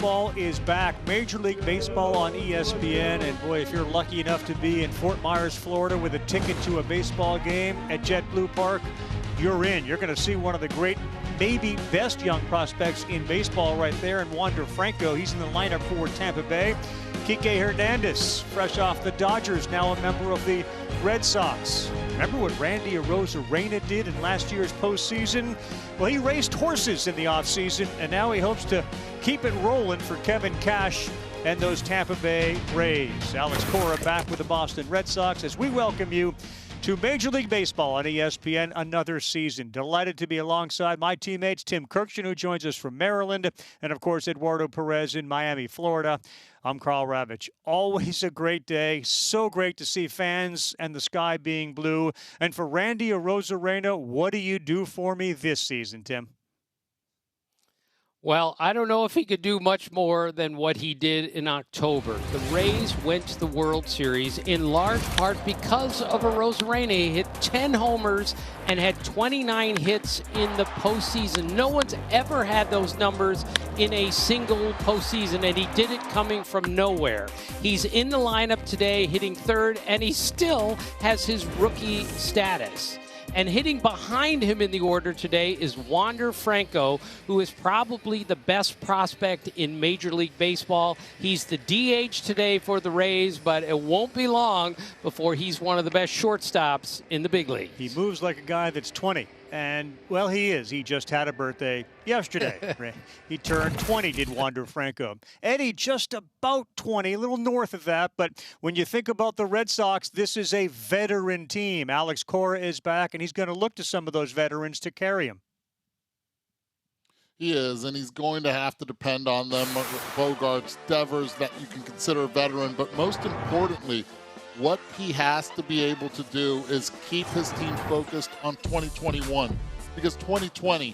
Baseball is back. Major League Baseball on ESPN. And boy, if you're lucky enough to be in Fort Myers, Florida with a ticket to a baseball game at JetBlue Park, you're in. You're going to see one of the great, maybe best young prospects in baseball right there, and Wander Franco. He's in the lineup for Tampa Bay. Kike Hernandez, fresh off the Dodgers, now a member of the Red Sox. Remember what Randy Arozarena did in last year's postseason? Well, he raced horses in the offseason, and now he hopes to keep it rolling for Kevin Cash and those Tampa Bay Rays. Alex Cora back with the Boston Red Sox as we welcome you to Major League Baseball on ESPN, another season. Delighted to be alongside my teammates, Tim Kirkshin, who joins us from Maryland, and of course, Eduardo Perez in Miami, Florida. I'm Carl Ravitch. Always a great day. So great to see fans and the sky being blue. And for Randy Arozarena, what do you do for me this season, Tim? Well, I don't know if he could do much more than what he did in October. The Rays went to the World Series in large part because of Arozarena. He hit 10 homers and had 29 hits in the postseason. No one's ever had those numbers in a single postseason, and he did it coming from nowhere. He's in the lineup today, hitting third, and he still has his rookie status. And hitting behind him in the order today is Wander Franco, who is probably the best prospect in Major League Baseball. He's the DH today for the Rays, but it won't be long before he's one of the best shortstops in the big league. He moves like a guy that's 20. And, well, he is. He just had a birthday yesterday. He turned 20, did Wander Franco. Eddie, just about 20, a little north of that. But when you think about the Red Sox, this is a veteran team. Alex Cora is back, and he's going to look to some of those veterans to carry him. He is, and he's going to have to depend on them. Bogarts, Devers, that you can consider a veteran. But most importantly, what he has to be able to do is keep his team focused on 2021, because 2020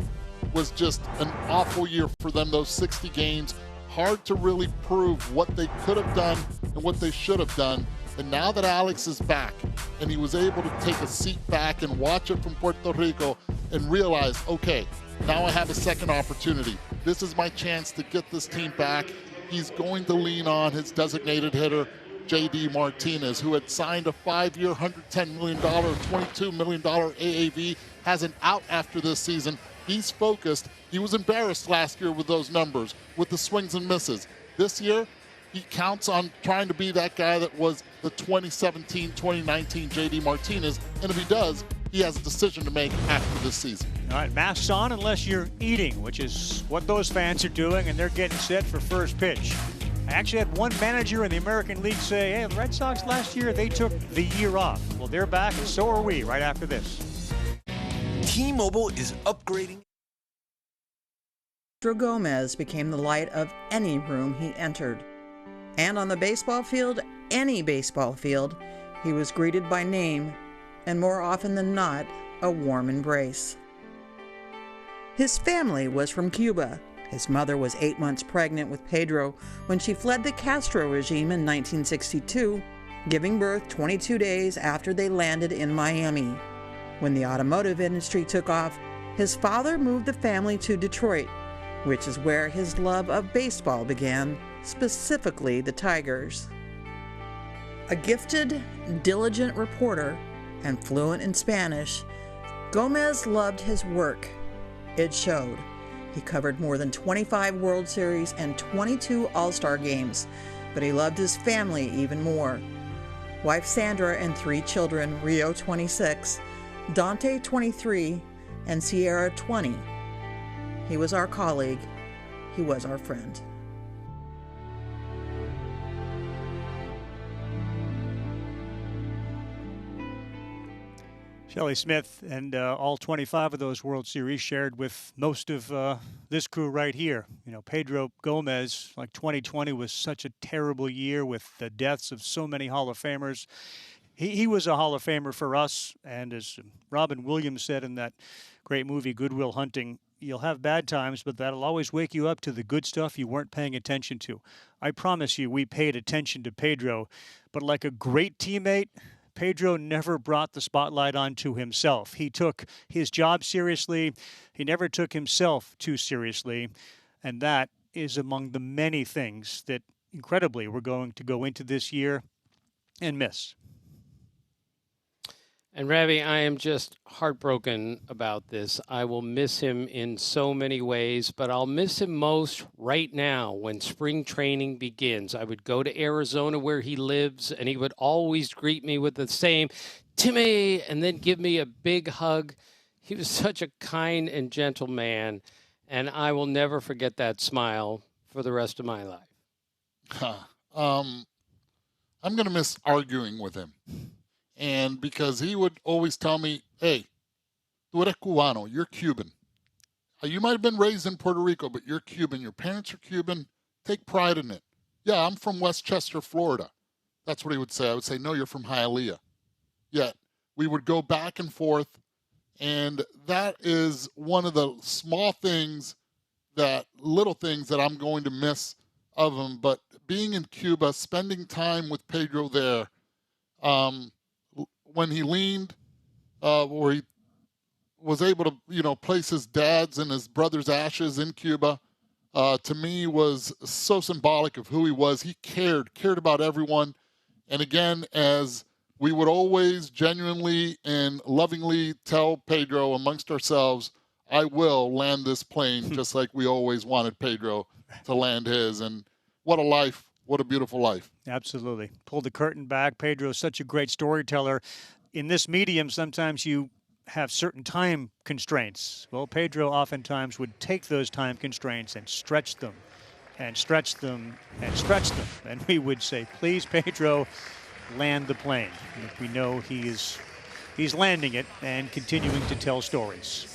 was just an awful year for them, those 60 games. Hard to really prove what they could have done and what they should have done. And now that Alex is back and he was able to take a seat back and watch it from Puerto Rico and realize, okay, now I have a second opportunity. This is my chance to get this team back. He's going to lean on his designated hitter, J.D. Martinez, who had signed a 5-year, $110 million, $22 million AAV, has an out after this season. He's focused. He was embarrassed last year with those numbers, with the swings and misses. This year, he counts on trying to be that guy that was the 2017-2019 J.D. Martinez, and if he does, he has a decision to make after this season. All right, masks on unless you're eating, which is what those fans are doing, and they're getting set for first pitch. I actually had one manager in the American League say, hey, the Red Sox last year, they took the year off. Well, they're back, and so are we right after this. T-Mobile is upgrading. Pedro Gomez became the light of any room he entered. And on the baseball field, any baseball field, he was greeted by name, and more often than not, a warm embrace. His family was from Cuba. His mother was 8 months pregnant with Pedro when she fled the Castro regime in 1962, giving birth 22 days after they landed in Miami. When the automotive industry took off, his father moved the family to Detroit, which is where his love of baseball began, specifically the Tigers. A gifted, diligent reporter and fluent in Spanish, Gomez loved his work. It showed. He covered more than 25 World Series and 22 All-Star games, but he loved his family even more. Wife Sandra and 3 children, Rio 26, Dante 23, and Sierra 20. He was our colleague. He was our friend. Shelley Smith and all 25 of those World Series shared with most of this crew right here. You know, Pedro Gomez, like 2020 was such a terrible year with the deaths of so many Hall of Famers. He was a Hall of Famer for us, and as Robin Williams said in that great movie, Good Will Hunting, you'll have bad times, but that'll always wake you up to the good stuff you weren't paying attention to. I promise you, we paid attention to Pedro, but like a great teammate, Pedro never brought the spotlight onto himself. He took his job seriously. He never took himself too seriously. And that is among the many things that, incredibly, we're going to go into this year and miss. And Ravi, I am just heartbroken about this. I will miss him in so many ways, but I'll miss him most right now when spring training begins. I would go to Arizona where he lives, and he would always greet me with the same, "Timmy," and then give me a big hug. He was such a kind and gentle man, and I will never forget that smile for the rest of my life. I'm going to miss arguing with him. And because he would always tell me, "Hey, tú eres cubano, you're Cuban. You might have been raised in Puerto Rico, but you're Cuban. Your parents are Cuban. Take pride in it." "Yeah, I'm from Westchester, Florida." That's what he would say. I would say, "No, you're from Hialeah." Yet we would go back and forth. And that is one of the small things, little things that I'm going to miss of him. But being in Cuba, spending time with Pedro there, when he leaned, where he was able to, place his dad's and his brother's ashes in Cuba, to me was so symbolic of who he was. He cared about everyone. And again, as we would always genuinely and lovingly tell Pedro amongst ourselves, "I will land this plane," just like we always wanted Pedro to land his. And what a life. What a beautiful life. Absolutely. Pull the curtain back. Pedro is such a great storyteller. In this medium, sometimes you have certain time constraints. Well, Pedro oftentimes would take those time constraints and stretch them and stretch them and stretch them. And we would say, "Please, Pedro, land the plane." And we know he's landing it and continuing to tell stories.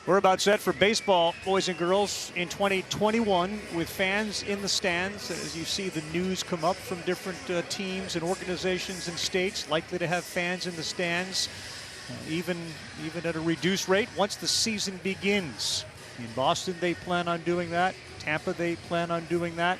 We're about set for baseball, boys and girls, in 2021 with fans in the stands. As you see the news come up from different teams and organizations and states, likely to have fans in the stands, even at a reduced rate once the season begins. In Boston, they plan on doing that. Tampa, they plan on doing that.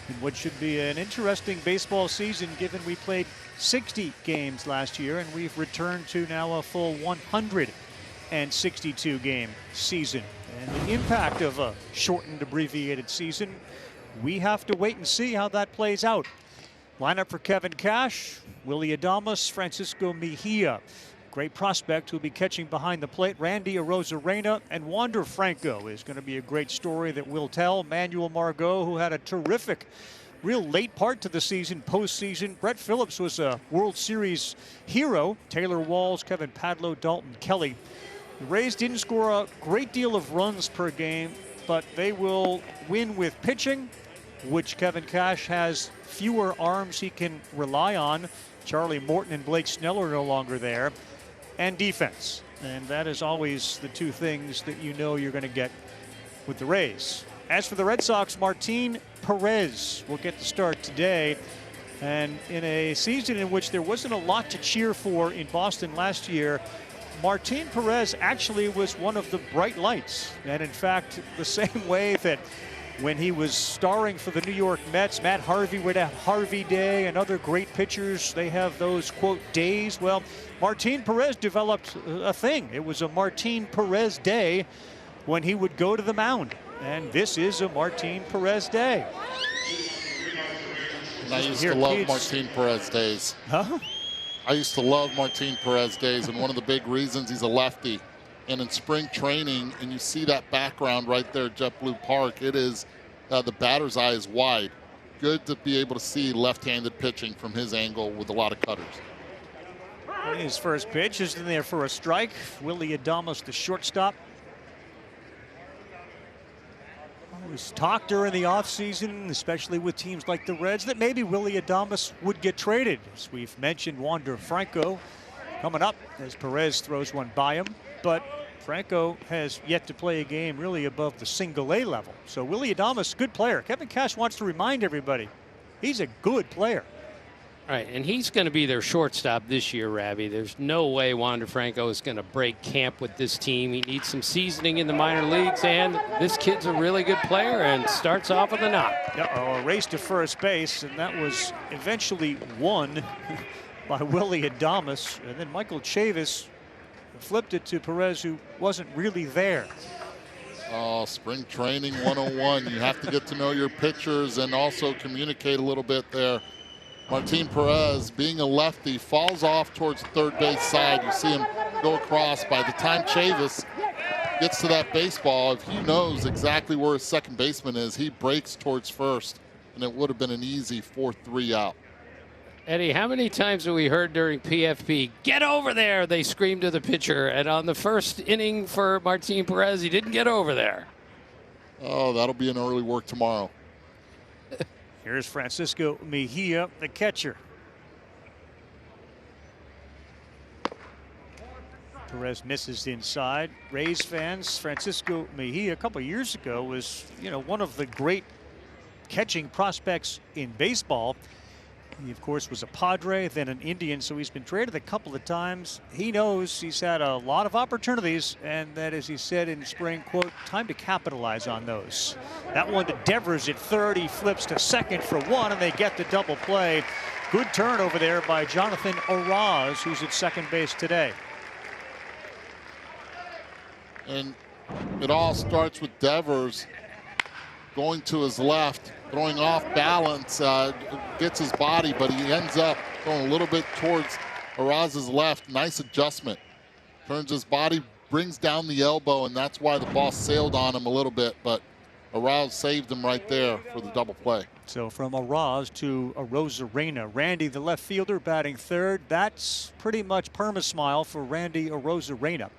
In what should be an interesting baseball season, given we played 60 games last year and we've returned to now a full 162 game season. And the impact of a shortened, abbreviated season, we have to wait and see how that plays out. Lineup for Kevin Cash, Willy Adames, Francisco Mejia. Great prospect who'll be catching behind the plate. Randy Arozarena and Wander Franco is going to be a great story that we'll tell. Manuel Margot, who had a terrific, real late part to the season, postseason. Brett Phillips was a World Series hero. Taylor Walls, Kevin Padlo, Dalton Kelly. The Rays didn't score a great deal of runs per game, but they will win with pitching, which Kevin Cash has fewer arms he can rely on. Charlie Morton and Blake Snell are no longer there. And defense. And that is always the two things that you know you're going to get with the Rays. As for the Red Sox, Martin Perez will get the start today. And in a season in which there wasn't a lot to cheer for in Boston last year, Martin Perez actually was one of the bright lights. And in fact, the same way that when he was starring for the New York Mets, Matt Harvey would have Harvey Day, and other great pitchers, they have those, quote, days. Well, Martin Perez developed a thing. It was a Martin Perez day when he would go to the mound. And this is a Martin Perez day. And I used to love Martin Perez days. Huh? I used to love Martin Perez days, and one of the big reasons he's a lefty. And in spring training, and you see that background right there at JetBlue Park, it is, the batter's eye is wide. Good to be able to see left-handed pitching from his angle with a lot of cutters. His first pitch is in there for a strike. Willy Adames, the shortstop. It was talked during the offseason, especially with teams like the Reds, that maybe Willy Adames would get traded. As we've mentioned, Wander Franco coming up as Perez throws one by him. But Franco has yet to play a game really above the single-A level. So Willy Adames, good player. Kevin Cash wants to remind everybody, he's a good player. All right, and he's going to be their shortstop this year, Ravi. There's no way Wander Franco is going to break camp with this team. He needs some seasoning in the minor leagues, and this kid's a really good player and starts off with a knock. A race to first base, and that was eventually won by Willy Adames. And then Michael Chavis flipped it to Perez, who wasn't really there. Oh, spring training 101. You have to get to know your pitchers and also communicate a little bit there. Martin Perez, being a lefty, falls off towards the third base side. You see him go across. By the time Chavis gets to that baseball, if he knows exactly where his second baseman is, he breaks towards first, and it would have been an easy 4-3 out. Eddie, how many times have we heard during PFP, "Get over there," they screamed to the pitcher, and on the first inning for Martin Perez, he didn't get over there. Oh, that'll be an early work tomorrow. Here's Francisco Mejia, the catcher. Perez misses inside. Rays fans, Francisco Mejia a couple years ago was, one of the great catching prospects in baseball. He, of course, was a Padre, then an Indian, so he's been traded a couple of times. He knows he's had a lot of opportunities, and that, as he said in spring, quote, time to capitalize on those. That one to Devers at third. He flips to second for one, and they get the double play. Good turn over there by Jonathan Oraz, who's at second base today. And it all starts with Devers going to his left, throwing off balance, gets his body, but he ends up throwing a little bit towards Oraz's left. Nice adjustment. Turns his body, brings down the elbow, and that's why the ball sailed on him a little bit, but Oraz saved him right there for the double play. So from Oraz to Arozarena. Randy, the left fielder, batting third. That's pretty much perma-smile for Randy Arozarena.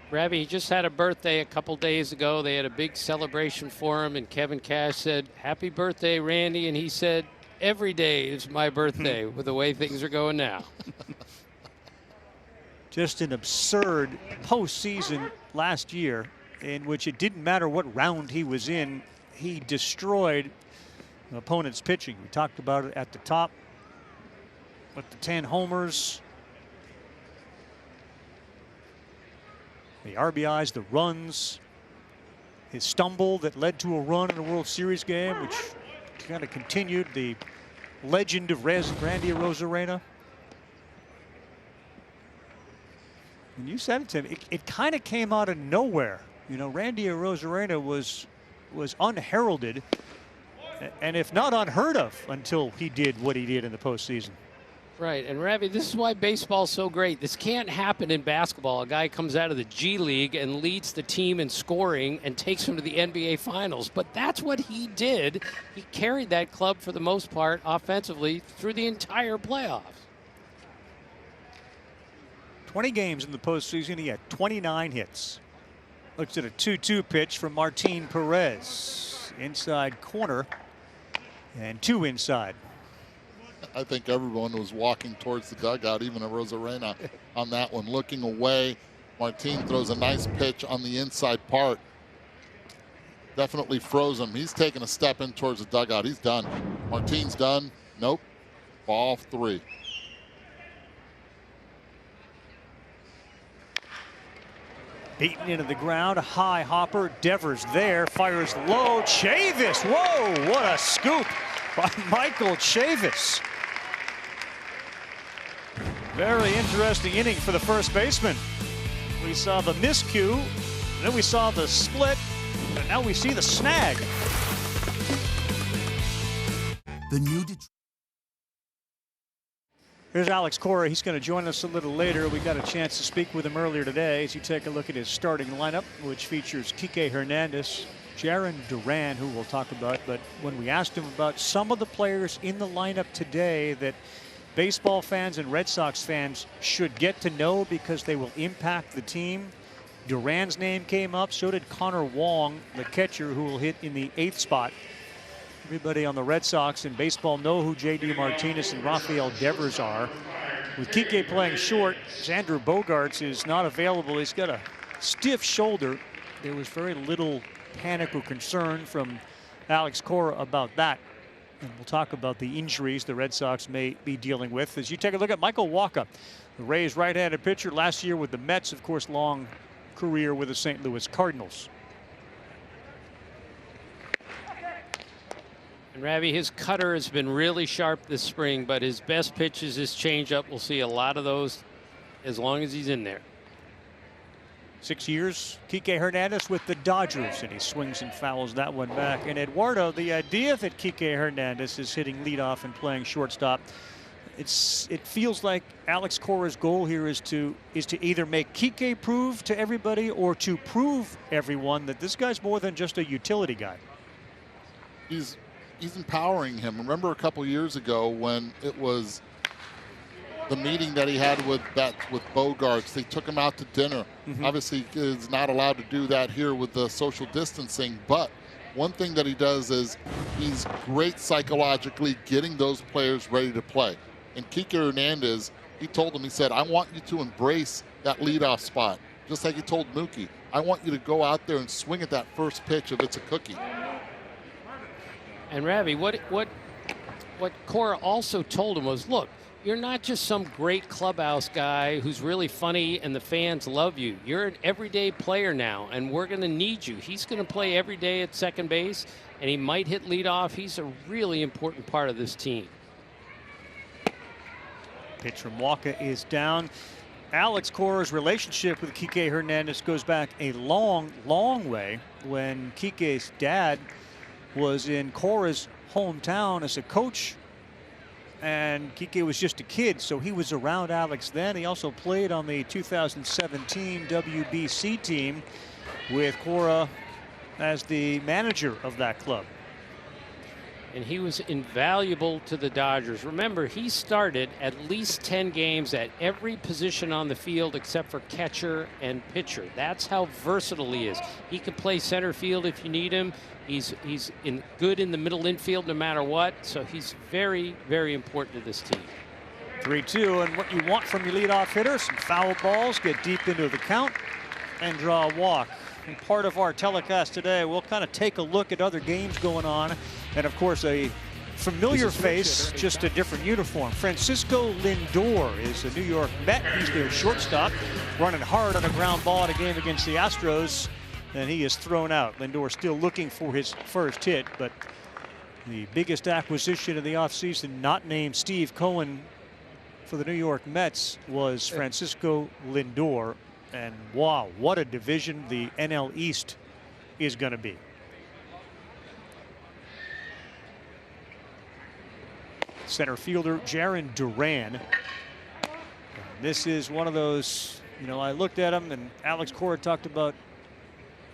Ravi, he just had a birthday a couple days ago. They had a big celebration for him, and Kevin Cash said, "Happy birthday, Randy." And he said, "Every day is my birthday," with the way things are going now. Just an absurd postseason last year in which it didn't matter what round he was in. He destroyed the opponent's pitching. We talked about it at the top with the 10 homers. The RBIs, the runs, his stumble that led to a run in a World Series game, which kind of continued the legend of Randy Arozarena. And you said it to him, it kind of came out of nowhere. Randy Arozarena was unheralded, and if not unheard of, until he did what he did in the postseason. Right, and Ravi, this is why baseball's so great. This can't happen in basketball. A guy comes out of the G League and leads the team in scoring and takes them to the NBA Finals. But that's what he did. He carried that club for the most part offensively through the entire playoffs. 20 games in the postseason. He had 29 hits. Looks at a 2-2 pitch from Martin Perez. Inside corner and 2 inside. I think everyone was walking towards the dugout, even Arozarena on that one, looking away. Martin throws a nice pitch on the inside part. Definitely froze him. He's taking a step in towards the dugout. He's done. Martin's done. Nope. Ball 3. Beaten into the ground, a high hopper. Devers there, fires low. Chavis, whoa, what a scoop by Michael Chavis. Very interesting inning for the first baseman. We saw the miscue, then we saw the split, and now we see the snag. The new Here's Alex Cora. He's going to join us a little later. We got a chance to speak with him earlier today as you take a look at his starting lineup, which features Kike Hernandez, Jarren Duran, who we'll talk about. But when we asked him about some of the players in the lineup today that baseball fans and Red Sox fans should get to know because they will impact the team, Duran's name came up. So did Connor Wong, the catcher, who will hit in the 8th spot. Everybody on the Red Sox and baseball know who J.D. Martinez and Rafael Devers are. With Kike playing short, Xander Bogaerts is not available. He's got a stiff shoulder. There was very little panic or concern from Alex Cora about that. And we'll talk about the injuries the Red Sox may be dealing with as you take a look at Michael Wacha, the Rays right-handed pitcher, last year with the Mets, of course, long career with the St. Louis Cardinals. And Ravi, his cutter has been really sharp this spring, but his best pitch is his changeup. We'll see a lot of those as long as he's in there. 6 years. Kike Hernandez with the Dodgers, and he swings and fouls that one back. And Eduardo, the idea that Kike Hernandez is hitting leadoff and playing shortstop, it feels like Alex Cora's goal here is to either make Kike prove to everybody or to prove everyone that this guy's more than just a utility guy. He's empowering him. Remember a couple years ago when it was the meeting that he had with Bogarts, they took him out to dinner. Obviously, he is not allowed to do that here with the social distancing, but one thing that he does is he's great psychologically getting those players ready to play. And Kike Hernandez, he told him, he said, I want you to embrace that leadoff spot. Just like he told Mookie, I want you to go out there and swing at that first pitch if it's a cookie. And Ravi, what Cora also told him was, look, you're not just some great clubhouse guy who's really funny and the fans love you. You're an everyday player now, and we're going to need you. He's going to play every day at second base, and he might hit leadoff. He's a really important part of this team. Pitch from Walker is down. Alex Cora's relationship with Kike Hernandez goes back a long, long way. When Kike's dad was in Cora's hometown as a coach, and Kike was just a kid, so he was around Alex then. He also played on the 2017 WBC team with Cora as the manager of that club. And he was invaluable to the Dodgers. Remember, he started at least 10 games at every position on the field except for catcher and pitcher. That's how versatile he is. He can play center field if you need him. He's good in the middle infield no matter what. So he's very, very important to this team. 3-2, and what you want from your leadoff hitter, some foul balls, get deep into the count, and draw a walk. And part of our telecast today, we'll kind of take a look at other games going on. And of course, a familiar face, just a different uniform. Francisco Lindor is a New York Met. He's their shortstop, running hard on a ground ball in a game against the Astros. And he is thrown out. Lindor still looking for his first hit, but the biggest acquisition of the offseason, not named Steve Cohen for the New York Mets, was Francisco Lindor. And wow, what a division the NL East is going to be. Center fielder Jarren Duran. This is one of those, you know, I looked at him, and Alex Cora talked about,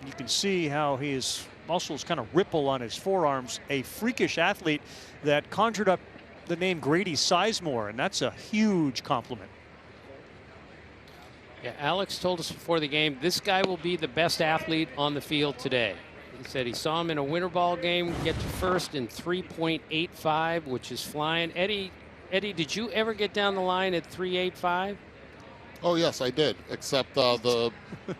you can see how his muscles kind of ripple on his forearms. A freakish athlete that conjured up the name Grady Sizemore, and that's a huge compliment. Yeah, Alex told us before the game, this guy will be the best athlete on the field today. He said he saw him in a winter ball game get to first in 3.85, which is flying. Eddie, did you ever get down the line at 3.85? Oh, yes, I did, except the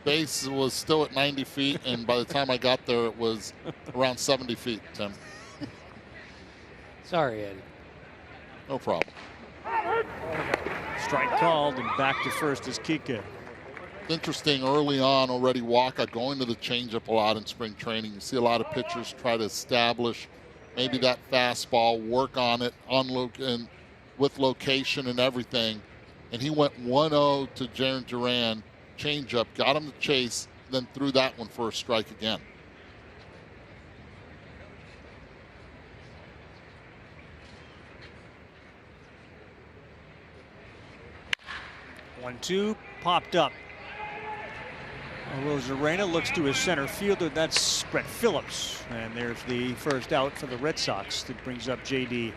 base was still at 90 feet, and by the time I got there, it was around 70 feet, Tim. Sorry, Eddie. No problem. Strike called, and back to first is Kike. Interesting, early on already, Walker going to the changeup a lot in spring training. You see a lot of pitchers try to establish maybe that fastball, work on it with location and everything. And he went 1-0 to Jarren Duran, changeup, got him to chase, then threw that one for a strike again. One-two popped up. Rosarena looks to his center fielder. That's Brett Phillips. And there's the first out for the Red Sox. That brings up J.D.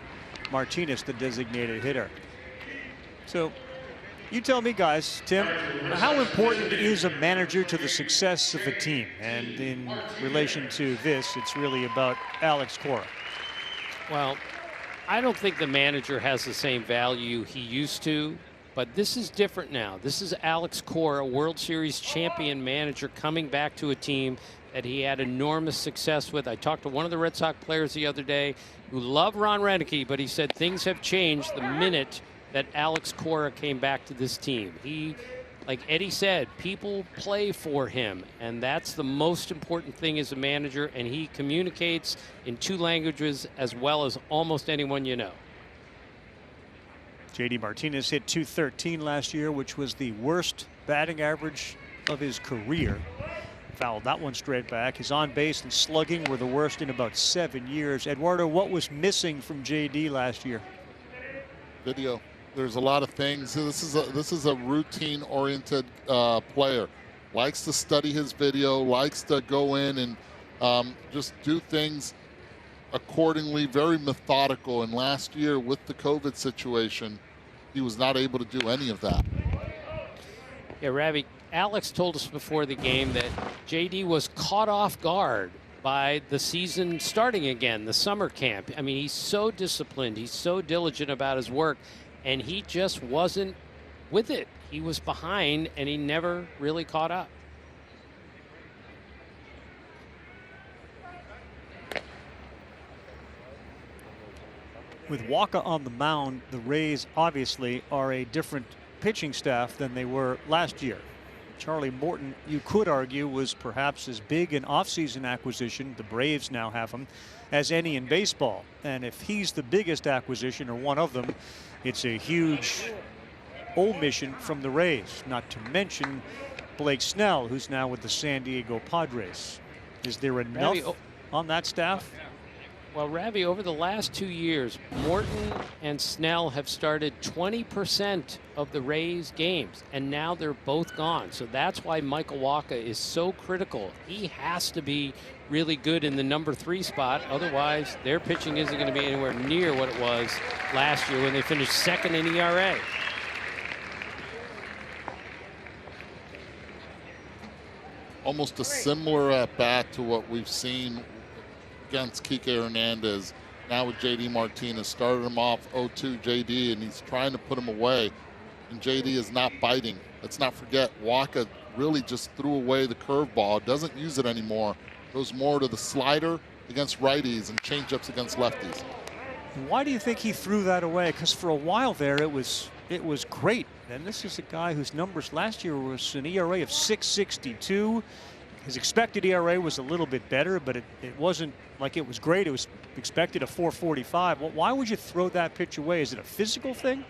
Martinez, the designated hitter. So you tell me, guys, Tim, how important is a manager to the success of a team? And in relation to this, it's really about Alex Cora. Well, I don't think the manager has the same value he used to. But this is different now. This is Alex Cora, World Series champion manager, coming back to a team that he had enormous success with. I talked to one of the Red Sox players the other day who loved Ron Renneke, but he said things have changed the minute that Alex Cora came back to this team. He, like Eddie said, people play for him, and that's the most important thing as a manager, and he communicates in 2 languages as well as almost anyone you know. J.D. Martinez hit .213 last year, which was the worst batting average of his career. Fouled that one straight back. His on base and slugging were the worst in about 7 years. Eduardo, what was missing from JD last year? Video. There's a lot of things. This is a routine-oriented player. Likes to study his video. Likes to go in and just do things accordingly. Very methodical. And last year, with the COVID situation, he was not able to do any of that. Yeah, Ravi, Alex told us before the game that JD was caught off guard by the season starting again, the summer camp. I mean, he's so disciplined. He's so diligent about his work, and he just wasn't with it. He was behind, and he never really caught up. With Waka on the mound, the Rays obviously are a different pitching staff than they were last year. Charlie Morton, you could argue, was perhaps as big an offseason acquisition, the Braves now have him, as any in baseball. And if he's the biggest acquisition or one of them, it's a huge omission from the Rays, not to mention Blake Snell, who's now with the San Diego Padres. Is there enough on that staff? Well, Ravi, over the last 2 years, Morton and Snell have started 20% of the Rays games, and now they're both gone. So that's why Michael Wacha is so critical. He has to be really good in the number 3 spot. Otherwise, their pitching isn't going to be anywhere near what it was last year when they finished second in ERA. Almost a similar at bat to what we've seen against Kike Hernandez. Now with JD Martinez, started him off 0-2 JD, and he's trying to put him away, and JD is not biting. Let's not forget, Wacha really just threw away the curveball, doesn't use it anymore, goes more to the slider against righties and changeups against lefties. Why do you think he threw that away? Because for a while there it was great, and this is a guy whose numbers last year was an ERA of 6.62. His expected ERA was a little bit better, but it wasn't like it was great. It was expected a 4.45. Well, why would you throw that pitch away? Is it a physical thing?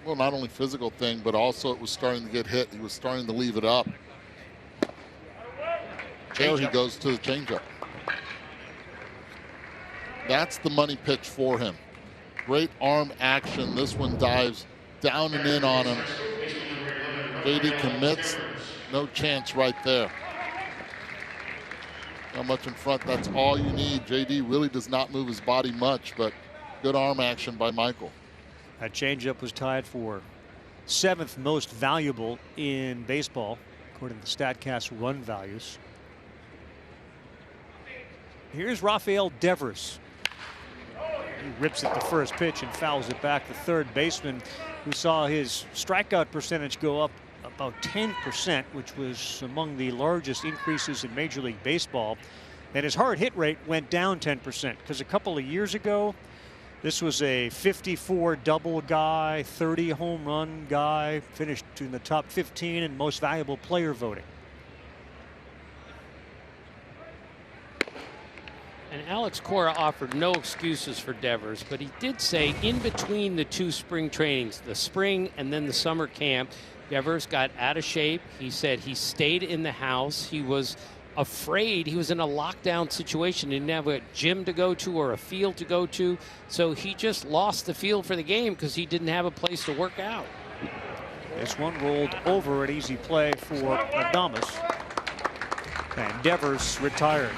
Well, not only physical thing, but also it was starting to get hit. He was starting to leave it up. There he goes to the changeup. That's the money pitch for him. Great arm action. This one dives down and in on him. JD commits. No chance right there. Not much in front. That's all you need. JD really does not move his body much, but good arm action by Michael. That changeup was tied for 7th most valuable in baseball, according to the StatCast run values. Here's Rafael Devers. He rips it the first pitch and fouls it back. The third baseman, who saw his strikeout percentage go up about 10%, which was among the largest increases in Major League Baseball. And his hard hit rate went down 10%, because a couple of years ago, this was a 54 double guy, 30 home run guy, finished in the top 15 in most valuable player voting. And Alex Cora offered no excuses for Devers, but he did say in between the 2 spring trainings, the spring and then the summer camp, Devers got out of shape. He said he stayed in the house. He was afraid. He was in a lockdown situation. He didn't have a gym to go to or a field to go to. So he just lost the feel for the game because he didn't have a place to work out. This one rolled over, an easy play for Adames. And Devers retired.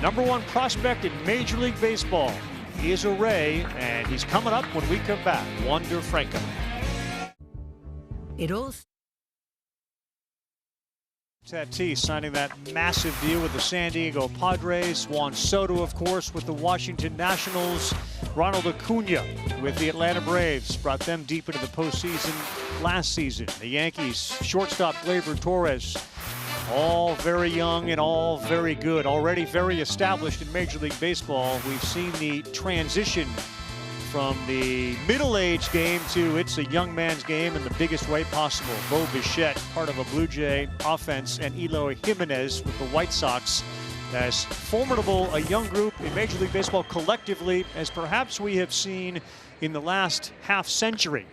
Number 1 prospect in Major League Baseball. He is a Ray, and he's coming up when we come back. Wander Franco. Tatis signing that massive deal with the San Diego Padres. Juan Soto, of course, with the Washington Nationals. Ronald Acuna with the Atlanta Braves. Brought them deep into the postseason last season. The Yankees shortstop Gleyber Torres. All very young and all very good. Already very established in Major League Baseball. We've seen the transition from the middle-aged game to it's a young man's game in the biggest way possible. Bo Bichette, part of a Blue Jay offense, and Eloy Jimenez with the White Sox as formidable a young group in Major League Baseball collectively as perhaps we have seen in the last half century.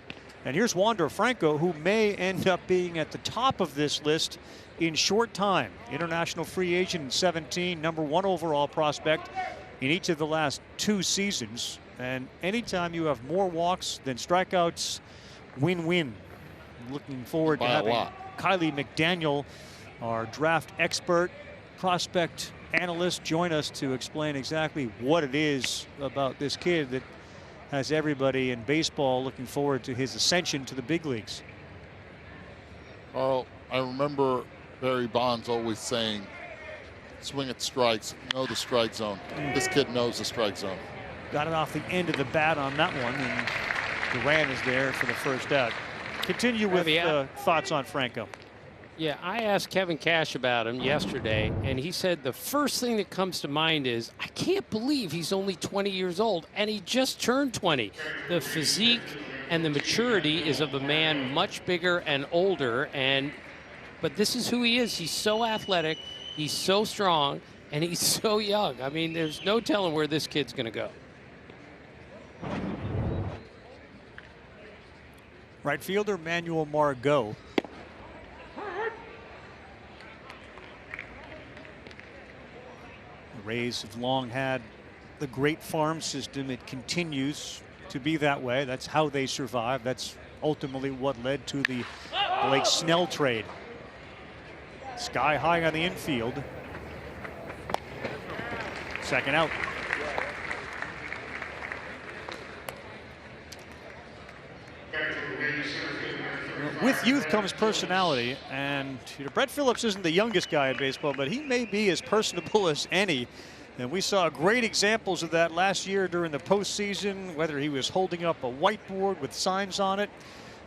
And here's Wander Franco, who may end up being at the top of this list in short time. International free agent in 17, #1 overall prospect in each of the last 2 seasons. And anytime you have more walks than strikeouts, win-win. Looking forward to having Kylie McDaniel, our draft expert, prospect analyst, join us to explain exactly what it is about this kid that has everybody in baseball looking forward to his ascension to the big leagues. Carl, I remember Barry Bonds always saying, swing at strikes, know the strike zone. This kid knows the strike zone. Got it off the end of the bat on that one, and Duran is there for the first out. Continue with thoughts on Franco. Yeah, I asked Kevin Cash about him yesterday, and he said the first thing that comes to mind is, I can't believe he's only 20 years old, and he just turned 20. The physique and the maturity is of a man much bigger and older, but this is who he is. He's so athletic, he's so strong, and he's so young. I mean, there's no telling where this kid's going to go. Right fielder Manuel Margot. The Rays have long had the great farm system. It continues to be that way. That's how they survive. That's ultimately what led to the Blake Snell trade. Sky high on the infield. Second out. With youth comes personality, and Brett Phillips isn't the youngest guy in baseball, but he may be as personable as any. And we saw great examples of that last year during the postseason, whether he was holding up a whiteboard with signs on it,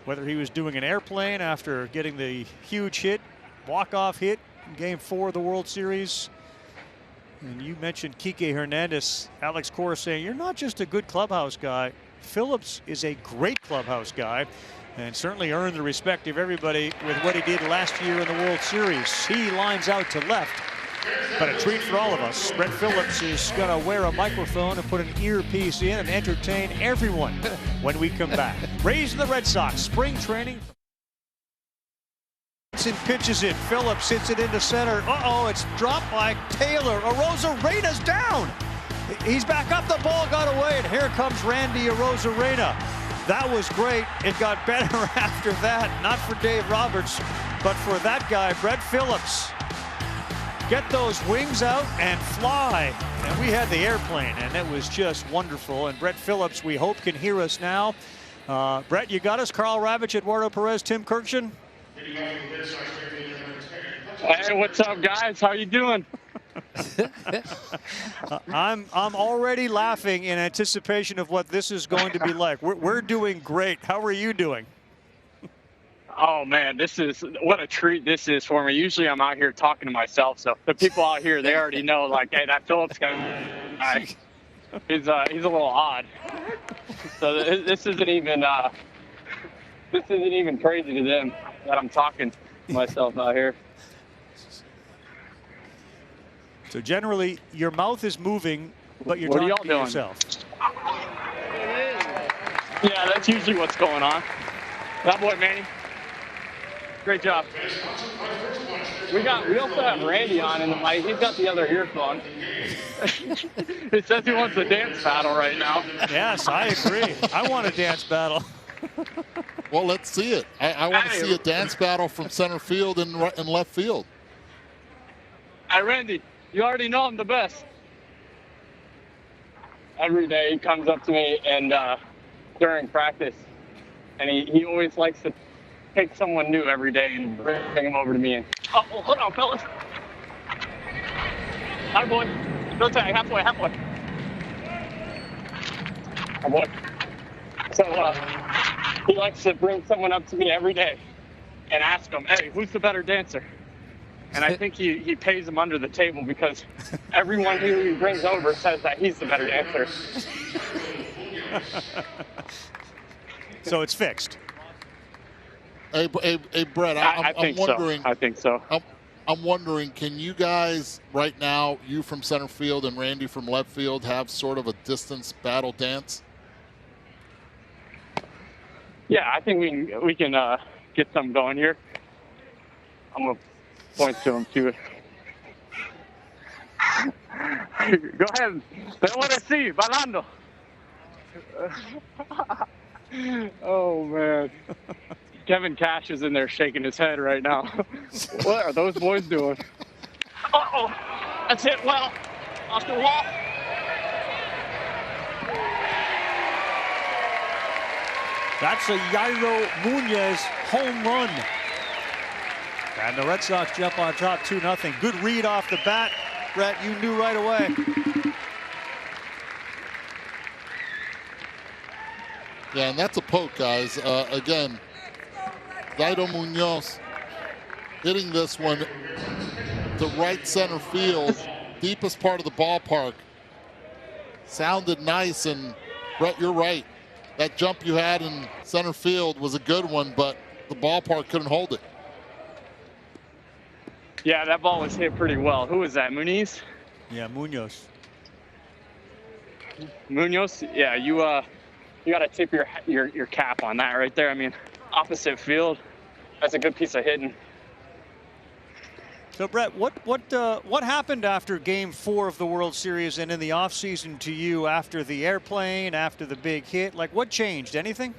whether he was doing an airplane after getting the huge hit, walk-off hit in Game 4 of the World Series. And you mentioned Kike Hernandez. Alex Cora saying, you're not just a good clubhouse guy. Phillips is a great clubhouse guy, and certainly earned the respect of everybody with what he did last year in the World Series. He lines out to left, but a treat for all of us. Brett Phillips is going to wear a microphone and put an earpiece in and entertain everyone when we come back. Rays and the Red Sox, spring training. Pitches it. Phillips hits it into center. Uh-oh, it's dropped by Taylor. Arozarena's down. He's back up. The ball got away, and here comes Randy Arozarena. That was great. It got better after that. Not for Dave Roberts, but for that guy, Brett Phillips. Get those wings out and fly. And we had the airplane, and it was just wonderful. And Brett Phillips, we hope, can hear us now. Brett, you got us? Carl Ravitch, Eduardo Perez, Tim Kirkshin. Hey, what's up, guys? How you doing? I'm already laughing in anticipation of what this is going to be like. We're doing great. How are you doing? Oh man, what a treat this is for me. Usually I'm out here talking to myself, so the people out here, they already know, like, hey, that Phillips guy, he's a little odd. So this isn't even crazy to them that I'm talking to myself out here. So generally, your mouth is moving, but you're talking to yourself. Yeah, that's usually what's going on. That boy, Manny. Great job. We also have Randy on in the mic. He's got the other earphone. It says he wants a dance battle right now. Yes, I agree. I want a dance battle. Well, let's see it. I want to see a dance battle from center field and left field. Hey, Randy, you already know I'm the best. Every day he comes up to me and during practice, and he always likes to pick someone new every day and bring him over to me. And hold on, fellas. Hi, boy. Go tag, halfway. Hi, boy. So he likes to bring someone up to me every day and ask them, hey, who's the better dancer? And I think he pays them under the table because everyone who he brings over says that he's the better dancer. So it's fixed. Hey, Brett, I'm wondering. I think so. I'm wondering, can you guys right now, you from center field and Randy from left field, have sort of a distance battle dance? Yeah, I think we can get something going here. I'm gonna point to him too. Go ahead. They want to see bailando. Oh man, Kevin Cash is in there shaking his head right now. What are those boys doing? Uh-oh, that's hit well off the wall. That's a Yairo Munoz home run. And the Red Sox jump on top 2-0. Good read off the bat. Brett, you knew right away. Yeah, and that's a poke, guys. Again, Yairo Munoz hitting this one to right center field, deepest part of the ballpark. Sounded nice, and Brett, you're right. That jump you had in center field was a good one, but the ballpark couldn't hold it. Yeah, that ball was hit pretty well. Who was that, Muniz? Yeah, Munoz. Munoz? Yeah, you got to tip your cap on that right there. I mean, opposite field, that's a good piece of hitting. So, Brett, what happened after Game 4 of the World Series and in the offseason to you after the airplane, after the big hit? Like, what changed? Anything?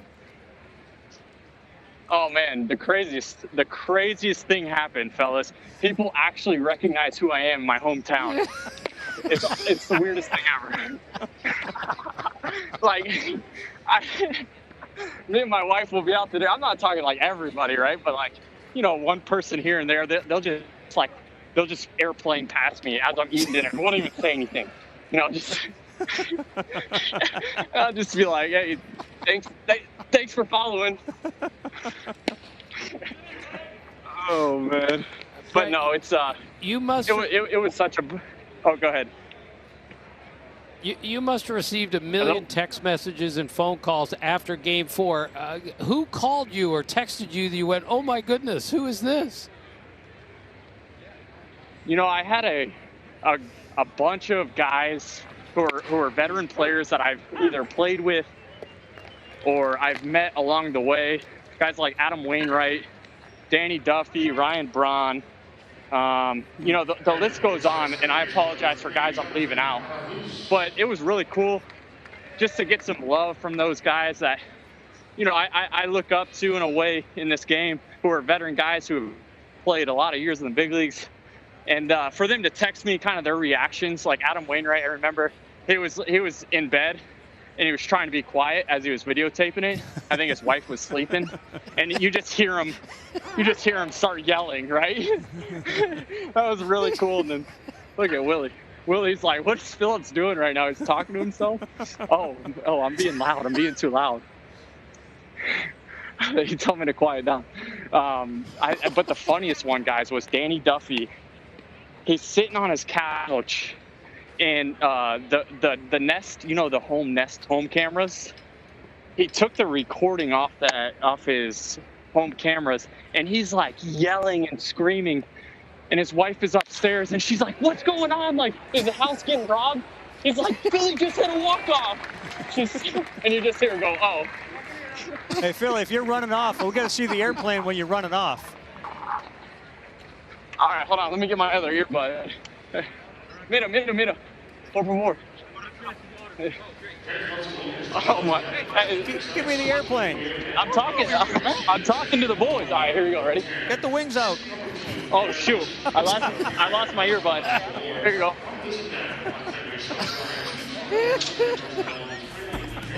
Oh man, the craziest thing happened, fellas. People actually recognize who I am in my hometown. It's the weirdest thing ever. Like, me and my wife will be out there. I'm not talking like everybody, right? But like, you know, one person here and there, they'll just airplane past me as I'm eating dinner. Won't even say anything. You know, just I'll just be like, hey, thanks for following. Oh man. But no, it's you must it was such a oh, go ahead. You must have received a million text messages and phone calls after Game 4. Who called you or texted you that you went, oh my goodness, who is this? You know, I had a bunch of guys who are veteran players that I've either played with or I've met along the way. Guys like Adam Wainwright, Danny Duffy, Ryan Braun. You know, the list goes on, and I apologize for guys I'm leaving out. But it was really cool just to get some love from those guys that, you know, I look up to in a way in this game, who are veteran guys who played a lot of years in the big leagues. And for them to text me kind of their reactions, like Adam Wainwright, I remember he was in bed and he was trying to be quiet as he was videotaping it. I think his wife was sleeping, and you just hear him start yelling, right? That was really cool. And then look at Willie. Willie's like, what's Phillips doing right now? He's talking to himself. Oh, I'm being loud. I'm being too loud. He told me to quiet down. But the funniest one, guys, was Danny Duffy. He's sitting on his couch, and the Nest, you know, the home cameras. He took the recording off his home cameras, and he's like yelling and screaming. And his wife is upstairs, and she's like, "What's going on? Like, is the house getting robbed?" He's like, "Billy just hit a walk-off." And you just hear her go, "Oh." Hey, Philly, if you're running off, we got to see the airplane when you're running off. All right, hold on. Let me get my other earbud. Mira. Por favor. Oh my! Give me the airplane. I'm talking to the boys. All right, here we go. Ready? Get the wings out. Oh shoot! I lost my earbud. Here you go.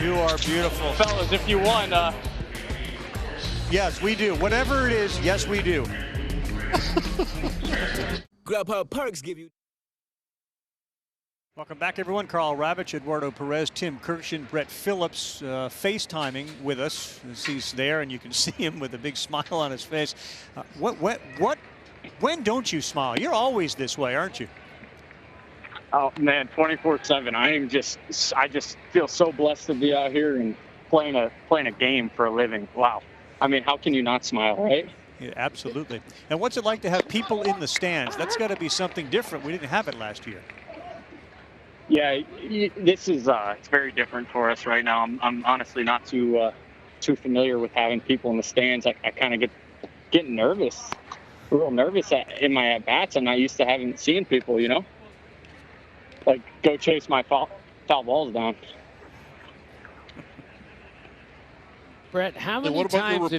You are beautiful, fellas. If you won, yes, we do. Whatever it is, yes, we do. Grubhub Perks give you. Welcome back, everyone. Carl Ravitch, Eduardo Perez, Tim Kirshen, Brett Phillips FaceTiming with us as he's there, and you can see him with a big smile on his face. When don't you smile? You're always this way, aren't you? Oh man, 24/7. I just feel so blessed to be out here and playing a game for a living. Wow. I mean, how can you not smile, right? Yeah, absolutely. And what's it like to have people in the stands? That's got to be something different. We didn't have it last year. Yeah, this is it's very different for us right now. I'm honestly not too too familiar with having people in the stands, I kind of get nervous, real nervous in my at-bats. I'm not used to seeing people, like go chase my foul balls down. Brett, how many times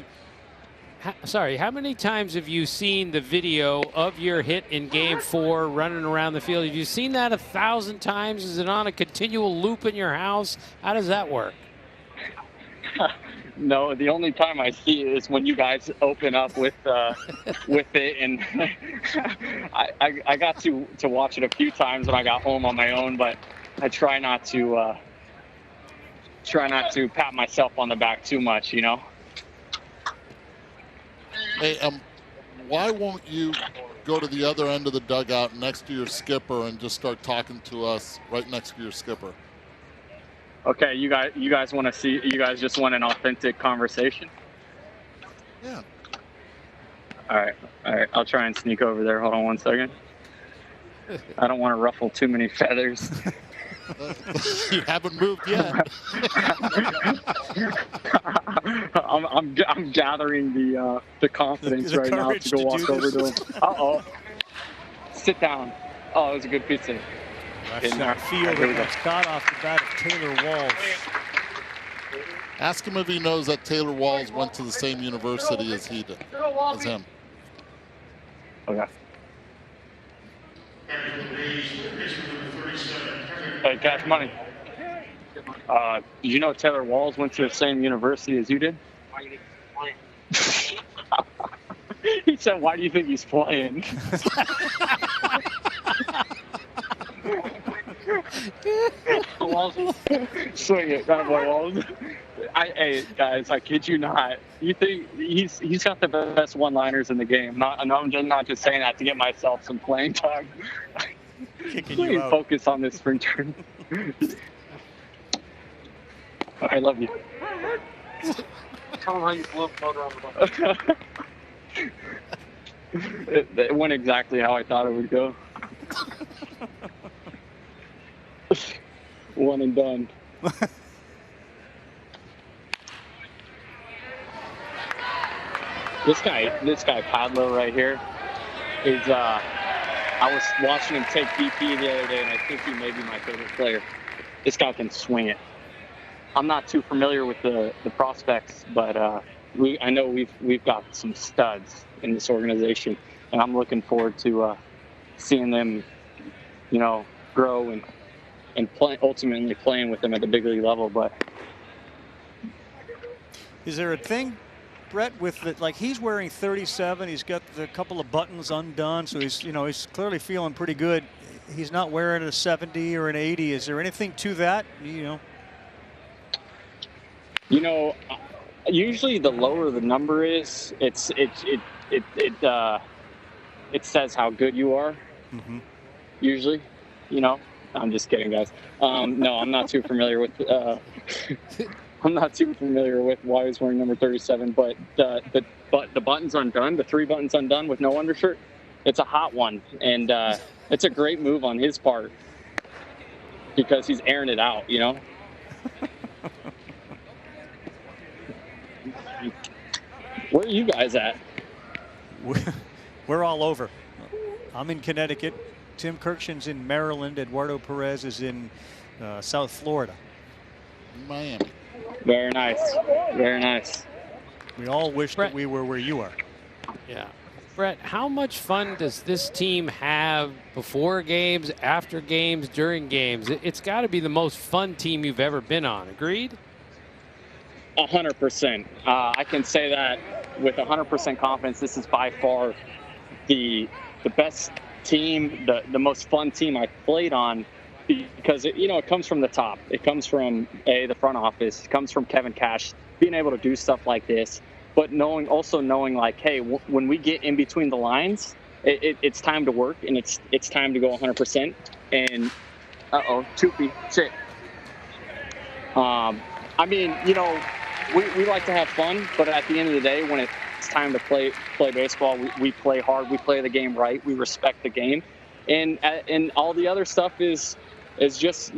how many times have you seen the video of your hit in Game 4 running around the field? Have you seen that 1,000 times? Is it on a continual loop in your house? How does that work? No, the only time I see it is when you guys open up with it, and I got to watch it a few times when I got home on my own, but I try not to pat myself on the back too much, Hey, why won't you go to the other end of the dugout next to your skipper and just start talking to us right next to your skipper? Okay, you guys want to see? You guys just want an authentic conversation? Yeah. All right. I'll try and sneak over there. Hold on one second. I don't want to ruffle too many feathers. You haven't moved yet. I'm gathering the confidence right now to go walk over to him. Sit down. Oh, it was a good pizza. Left field got caught off the bat of Taylor Walls. Ask him if he knows that Taylor Walls went to the same university as he did, as him. Okay. Hey, Cash Money. Did you know Taylor Walls went to the same university as you did? Why do you think he's playing? He said, "Why do you think he's playing?" Swing it, that boy Walls. Hey guys, I kid you not. You think he's got the best one-liners in the game? I'm not just saying that to get myself some playing time. Please focus on this spring tournament. I love you. Tell him how you blew up motor on the ball. It went exactly how I thought it would go. One and done. This guy Padlo right here is I was watching him take BP the other day, and I think he may be my favorite player. This guy can swing it. I'm not too familiar with the prospects, but I know we've got some studs in this organization, and I'm looking forward to seeing them, grow and ultimately playing with them at the big league level. But is there a thing, Brett, with he's wearing 37, he's got a couple of buttons undone, so he's clearly feeling pretty good. He's not wearing a 70 or an 80. Is there anything to that? Usually the lower the number is, it says how good you are. Mm-hmm. Usually, I'm just kidding, guys. No, I'm not too familiar with. I'm not too familiar with why he's wearing number 37, but the buttons undone, the 3 buttons undone with no undershirt, it's a hot one, and it's a great move on his part because he's airing it out, Where are you guys at? We're all over. I'm in Connecticut. Tim Kirkshin's in Maryland. Eduardo Perez is in South Florida. Miami. Very nice. Very nice. We all wish that we were where you are. Yeah. Brett, how much fun does this team have before games, after games, during games? It's got to be the most fun team you've ever been on. Agreed? 100%. I can say that with 100% confidence. This is by far the best team, the most fun team I've played on, because it comes from the top. It comes from the front office. It comes from Kevin Cash being able to do stuff like this, but also knowing like, hey, when we get in between the lines, it's time to work, and it's time to go 100%. And Choopy, sit. I mean, we like to have fun, but at the end of the day, when it's time to play baseball, we play hard. We play the game right. We respect the game, and all the other stuff is just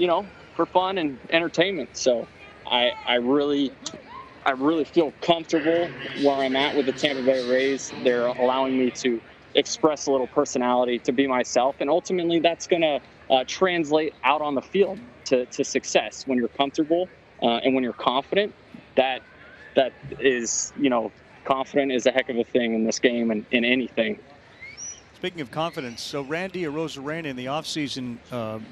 for fun and entertainment. So I really I really feel comfortable where I'm at with the Tampa Bay Rays. They're allowing me to express a little personality, to be myself, and ultimately that's going to translate out on the field to success. When you're comfortable and when you're confident, that is, confident is a heck of a thing in this game and in anything. Speaking of confidence, so Randy Arozarena in the offseason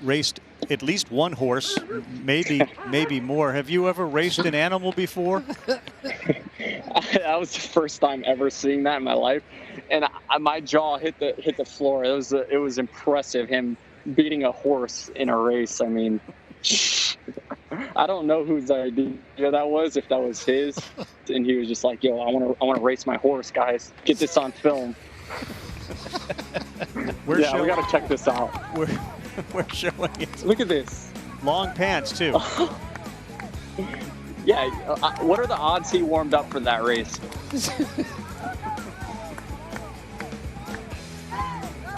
raced at least one horse, maybe more. Have you ever raced an animal before? That was the first time ever seeing that in my life, and my jaw hit the floor. It was impressive, him beating a horse in a race. I mean, I don't know whose idea that was, if that was his, and he was just like, "Yo, I want to race my horse, guys. Get this on film." We got to check this out. We're showing it. Look at this. Long pants, too. Yeah. What are the odds he warmed up for that race?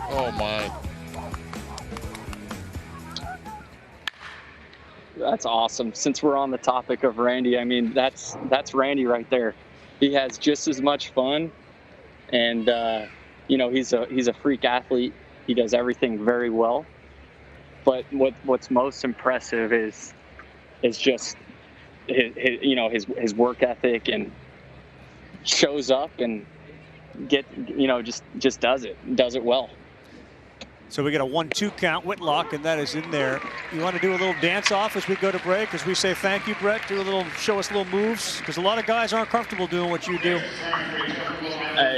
Oh, my. That's awesome. Since we're on the topic of Randy, I mean, that's Randy right there. He has just as much fun, and he's a freak athlete. He does everything very well. But what's most impressive is just his work ethic, and shows up and just does it well. So we get a 1-2 count. Whitlock, and that is in there. You want to do a little dance off as we go to break, as we say thank you, Brett? Show us little moves, because a lot of guys aren't comfortable doing what you do.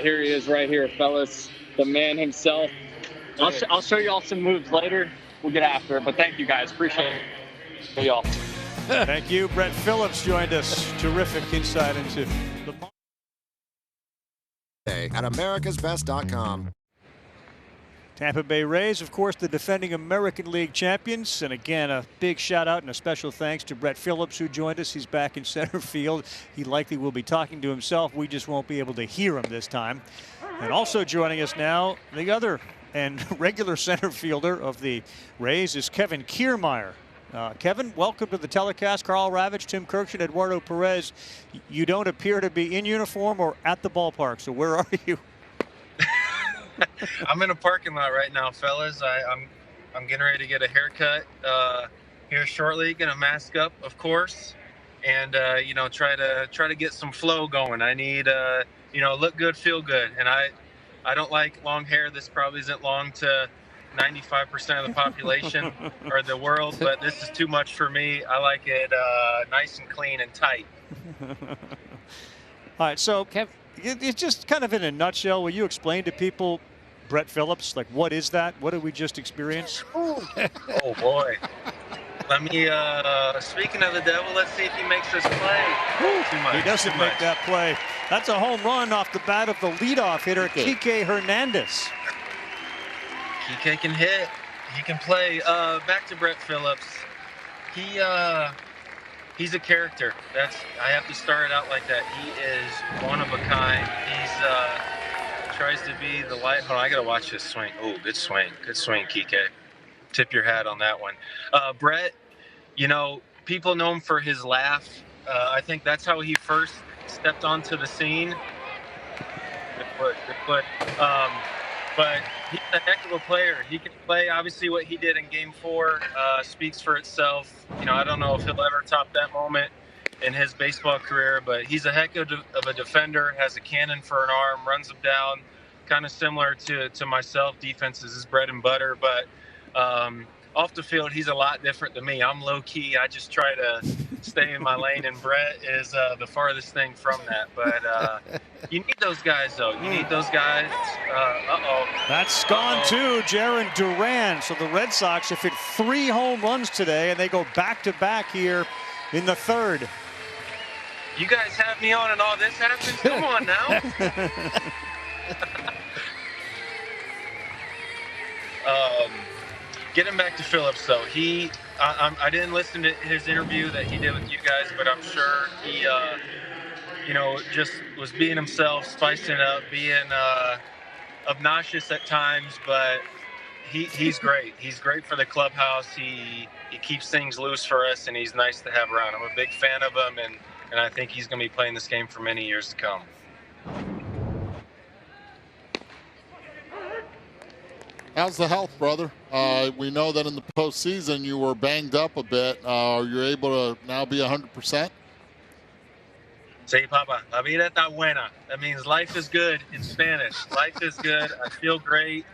Here he is, right here, fellas. The man himself. I'll show you all some moves later. We'll get after it, but thank you guys. Appreciate it, y'all. Thank you. Brett Phillips joined us. Terrific insight into the at americasbest.com. Tampa Bay Rays, of course, the defending American League champions. And again, a big shout out and a special thanks to Brett Phillips, who joined us. He's back in center field. He likely will be talking to himself. We just won't be able to hear him this time. And also joining us now, the other and regular center fielder of the Rays is Kevin Kiermaier. Kevin, welcome to the telecast. Carl Ravitch, Tim Kirkshin, Eduardo Perez. You don't appear to be in uniform or at the ballpark, so where are you? I'm in a parking lot right now, fellas. I'm getting ready to get a haircut here shortly. Gonna mask up, of course, and try to get some flow going. I need look good, feel good, and I don't like long hair. This probably isn't long to 95% of the population or the world, but this is too much for me. I like it nice and clean and tight. All right, so Kev, it's just kind of in a nutshell, will you explain to people Brett Phillips, like, what is that? What did we just experience? Oh boy. Let me speaking of the devil, let's see if he makes this play. Too much. He doesn't make that play. That's a home run off the bat of the leadoff hitter, Kike Hernandez. Kike can hit. He can play. Back to Brett Phillips. He's a character. I have to start it out like that. He is one of a kind. He's tries to be the light. Hold on, I gotta watch this swing. Oh, good swing, Kike. Tip your hat on that one. Brett, people know him for his laugh. I think that's how he first stepped onto the scene. Good foot. But he's a heck of a player. He can play. Obviously, what he did in Game 4 speaks for itself. I don't know if he'll ever top that moment in his baseball career, but he's a heck of a defender, has a cannon for an arm, runs them down, kind of similar to myself. Defense is his bread and butter, but off the field, he's a lot different than me. I'm low-key. I just try to stay in my lane, and Brett is the farthest thing from that. But you need those guys, though. You need those guys. That's gone too, Jarren Duran. So the Red Sox have hit 3 home runs today, and they go back-to-back here in the third. You guys have me on and all this happens? Come on now. Getting back to Phillips, though, I didn't listen to his interview that he did with you guys, but I'm sure he, just was being himself, spicing it up, being obnoxious at times, but he's great. He's great for the clubhouse. He keeps things loose for us, and he's nice to have around. I'm a big fan of him, and and I think he's going to be playing this game for many years to come. How's the health, brother? We know that in the postseason you were banged up a bit. You're able to now be 100%? Sí, Papa. La vida está buena. That means life is good in Spanish. Life is good. I feel great.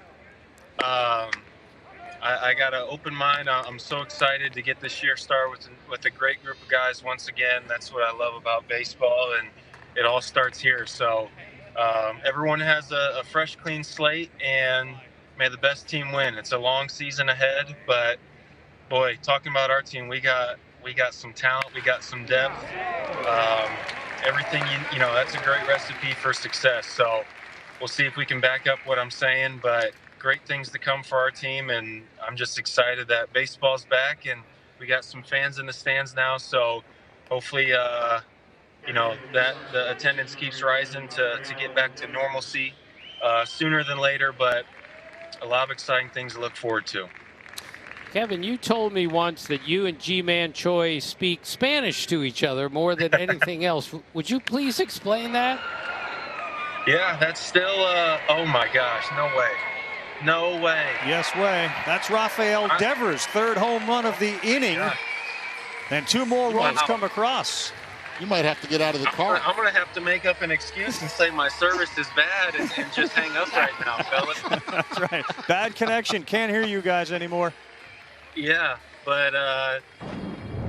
I got an open mind. I'm so excited to get this year started with a great group of guys once again. That's what I love about baseball, and it all starts here. So everyone has a fresh, clean slate, and may the best team win. It's a long season ahead, but boy, talking about our team, we got some talent, we got some depth. Everything, you know, that's a great recipe for success. So we'll see if we can back up what I'm saying, but great things to come for our team, and I'm just excited that baseball's back and we got some fans in the stands now. So hopefully, you know, that the attendance keeps rising to get back to normalcy sooner than later, but a lot of exciting things to look forward to. Kevin, you told me once that you and G-Man Choi speak Spanish to each other more than anything else. Would you please explain that? Yeah, that's still, oh my gosh, no way. No way. Yes way. That's Rafael Devers' third home run of the inning. Yeah. And 2 more runs come across. You might have to get out of the car. I'm going to have to make up an excuse and say my service is bad and just hang up right now, fellas. That's right. Bad connection. Can't hear you guys anymore. Yeah, but,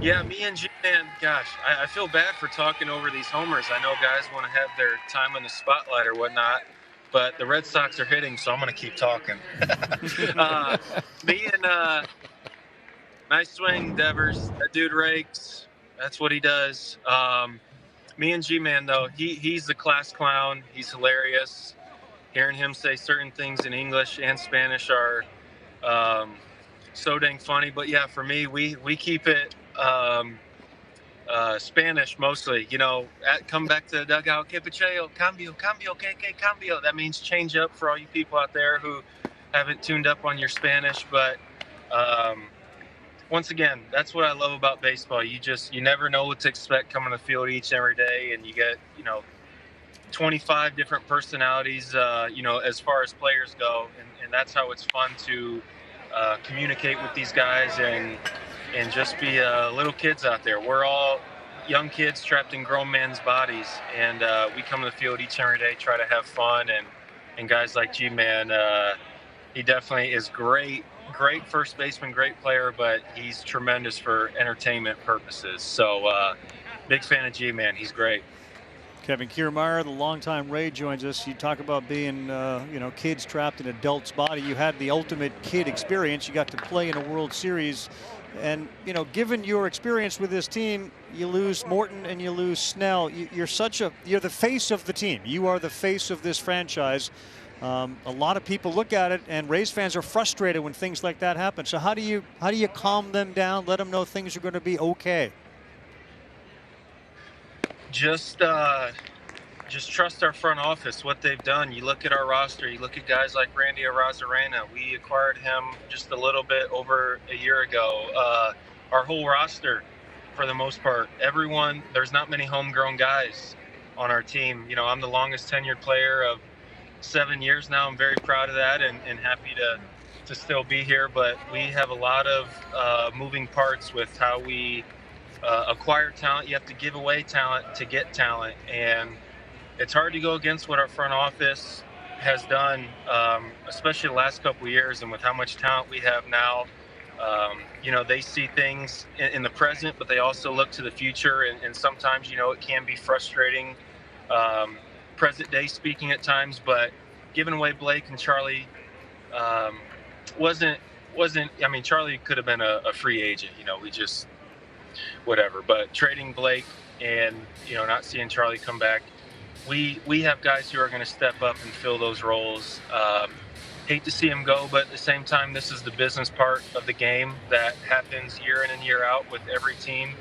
yeah, me and G-Man, gosh, I feel bad for talking over these homers. I know guys want to have their time in the spotlight or whatnot, but the Red Sox are hitting, so I'm going to keep talking. Me and nice swing, Devers. That dude rakes. That's what he does. Me and G-Man, though, he's the class clown. He's hilarious. Hearing him say certain things in English and Spanish are so dang funny. But, yeah, for me, we keep it Spanish mostly. You know, come back to the dugout, que picheo, cambio, que cambio. That means change up for all you people out there who haven't tuned up on your Spanish. But once again, that's what I love about baseball. You never know what to expect coming to the field each and every day, and you get, 25 different personalities, as far as players go, and that's how it's fun to communicate with these guys and just be little kids out there. We're all young kids trapped in grown men's bodies, and we come to the field each and every day, try to have fun, and guys like G-Man, he definitely is great first baseman, great player, but he's tremendous for entertainment purposes. So big fan of G-Man. He's great. Kevin Kiermaier, the longtime Ray, joins us. You talk about being, kids trapped in adults' body. You had the ultimate kid experience. You got to play in a World Series. And, given your experience with this team, you lose Morton and you lose Snell. You're the face of the team. You are the face of this franchise. A lot of people look at it, and Rays fans are frustrated when things like that happen. So how do you calm them down, let them know things are going to be okay? Just trust our front office, what they've done. You look at our roster, you look at guys like Randy Arozarena. We acquired him just a little bit over a year ago. Our whole roster, for the most part, everyone, there's not many homegrown guys on our team. I'm the longest tenured player of 7 years now. I'm very proud of that and happy to still be here, but we have a lot of moving parts with how we acquire talent. You have to give away talent to get talent, and it's hard to go against what our front office has done, especially the last couple of years, and with how much talent we have now. They see things in the present, but they also look to the future, and sometimes it can be frustrating, present day speaking at times, but giving away Blake and Charlie wasn't. Charlie could have been a free agent. We just whatever. But trading Blake and not seeing Charlie come back, we have guys who are going to step up and fill those roles. Hate to see him go, but at the same time, this is the business part of the game that happens year in and year out with every team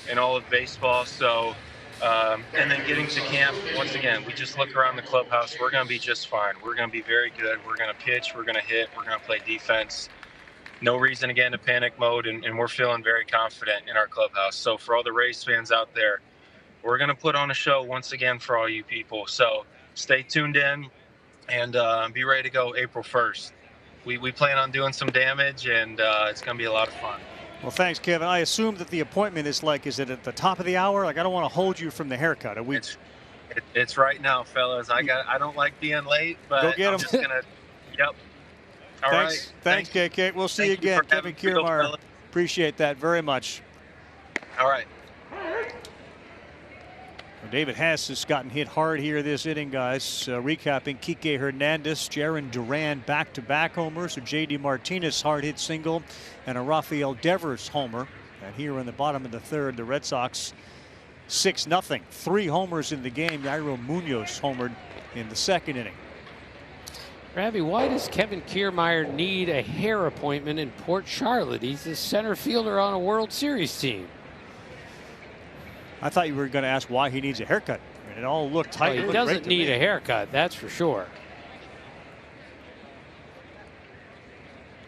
in all of baseball. So. And then getting to camp, once again, we just look around the clubhouse. We're going to be just fine. We're going to be very good. We're going to pitch. We're going to hit. We're going to play defense. No reason, again, to panic mode, and we're feeling very confident in our clubhouse. So for all the Rays fans out there, we're going to put on a show once again for all you people. So stay tuned in and be ready to go April 1st. We plan on doing some damage, and it's going to be a lot of fun. Well, thanks, Kevin. I assume that the appointment is is it at the top of the hour? Like, I don't want to hold you from the haircut. It's right now, fellas. I don't like being late, but go get I'm just going to, yep. All right. Thanks, KK. We'll see you again, Kevin Kiermaier. Appreciate that very much. All right. David Hess has gotten hit hard here this inning, guys. Recapping, Kike Hernandez, Jaron Duran back-to-back homers, a J.D. Martinez hard-hit single, and a Rafael Devers homer. And here in the bottom of the third, the Red Sox 6-0. 3 homers in the game. Yairo Munoz homered in the second inning. Ravi, why does Kevin Kiermaier need a hair appointment in Port Charlotte? He's the center fielder on a World Series team. I thought you were going to ask why he needs a haircut. I mean, it all looked tight. Well, he doesn't need a haircut, that's for sure.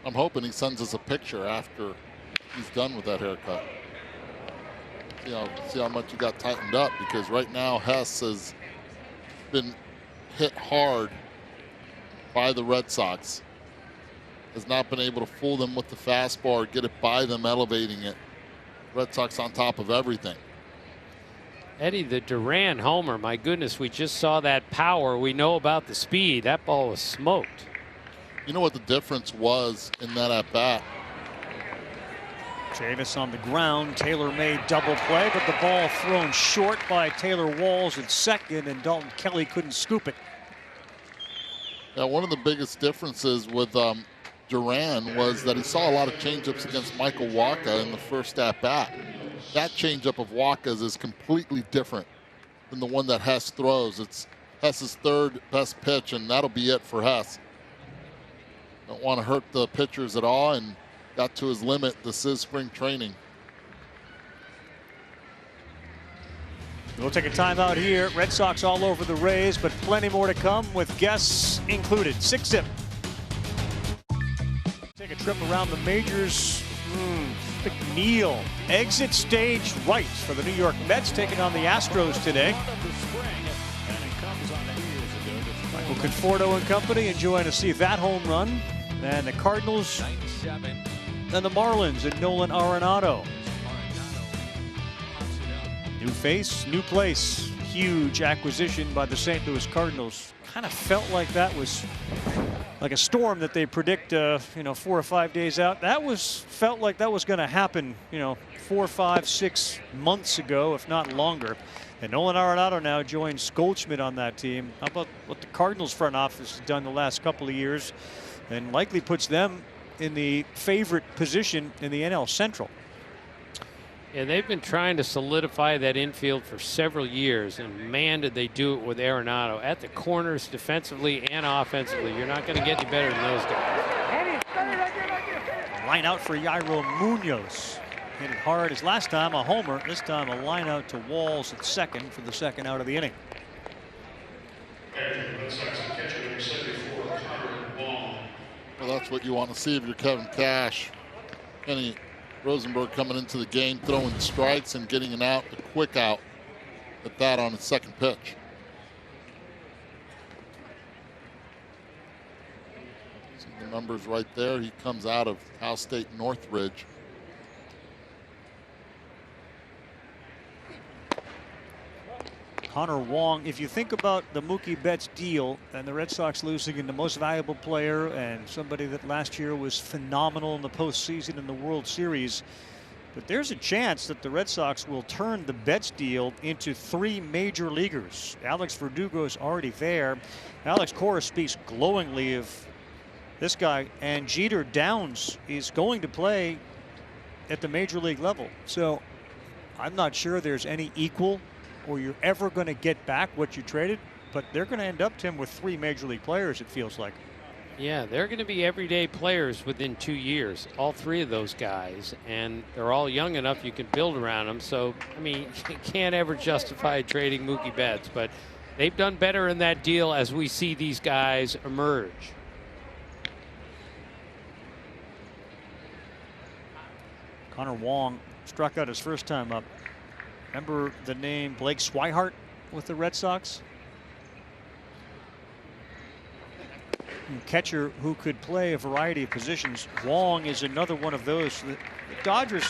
I'm hoping he sends us a picture after he's done with that haircut. See how much he got tightened up, because right now Hess has been hit hard by the Red Sox. Has not been able to fool them with the fastball or get it by them elevating it. Red Sox on top of everything. Eddie, the Duran homer, my goodness, we just saw that power. We know about the speed. That ball was smoked. You know what the difference was in that at-bat? Chavis on the ground. Taylor made double play, but the ball thrown short by Taylor Walls at second, and Dalton Kelly couldn't scoop it. Yeah, one of the biggest differences with Duran was that he saw a lot of changeups against Michael Wacha in the first at-bat. That changeup of Wacha's is completely different than the one that Hess throws. It's Hess's third best pitch, and that'll be it for Hess. Don't want to hurt the pitchers at all, and got to his limit. This is spring training. We'll take a timeout here. Red Sox all over the Rays, but plenty more to come with guests included. 6-zip. Take a trip around the majors. McNeil, exit stage right for the New York Mets, taking on the Astros today. Michael Conforto and company enjoying to see that home run. And the Cardinals and the Marlins and Nolan Arenado. New face, new place. Huge acquisition by the St. Louis Cardinals. Kind of felt like that was like a storm that they predict, 4 or 5 days out. Felt like that was going to happen, 4, 5, 6 months ago, if not longer. And Nolan Arenado now joins Goldschmidt on that team. How about what the Cardinals front office has done the last couple of years, and likely puts them in the favorite position in the NL Central. Yeah, they've been trying to solidify that infield for several years, and man, did they do it with Arenado at the corners, defensively and offensively. You're not going to get any better than those guys. Line out for Yairo Munoz. Hit it hard as last time, a homer. This time a line out to Walls at second for the second out of the inning. Well, that's what you want to see if you're Kevin Cash. Kenny Rosenberg coming into the game, throwing strikes and getting an out, a quick out at that on his second pitch. See the numbers right there. He comes out of Cal State Northridge. Connor Wong, if you think about the Mookie Betts deal and the Red Sox losing in the most valuable player and somebody that last year was phenomenal in the postseason in the World Series, but there's a chance that the Red Sox will turn the Betts deal into 3 major leaguers. Alex Verdugo is already there. Alex Cora speaks glowingly of this guy, and Jeter Downs is going to play at the major league level. So I'm not sure there's any equal or you're ever going to get back what you traded, but they're going to end up, Tim, with 3 major league players, it feels like. Yeah, they're going to be everyday players within 2 years, all 3 of those guys, and they're all young enough you can build around them. So, I mean, you can't ever justify trading Mookie Betts, but they've done better in that deal as we see these guys emerge. Connor Wong struck out his first time up. Remember the name Blake Swihart with the Red Sox? A catcher who could play a variety of positions. Wong is another one of those. The Dodgers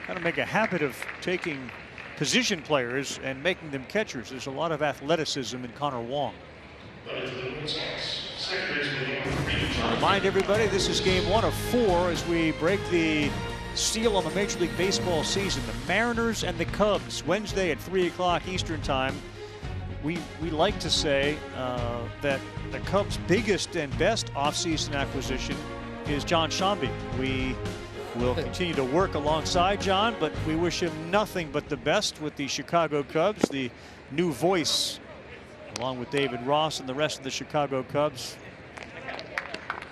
kind of make a habit of taking position players and making them catchers. There's a lot of athleticism in Connor Wong. Remind everybody, this is game 1 of 4 as we break the seal on the Major League Baseball season. The Mariners and the Cubs, Wednesday at 3 o'clock Eastern Time. We like to say that the Cubs' biggest and best offseason acquisition is John Shambi. We will continue to work alongside John, but we wish him nothing but the best with the Chicago Cubs, the new voice, along with David Ross and the rest of the Chicago Cubs.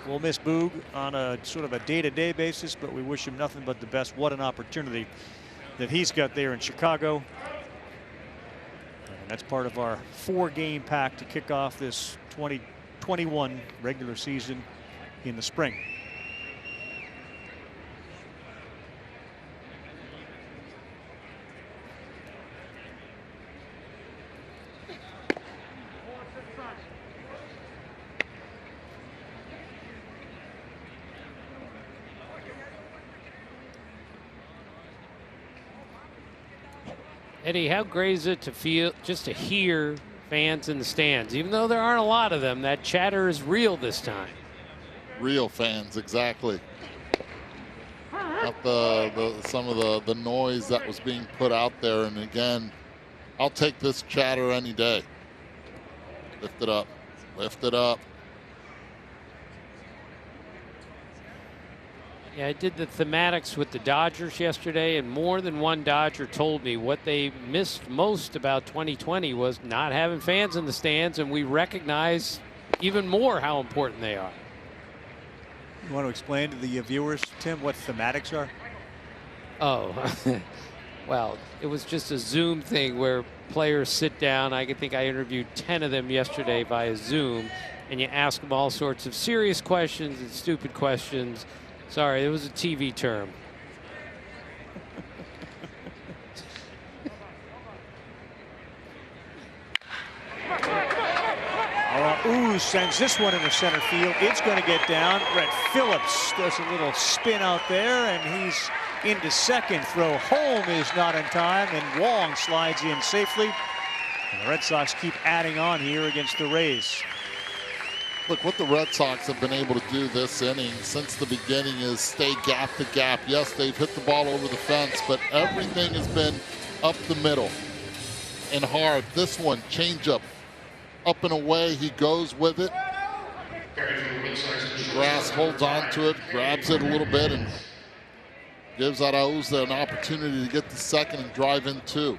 We'll miss Boog on a sort of a day-to-day basis, but we wish him nothing but the best. What an opportunity that he's got there in Chicago. And that's part of our 4-game pack to kick off this 2021 regular season in the spring. Eddie, how great is it to feel, just to hear fans in the stands? Even though there aren't a lot of them, that chatter is real this time. Real fans, exactly. Not some of the noise that was being put out there. And again, I'll take this chatter any day. Lift it up. Lift it up. Yeah, I did the thematics with the Dodgers yesterday, and more than one Dodger told me what they missed most about 2020 was not having fans in the stands, and we recognize even more how important they are. You want to explain to the viewers, Tim, what thematics are? Oh, well, it was just a Zoom thing where players sit down. I think I interviewed 10 of them yesterday via Zoom, and you ask them all sorts of serious questions and stupid questions. Sorry, it was a TV term. Ooh, sends this one into center field. It's going to get down. Brett Phillips does a little spin out there, and he's into second. Throw home is not in time, and Wong slides in safely. And the Red Sox keep adding on here against the Rays. Look, what the Red Sox have been able to do this inning since the beginning is stay gap to gap. Yes, they've hit the ball over the fence, but everything has been up the middle and hard. This one, changeup, up and away. He goes with it. Grass holds on to it, grabs it a little bit, and gives Arauza an opportunity to get to second and drive in 2.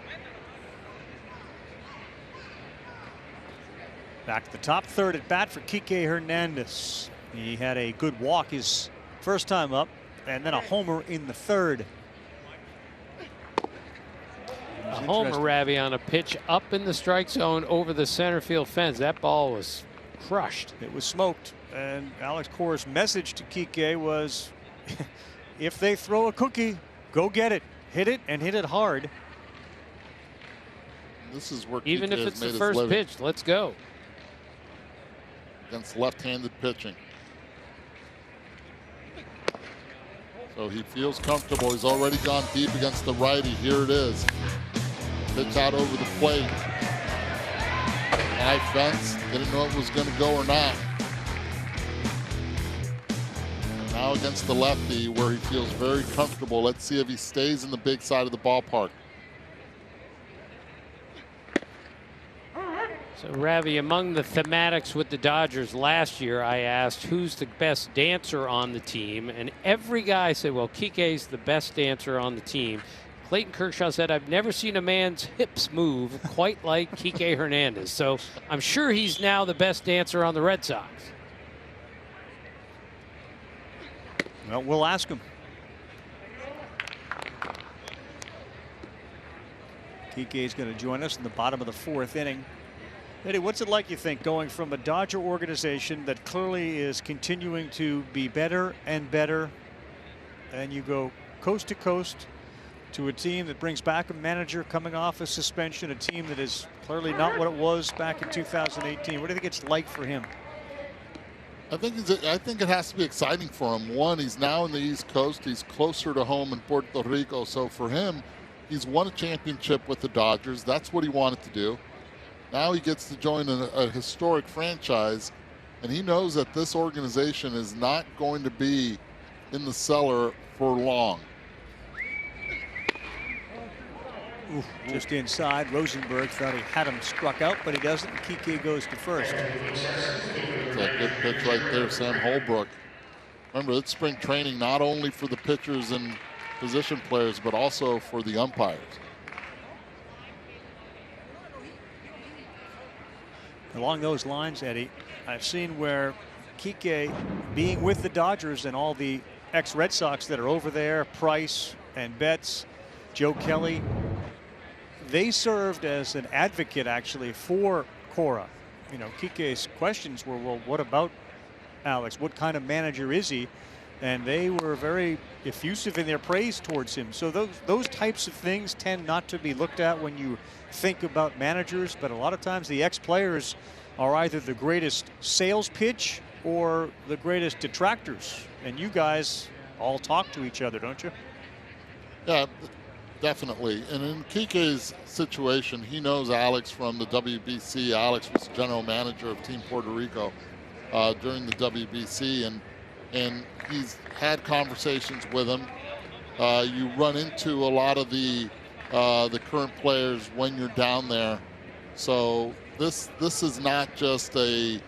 Back to the top third at bat for Kike Hernandez. He had a good walk his first time up, and then a homer in the third. A homer, Ravi, on a pitch up in the strike zone over the center field fence. That ball was crushed. It was smoked, and Alex Cora's message to Kike was, if they throw a cookie, go get it. Hit it, and hit it hard. This is where even Kike if it's the has first living. pitch, let's go. Against left-handed pitching. So he feels comfortable. He's already gone deep against the righty. Here it is. Pitch out over the plate. High fence. Didn't know if it was going to go or not. And now against the lefty where he feels very comfortable. Let's see if he stays in the big side of the ballpark. So, Ravi, among the thematics with the Dodgers last year, I asked who's the best dancer on the team, and every guy said, well, Kike's the best dancer on the team. Clayton Kershaw said, I've never seen a man's hips move quite like Kike Hernandez. So I'm sure he's now the best dancer on the Red Sox. Well, we'll ask him. Kike is going to join us in the bottom of the 4th inning. Eddie, what's it like, you think, going from a Dodger organization that clearly is continuing to be better and better, and you go coast to coast to a team that brings back a manager coming off a suspension, a team that is clearly not what it was back in 2018. What do you think it's like for him? I think it has to be exciting for him. One, he's now in the East Coast. He's closer to home in Puerto Rico. So for him, he's won a championship with the Dodgers. That's what he wanted to do. Now he gets to join a historic franchise, and he knows that this organization is not going to be in the cellar for long. Ooh, just inside. Rosenberg thought he had him struck out, but he doesn't. Kike goes to first. That's a good pitch right there, Sam Holbrook. Remember, it's spring training not only for the pitchers and position players, but also for the umpires. Along those lines, Eddie, I've seen where Kike, being with the Dodgers and all the ex-Red Sox that are over there, Price and Betts, Joe Kelly, they served as an advocate actually for Cora. You know, Kike's questions were, well, what about Alex? What kind of manager is he? And they were very effusive in their praise towards him. So those types of things tend not to be looked at when you think about managers, but a lot of times the ex-players are either the greatest sales pitch or the greatest detractors. And you guys all talk to each other, don't you? Yeah, definitely. And in Kike's situation, he knows Alex from the WBC. Alex was general manager of Team Puerto Rico during the WBC, and he's had conversations with him. You run into a lot of the current players when you're down there. So this is not just a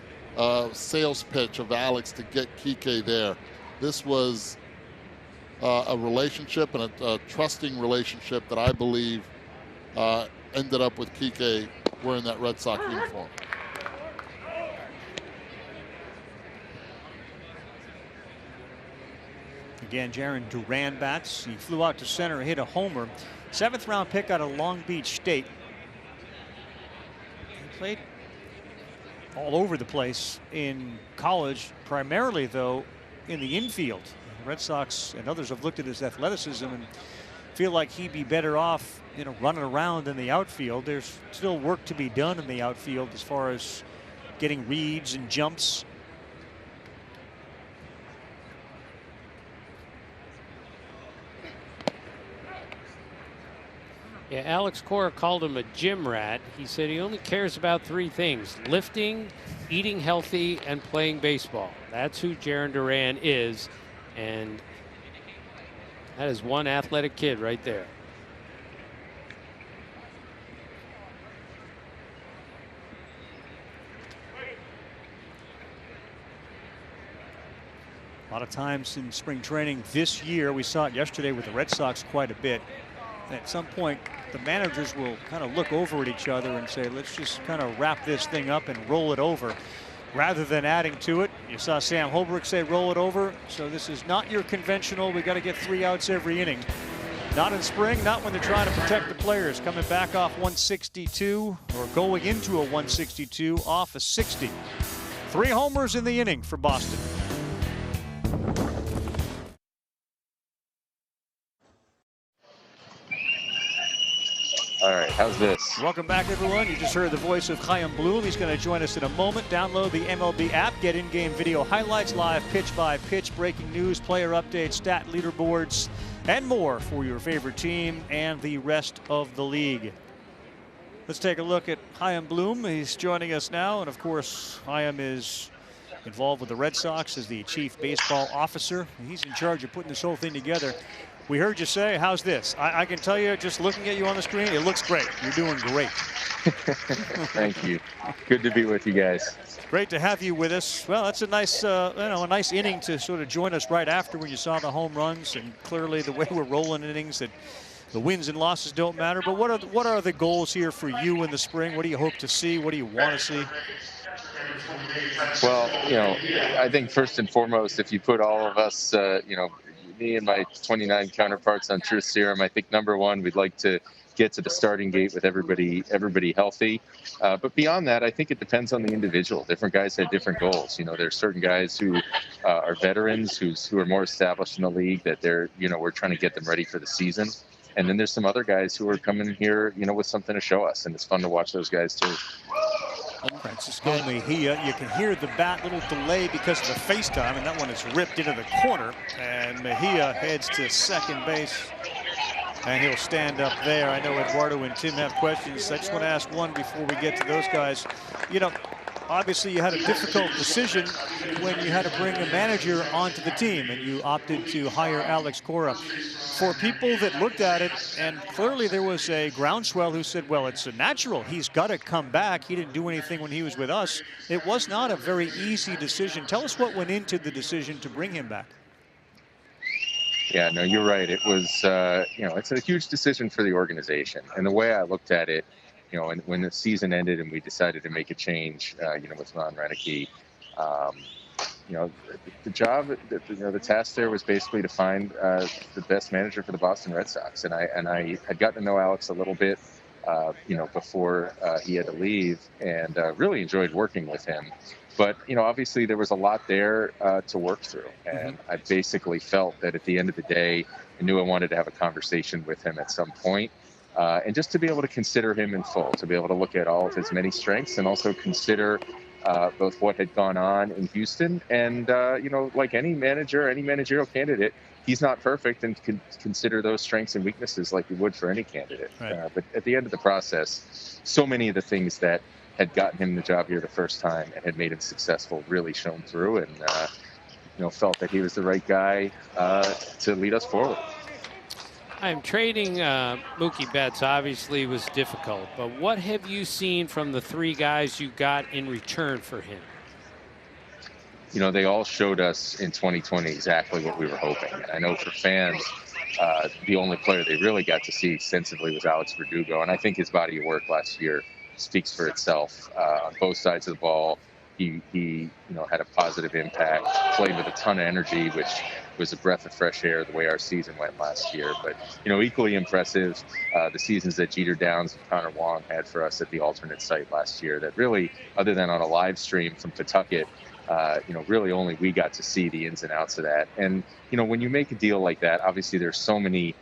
sales pitch of Alex to get Kike there. This was a relationship and a trusting relationship that I believe ended up with Kike wearing that Red Sox uniform. Again, Jaron Duran bats. He flew out to center, hit a homer. 7th round pick out of Long Beach State. He played all over the place in college, primarily though in the infield. The Red Sox and others have looked at his athleticism and feel like he'd be better off, you know, running around in the outfield. There's still work to be done in the outfield as far as getting reads and jumps. Yeah, Alex Cora called him a gym rat. He said he only cares about 3 things: lifting, eating healthy, and playing baseball. That's who Jaron Duran is, and that is one athletic kid right there. A lot of times in spring training this year, we saw it yesterday with the Red Sox quite a bit. At some point, the managers will kind of look over at each other and say, let's just kind of wrap this thing up and roll it over rather than adding to it. You saw Sam Holbrook say roll it over. So this is not your conventional, we got to get 3 outs every inning. Not in spring, not when they're trying to protect the players. Coming back off 162 or going into a 162 off a 60. 3 homers in the inning for Boston. All right, how's this? Welcome back, everyone. You just heard the voice of Chaim Bloom. He's going to join us in a moment. Download the MLB app, get in-game video highlights, live pitch-by-pitch, breaking news, player updates, stat leaderboards, and more for your favorite team and the rest of the league. Let's take a look at Chaim Bloom. He's joining us now, and of course, Chaim is involved with the Red Sox as the chief baseball officer. He's in charge of putting this whole thing together. We heard you say, how's this? I can tell you, just looking at you on the screen, it looks great. You're doing great. Thank you. Good to be with you guys. Great to have you with us. Well, that's a nice, a nice inning to sort of join us right after when you saw the home runs, and clearly the way we're rolling innings, that the wins and losses don't matter. But what are the goals here for you in the spring? What do you hope to see? What do you want to see? Well, I think first and foremost, if you put all of us, me and my 29 counterparts on Truth Serum, I think number one, we'd like to get to the starting gate with everybody healthy. But beyond that, I think it depends on the individual. Different guys have different goals. There's certain guys who are veterans who are more established in the league that we're trying to get them ready for the season. And then there's some other guys who are coming here, you know, with something to show us, and it's fun to watch those guys too. Francisco Mejia, you can hear the bat little delay because of the FaceTime, and that one is ripped into the corner, and Mejia heads to second base, and he'll stand up there. I know Eduardo and Tim have questions. I just want to ask one before we get to those guys. You know, obviously you had a difficult decision when you had to bring a manager onto the team, and you opted to hire Alex Cora. For people that looked at it, and clearly there was a groundswell who said, well, it's a natural. He's got to come back. He didn't do anything when he was with us. It was not a very easy decision. Tell us what went into the decision to bring him back. Yeah, no, you're right. It was, you know, it's a huge decision for the organization. And the way I looked at it, you know, when the season ended and we decided to make a change, you know, with Ron Renneke, you know, the job, you know, the task there was basically to find the best manager for the Boston Red Sox. And I had gotten to know Alex a little bit, you know, before he had to leave, and really enjoyed working with him. But, you know, obviously there was a lot there to work through. And I basically felt that at the end of the day, I knew I wanted to have a conversation with him at some point. And just to be able to consider him in full, to be able to look at all of his many strengths and also consider both what had gone on in Houston and, you know, like any manager, any managerial candidate, he's not perfect, and can consider those strengths and weaknesses like you would for any candidate. Right. But at the end of the process, so many of the things that had gotten him the job here the first time and had made him successful really shone through, and, you know, felt that he was the right guy to lead us forward. I'm trading Mookie Betts obviously was difficult, but what have you seen from the three guys you got in return for him? You know, they all showed us in 2020 exactly what we were hoping. And I know for fans, the only player they really got to see extensively was Alex Verdugo. And I think his body of work last year speaks for itself on both sides of the ball. He you know, had a positive impact, played with a ton of energy, which was a breath of fresh air the way our season went last year. But, you know, equally impressive, the seasons that Jeter Downs and Connor Wong had for us at the alternate site last year, that really, other than on a live stream from Pawtucket, you know, really only we got to see the ins and outs of that. And, you know, when you make a deal like that, obviously there's so many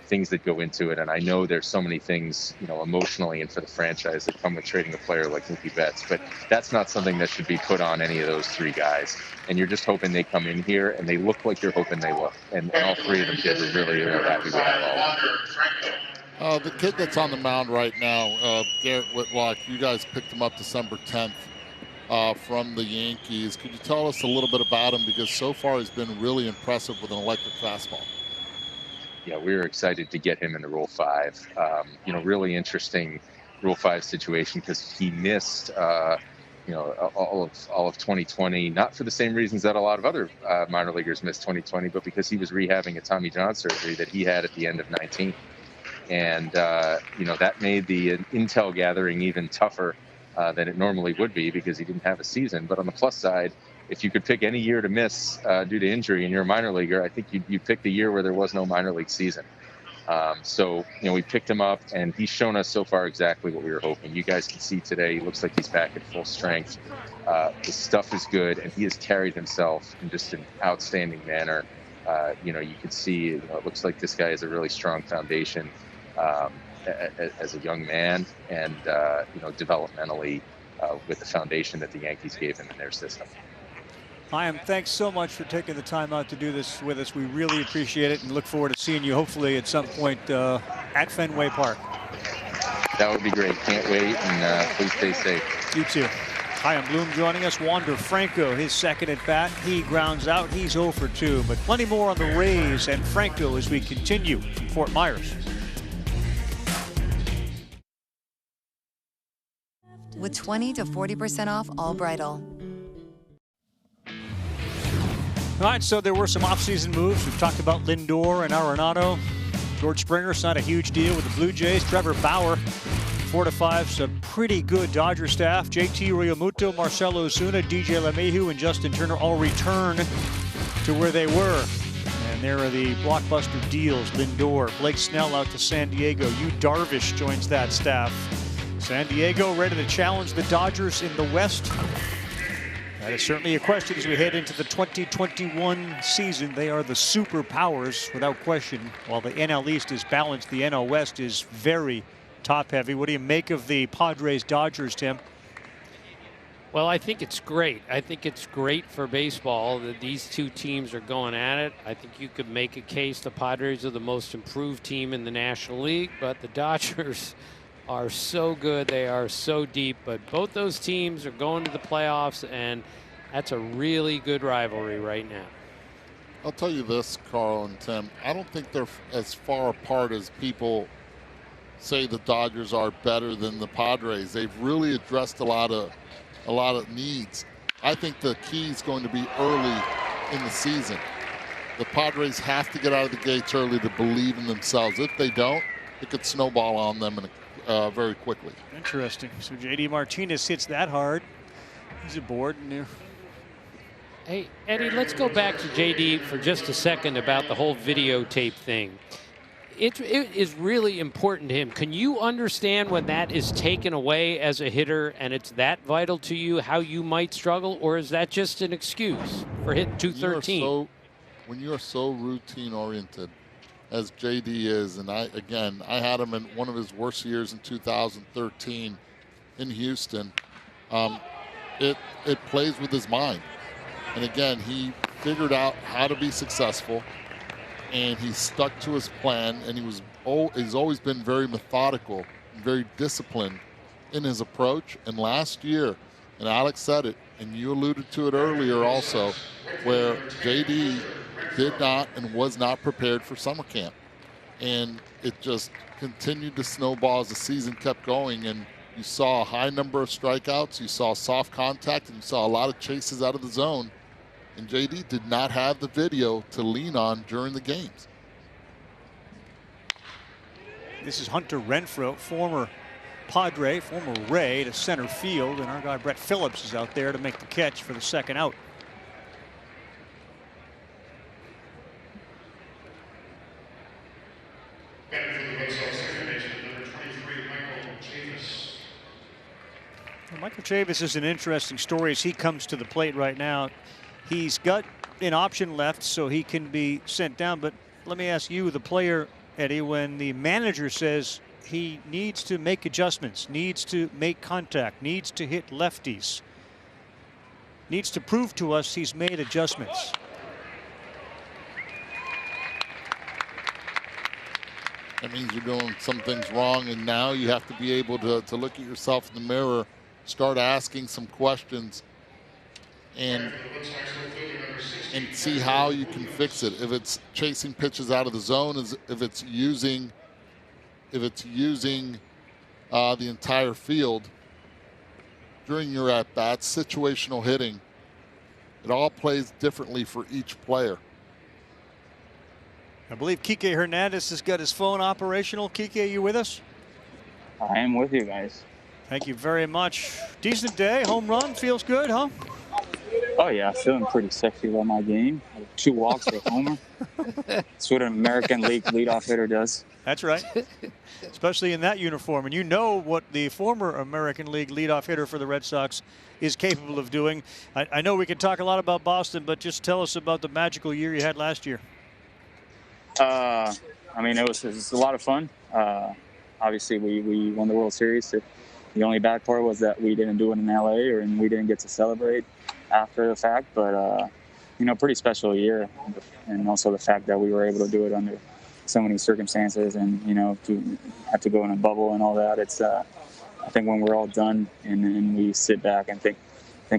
things that go into it. And I know there's so many things, you know, emotionally and for the franchise that come with trading a player like Mookie Betts, but that's not something that should be put on any of those three guys. And you're just hoping they come in here and they look like you're hoping they look. And all three of them did. We're really happy with all of them. The kid that's on the mound right now, Garrett Whitlock, you guys picked him up December 10th from the Yankees. Could you tell us a little bit about him? Because so far he's been really impressive with an electric fastball. Yeah, we were excited to get him into Rule 5. You know, really interesting Rule 5 situation because he missed, you know, all of 2020, not for the same reasons that a lot of other minor leaguers missed 2020, but because he was rehabbing a Tommy John surgery that he had at the end of 19. And, you know, that made the intel gathering even tougher than it normally would be because he didn't have a season. But on the plus side, if you could pick any year to miss due to injury and you're a minor leaguer, I think you pick the year where there was no minor league season. So, you know, we picked him up, and he's shown us so far exactly what we were hoping. You guys can see today, he looks like he's back at full strength. His stuff is good, and he has carried himself in just an outstanding manner. You know, you can see, you know, it looks like this guy has a really strong foundation as a young man and, you know, developmentally with the foundation that the Yankees gave him in their system. Hyam, thanks so much for taking the time out to do this with us. We really appreciate it and look forward to seeing you hopefully at some point at Fenway Park. That would be great. Can't wait, and please stay safe. You too. Hyam Bloom joining us. Wander Franco, his second at bat. He grounds out. He's 0 for 2. But plenty more on the Rays and Franco as we continue from Fort Myers. With 20 to 40% off all bridal. All right, so there were some offseason moves. We've talked about Lindor and Arenado. George Springer signed a huge deal with the Blue Jays. Trevor Bauer, 4 to 5, some pretty good Dodger staff. JT Realmuto, Marcelo Ozuna, DJ LeMahieu, and Justin Turner all return to where they were. And there are the blockbuster deals. Lindor, Blake Snell out to San Diego. Yu Darvish joins that staff. San Diego ready to challenge the Dodgers in the West. That is certainly a question as we head into the 2021 season. They are the superpowers without question. While the NL East is balanced, the NL West is very top-heavy. What do you make of the Padres-Dodgers, Tim? Well, I think it's great. I think it's great for baseball that these two teams are going at it. I think you could make a case the Padres are the most improved team in the National League, but the Dodgers are so good. They are so deep, but both those teams are going to the playoffs, and that's a really good rivalry right now. I'll tell you this, Carl and Tim, I don't think they're as far apart as people say the Dodgers are better than the Padres. They've really addressed a lot of needs. I think the key is going to be early in the season. The Padres have to get out of the gates early to believe in themselves. If they don't, it could snowball on them very quickly. Interesting. So J.D. Martinez hits that hard. He's aboard. Hey, Eddie, let's go back to J.D. for just a second about the whole videotape thing. It is really important to him. Can you understand when that is taken away as a hitter and it's that vital to you, how you might struggle, or is that just an excuse for hitting 213? When you are so routine-oriented, as JD is, and I had him in one of his worst years in 2013 in Houston, it plays with his mind. And again, he figured out how to be successful, and he stuck to his plan, and he's always been very methodical, very disciplined in his approach. And last year, and Alex said it, and you alluded to it earlier also, where JD did not and was not prepared for summer camp. And it just continued to snowball as the season kept going, and you saw a high number of strikeouts, you saw soft contact, and you saw a lot of chases out of the zone. And JD did not have the video to lean on during the games. This is Hunter Renfroe, former Padre, former Ray, to center field, and our guy Brett Phillips is out there to make the catch for the second out. Michael Chavis is an interesting story as he comes to the plate right now. He's got an option left, so he can be sent down. But let me ask you, the player, Eddie, when the manager says he needs to make adjustments, needs to make contact, needs to hit lefties, needs to prove to us he's made adjustments. That means you're doing some things wrong, and now you have to be able to look at yourself in the mirror, start asking some questions, and see how you can fix it. If it's chasing pitches out of the zone, if it's using the entire field during your at-bats, situational hitting, it all plays differently for each player. I believe Kike Hernandez has got his phone operational. Kike, you with us? I am with you guys. Thank you very much. Decent day, home run, feels good, huh? Oh yeah, feeling pretty sexy about my game. 2 walks for a homer. That's what an American League leadoff hitter does. That's right, especially in that uniform. And you know what the former American League leadoff hitter for the Red Sox is capable of doing. I know we can talk a lot about Boston, but just tell us about the magical year you had last year. I mean, it was a lot of fun. Obviously, we won the World Series. The only bad part was that we didn't do it in LA, and we didn't get to celebrate after the fact. But, pretty special year. And also the fact that we were able to do it under so many circumstances and, to have to go in a bubble and all that. It's, I think when we're all done and we sit back and think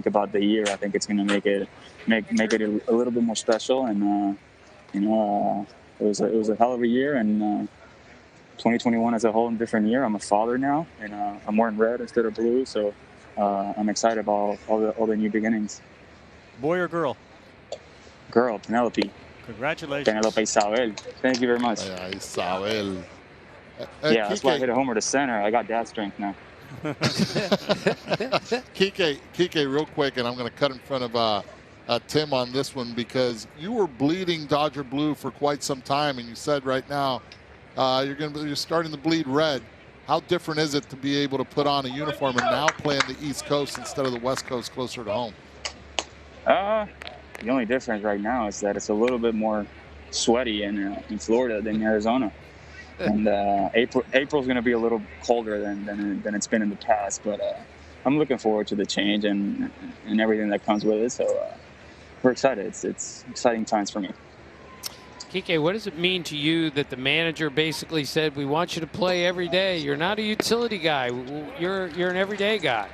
about the year, I think it's going to make it a little bit more special. And, it was a hell of a year, and 2021 is a whole different year. I'm a father now, and I'm wearing red instead of blue, so I'm excited about all the new beginnings. Boy or girl? Girl, Penelope. Congratulations. Penelope Isabel. Thank you very much. Isabel. Yeah, that's why I hit a homer to center. I got dad strength now. Kike, real quick, and I'm going to cut in front of Tim on this one, because you were bleeding Dodger blue for quite some time, and you said right now you're starting to bleed red. How different is it to be able to put on a uniform and now play on the East Coast instead of the West Coast closer to home? The only difference right now is that it's a little bit more sweaty in Florida than Arizona. And April's going to be a little colder than it's been in the past. But I'm looking forward to the change and everything that comes with it. So we're excited. It's exciting times for me. Kike, what does it mean to you that the manager basically said, we want you to play every day? You're not a utility guy. You're an everyday guy.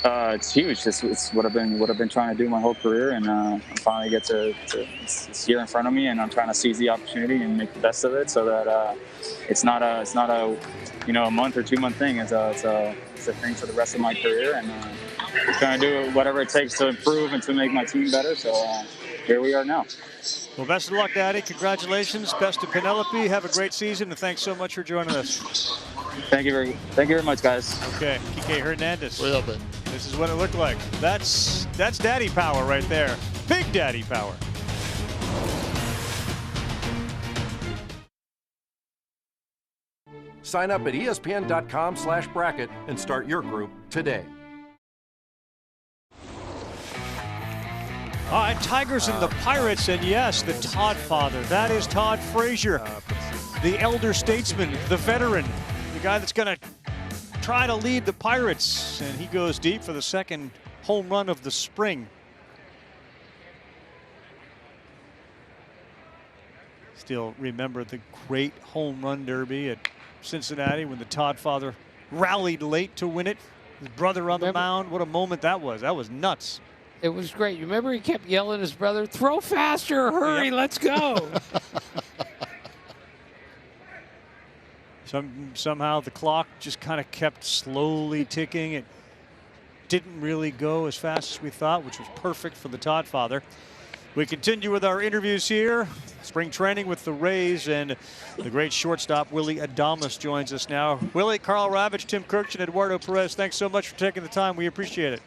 It's huge. It's what I've been trying to do my whole career, and I finally get to it's here in front of me, and I'm trying to seize the opportunity and make the best of it, so that it's not a a month or 2 month thing. It's a thing for the rest of my career, and I'm trying to do whatever it takes to improve and to make my team better. So here we are now. Well, best of luck, Daddy. Congratulations. Best to Penelope. Have a great season, and thanks so much for joining us. Thank you very much, guys. Okay, Kike Hernandez. Way up it. This is what it looked like. That's daddy power right there. Big daddy power. Sign up at ESPN.com/bracket and start your group today. All right, Tigers and the Pirates, and yes, the Todd father. That is Todd Frazier, the elder statesman, the veteran, the guy that's going to try to lead the Pirates, and he goes deep for the second home run of the spring. Still remember the great home run derby at Cincinnati when the Todd father rallied late to win it. His brother on the mound. What a moment that was. That was nuts. It was great. You remember he kept yelling at his brother, throw faster, hurry, yep. Let's go. Somehow the clock just kind of kept slowly ticking. It didn't really go as fast as we thought, which was perfect for the Todd father. We continue with our interviews here. Spring training with the Rays, and the great shortstop Willy Adames joins us now. Willie, Carl Ravitch, Tim Kirch, and Eduardo Perez, thanks so much for taking the time. We appreciate it.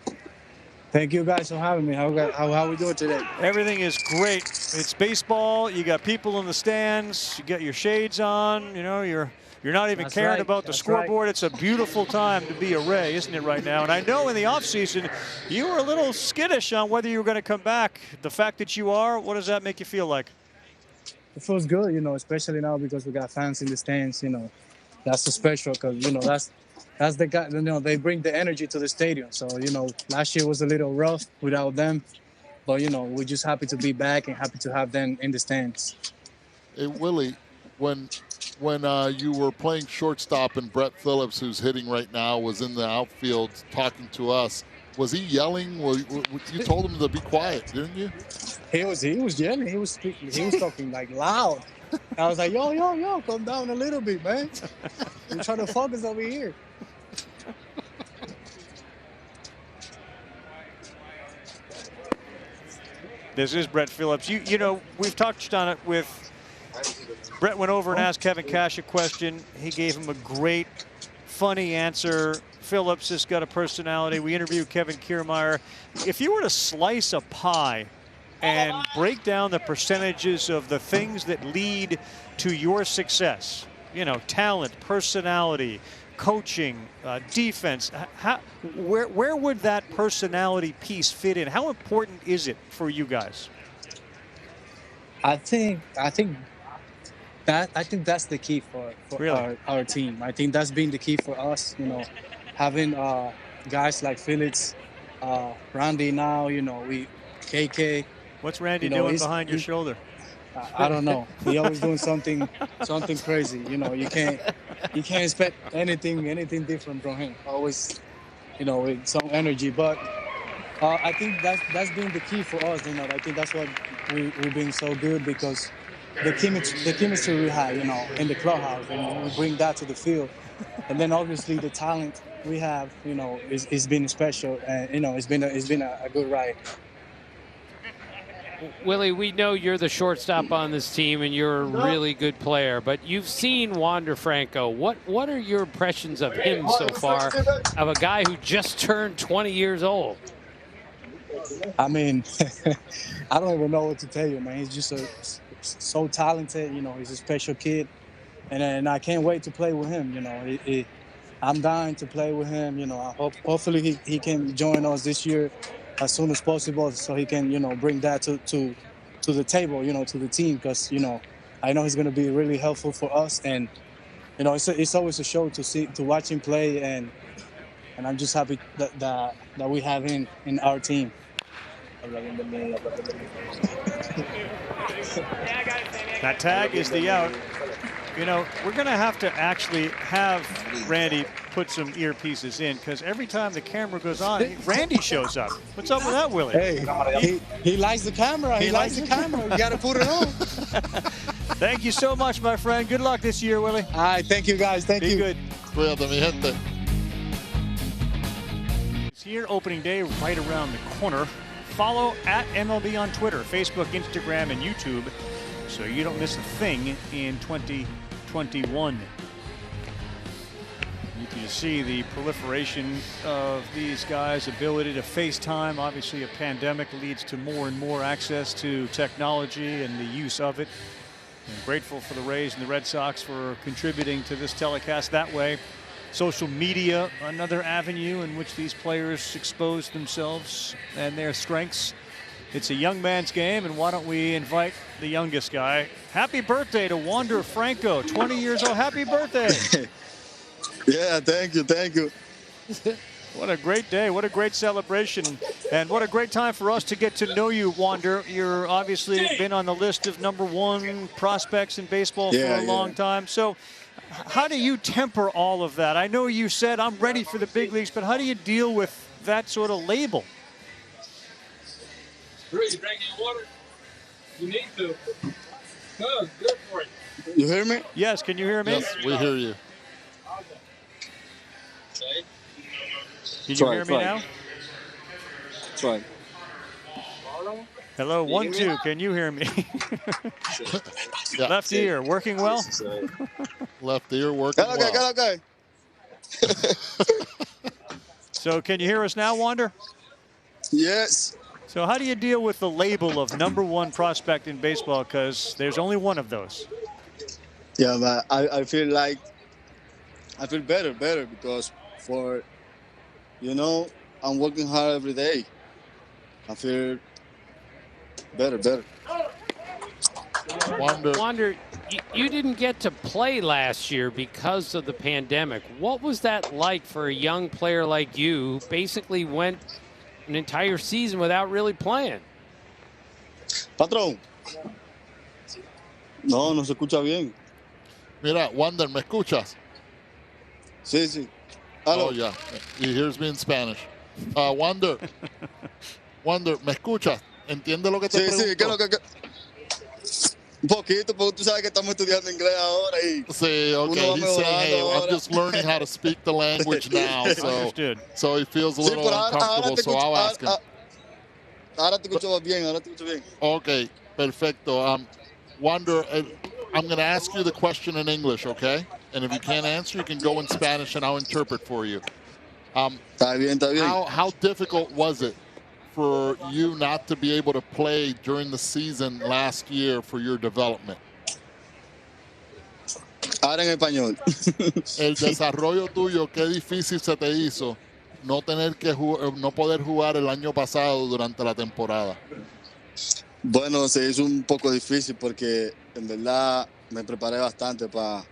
Thank you guys for having me. How we doing today? Everything is great. It's baseball. You got people in the stands. You got your shades on. You know, you're not even caring about the scoreboard. Right. It's a beautiful time to be a Ray, isn't it, right now? And I know in the offseason, you were a little skittish on whether you were going to come back. The fact that you are, what does that make you feel like? It feels good, you know, especially now because we got fans in the stands. You know, that's so special because, you know, that's the guy, you know, they bring the energy to the stadium. So, you know, last year was a little rough without them. But, you know, we're just happy to be back and happy to have them in the stands. Hey, Willie, when you were playing shortstop and Brett Phillips, who's hitting right now, was in the outfield talking to us, was he yelling? You told him to be quiet, didn't you? He was yelling. He was speaking. He was talking like loud. I was like, yo, calm down a little bit, man. I'm trying to focus over here. This is Brett Phillips. You know, we've touched on it with Brett. Went over and asked Kevin Cash a question. He gave him a great, funny answer. Phillips has got a personality. We interviewed Kevin Kiermaier. If you were to slice a pie and break down the percentages of the things that lead to your success, you know, talent, personality, coaching, defense, where would that personality piece fit in? How important is it for you guys? I think that's the key for really? our team. I think that's been the key for us, you know, having guys like Felix, Randy now, you know, KK. What's Randy doing behind your shoulder? I don't know. He always doing something crazy. You know, you can't expect anything different from him. Always, you know, with some energy. But I think that's been the key for us. You know, I think that's what we've been so good because the chemistry we have, you know, in the clubhouse, and we bring that to the field. And then obviously the talent we have, you know, it's been special, and you know, it's been a good ride. Willie, we know you're the shortstop on this team and you're a really good player, but you've seen Wander Franco. What are your impressions of him so far, of a guy who just turned 20 years old? I mean, I don't even know what to tell you, man. He's just so talented. You know, he's a special kid, and I can't wait to play with him. You know, I'm dying to play with him. You know, hopefully he can join us this year as soon as possible so he can, bring that to the table, to the team, because, I know he's going to be really helpful for us. And, it's always a show to watch him play. And I'm just happy that we have him in our team. That tag is the out. We're going to actually have Randy put some earpieces in, because every time the camera goes on, Randy shows up. What's up with that, Willie? Hey, he likes the camera. He likes the camera. You got to put it on. Thank you so much, my friend. Good luck this year, Willie. All right, thank you, guys. Thank you. Be good. Cuídate, mi gente. It's here, opening day right around the corner. Follow at MLB on Twitter, Facebook, Instagram, and YouTube, so you don't miss a thing in 2021. You can see the proliferation of these guys' ability to FaceTime. Obviously, a pandemic leads to more and more access to technology and the use of it. I'm grateful for the Rays and the Red Sox for contributing to this telecast that way. Social media, another avenue in which these players expose themselves and their strengths. It's a young man's game, and why don't we invite the youngest guy. Happy birthday to Wander Franco, 20 years old. Happy birthday. Yeah, thank you. What a great day. What a great celebration. And what a great time for us to get to know you, Wander. You're obviously been on the list of #1 prospects in baseball for a long time. So how do you temper all of that? I know you said I'm ready for the big leagues, but how do you deal with that sort of label? You drinking water? You need to. Good for it. You hear me? Yes, can you hear me? Yes, we hear you. Can you hear me now? That's right. Hello, 1, 2. Can you hear me? Left ear working well? Left ear working well. Okay. So can you hear us now, Wander? Yes. So how do you deal with the label of #1 prospect in baseball? Because there's only one of those. Yeah, but I feel better because I'm working hard every day. I feel better. Wander, you didn't get to play last year because of the pandemic. What was that like for a young player like you? Basically went an entire season without really playing. Patrón. No se escucha bien. Mira, Wander, ¿me escuchas? Sí. Hello. Oh, yeah. He hears me in Spanish. Wander, ¿me escuchas? ¿Entiende lo que te pregunto? Sí, que un poquito, porque tú sabes que estamos estudiando inglés ahora y sí, okay. He's saying, hey, I'm just learning how to speak the language now, so he feels a little uncomfortable, so I'll ask him. Ahora te escucho bien. Okay, perfecto. Wander, I'm going to ask you the question in English, okay? And if you can't answer, you can go in Spanish and I'll interpret for you. Está bien. How difficult was it for you not to be able to play during the season last year for your development? Ahora en español. El desarrollo tuyo, qué difícil se te hizo no poder jugar el año pasado durante la temporada. Bueno, se hizo un poco difícil porque en verdad me preparé bastante para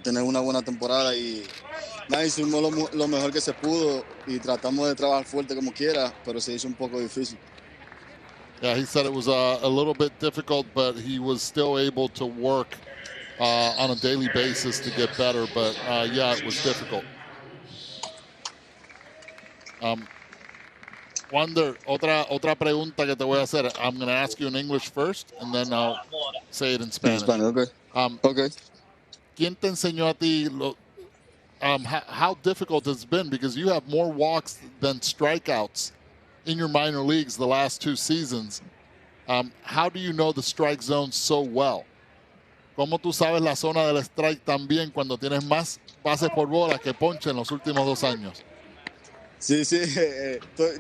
tener una buena temporada y hicimos lo mejor que se pudo y tratamos de trabajar fuerte como quiera, pero se hizo un poco difícil. Yeah, he said it was a little bit difficult, but he was still able to work on a daily basis to get better. But yeah, it was difficult. Wander, otra pregunta que te voy a hacer. I'm going to ask you in English first, and then I'll say it in Spanish. Okay. Okay. ¿Quién te enseñó a ti how difficult it's been? Because you have more walks than strikeouts in your minor leagues the last 2 seasons. How do you know the strike zone so well? ¿Cómo tú sabes la zona del strike tan bien cuando tienes más bases por bola que ponche en los últimos 2 años? Sí,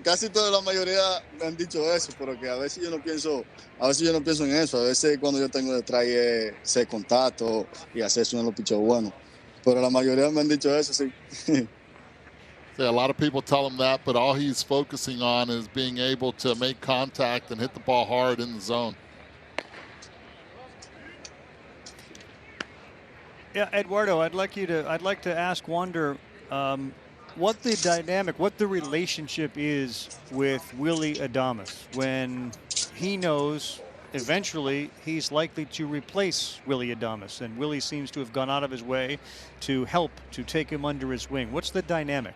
casi toda la mayoría me han dicho eso, pero que a veces yo no pienso en eso. A veces cuando yo tengo de strike sé contacto y hacer eso en los pichos buenos. Pero la mayoría me han dicho eso, sí. A lot of people tell him that, but all he's focusing on is being able to make contact and hit the ball hard in the zone. Yeah, Eduardo, I'd like to ask Wander what the dynamic, what the relationship is with Willy Adames when he knows eventually he's likely to replace Willy Adames, and Willy seems to have gone out of his way to help, to take him under his wing. What's the dynamic?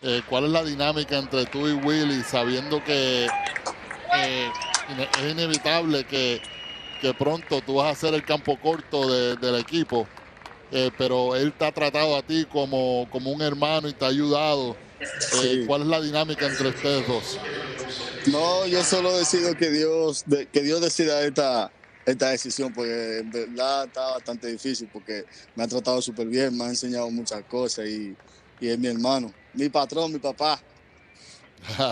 ¿Cuál es la dinámica entre tú y Willy, sabiendo que es inevitable que pronto tú vas a ser el campo corto del equipo, pero él te ha tratado a ti como un hermano y te ha ayudado? Sí. ¿Cuál es la dinámica entre ustedes dos? No, yo solo decido que Dios decida esta decisión, porque en verdad está bastante difícil, porque me ha tratado súper bien, me ha enseñado muchas cosas y es mi hermano, mi patrón, mi papá.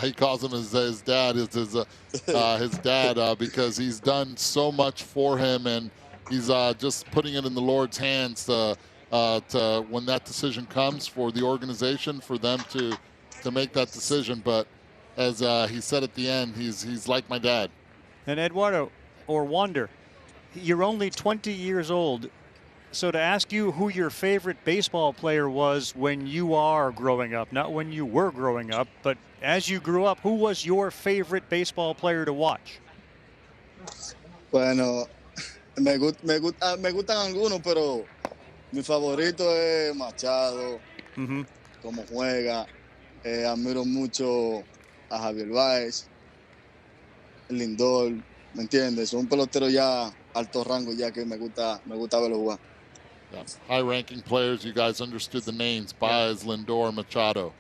He calls him his dad, his dad, because he's done so much for him, and he's just putting it in the Lord's hands to when that decision comes for the organization, for them to make that decision. But as he said at the end, he's like my dad. And Eduardo, or Wander, you're only 20 years old. So to ask you who your favorite baseball player was when you are growing up, not when you were growing up, but as you grew up, who was your favorite baseball player to watch? Bueno, me gustan algunos, pero mi favorito es Machado, como juega. Admiro mucho a Javier Baez, Lindor, ¿me entiendes? Son peloteros ya alto rango, ya que me gusta verlo jugar. Yeah. High-ranking players, you guys understood the names: Baez, Lindor, Machado.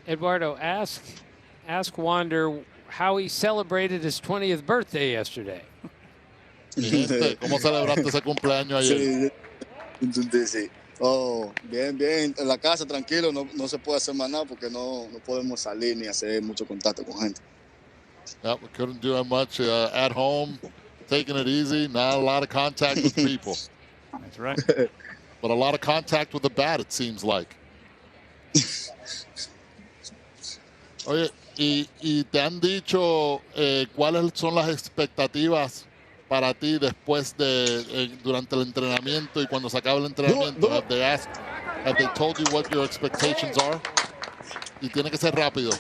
Eduardo, ask Wander how he celebrated his 20th birthday yesterday. ¿Cómo celebraste ese cumpleaños ayer? Sí. Oh, bien. En la casa, tranquilo, no se puede hacer más nada porque no podemos salir ni hacer mucho contacto con gente. Yeah, we couldn't do much at home, taking it easy, not a lot of contact with people. That's right. But a lot of contact with the bat, it seems like. Oye, y te han dicho cuáles son las expectativas para ti después durante el entrenamiento y cuando se acaba el entrenamiento. Have they told you what your expectations are? Y tiene que ser rápido.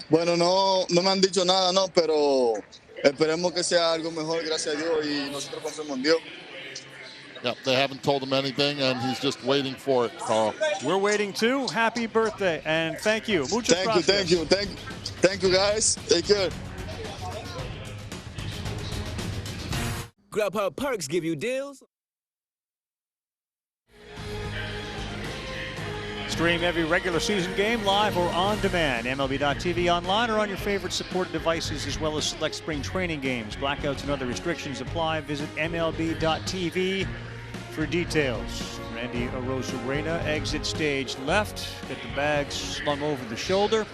Bueno, no me han dicho nada, no, pero esperemos que sea algo mejor, gracias a Dios, y nosotros confiamos en Dios. Yeah, they haven't told him anything, and he's just waiting for it, Carl. We're waiting too. Happy birthday, and thank you. Muchas gracias. Thank you, guys. Take care. Grubhub Perks give you deals. Stream every regular season game live or on demand. MLB.tv online or on your favorite supported devices, as well as select spring training games. Blackouts and other restrictions apply. Visit MLB.tv for details. Randy Arozarena exit stage left. Get the bag slung over the shoulder.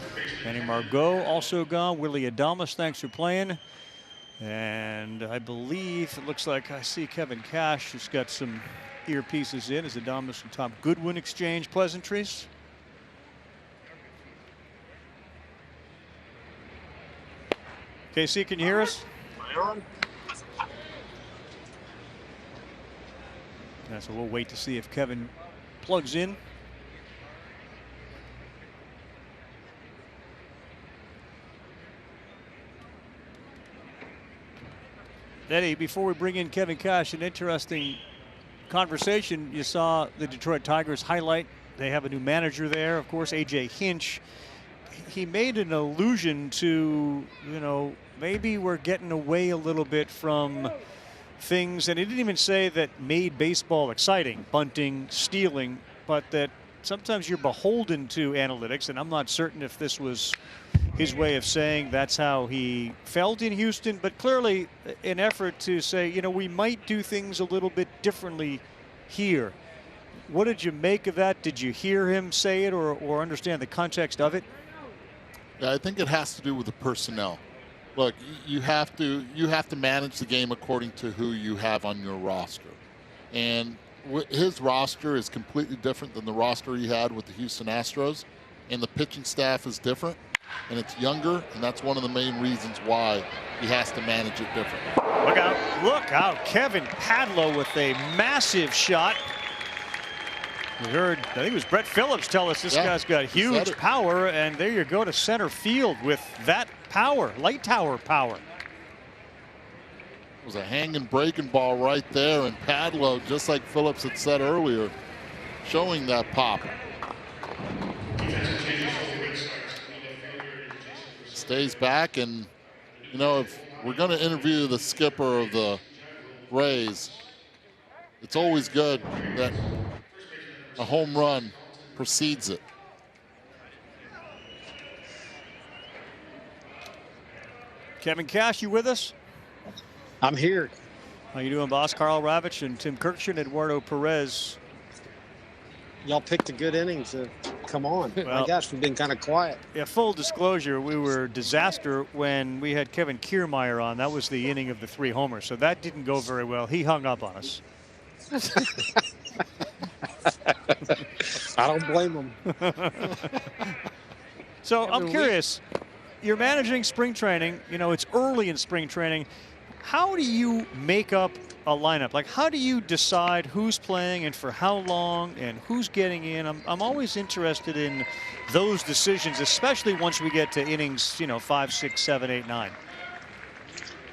Manny Margot also gone. Willy Adames, thanks for playing. And I believe it looks like I see Kevin Cash has got some earpieces in as Adames and Tom Goodwin exchange pleasantries. KC, can you hear us? Yeah, so we'll wait to see if Kevin plugs in. Eddie, before we bring in Kevin Cash, an interesting conversation. You saw the Detroit Tigers highlight. They have a new manager there, of course, A.J. Hinch. He made an allusion to, maybe we're getting away a little bit from things, and he didn't even say that made baseball exciting, bunting, stealing, but that sometimes you're beholden to analytics, and I'm not certain if this was his way of saying that's how he felt in Houston, but clearly an effort to say, we might do things a little bit differently here. What did you make of that? Did you hear him say it or understand the context of it? Yeah, I think it has to do with the personnel. Look, you have to manage the game according to who you have on your roster. And his roster is completely different than the roster he had with the Houston Astros, and the pitching staff is different, and it's younger, and that's one of the main reasons why he has to manage it differently. Look out. Kevin Padlo with a massive shot. We heard, I think it was Brett Phillips tell us this guy's got huge power, and there you go to center field with that power, light tower power. It was a hanging breaking ball right there, and Padlo, just like Phillips had said earlier, showing that pop. Stays back, and you know, if we're going to interview the skipper of the Rays, it's always good that a home run precedes it. Kevin Cash, you with us? I'm here. How you doing, boss? Carl Ravitch and Tim Kirkshin and Eduardo Perez. Y'all picked a good innings. Come on. Well, my gosh, we've been kind of quiet. Yeah, full disclosure, we were disaster when we had Kevin Kiermaier on. That was the inning of the 3 homers, so that didn't go very well. He hung up on us. I don't blame him. So I'm curious, you're managing spring training. You know, it's early in spring training. How do you make up a lineup? Like, how do you decide who's playing and for how long and who's getting in? I'm always interested in those decisions, especially once we get to innings, 5, 6, 7, 8, 9.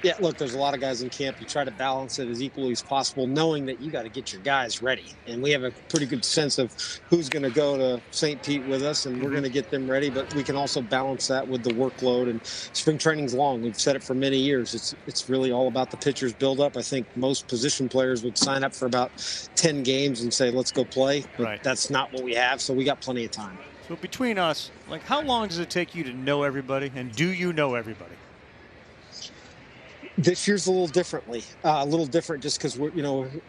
Yeah, look, there's a lot of guys in camp. You try to balance it as equally as possible, knowing that you got to get your guys ready. And we have a pretty good sense of who's going to go to St. Pete with us, and we're going to get them ready. But we can also balance that with the workload. And spring training's long. We've said it for many years. It's really all about the pitcher's build-up. I think most position players would sign up for about 10 games and say, let's go play. But right. That's not what we have, so we got plenty of time. So between us, like, how long does it take you to know everybody, and do you know everybody? This year's a little different just because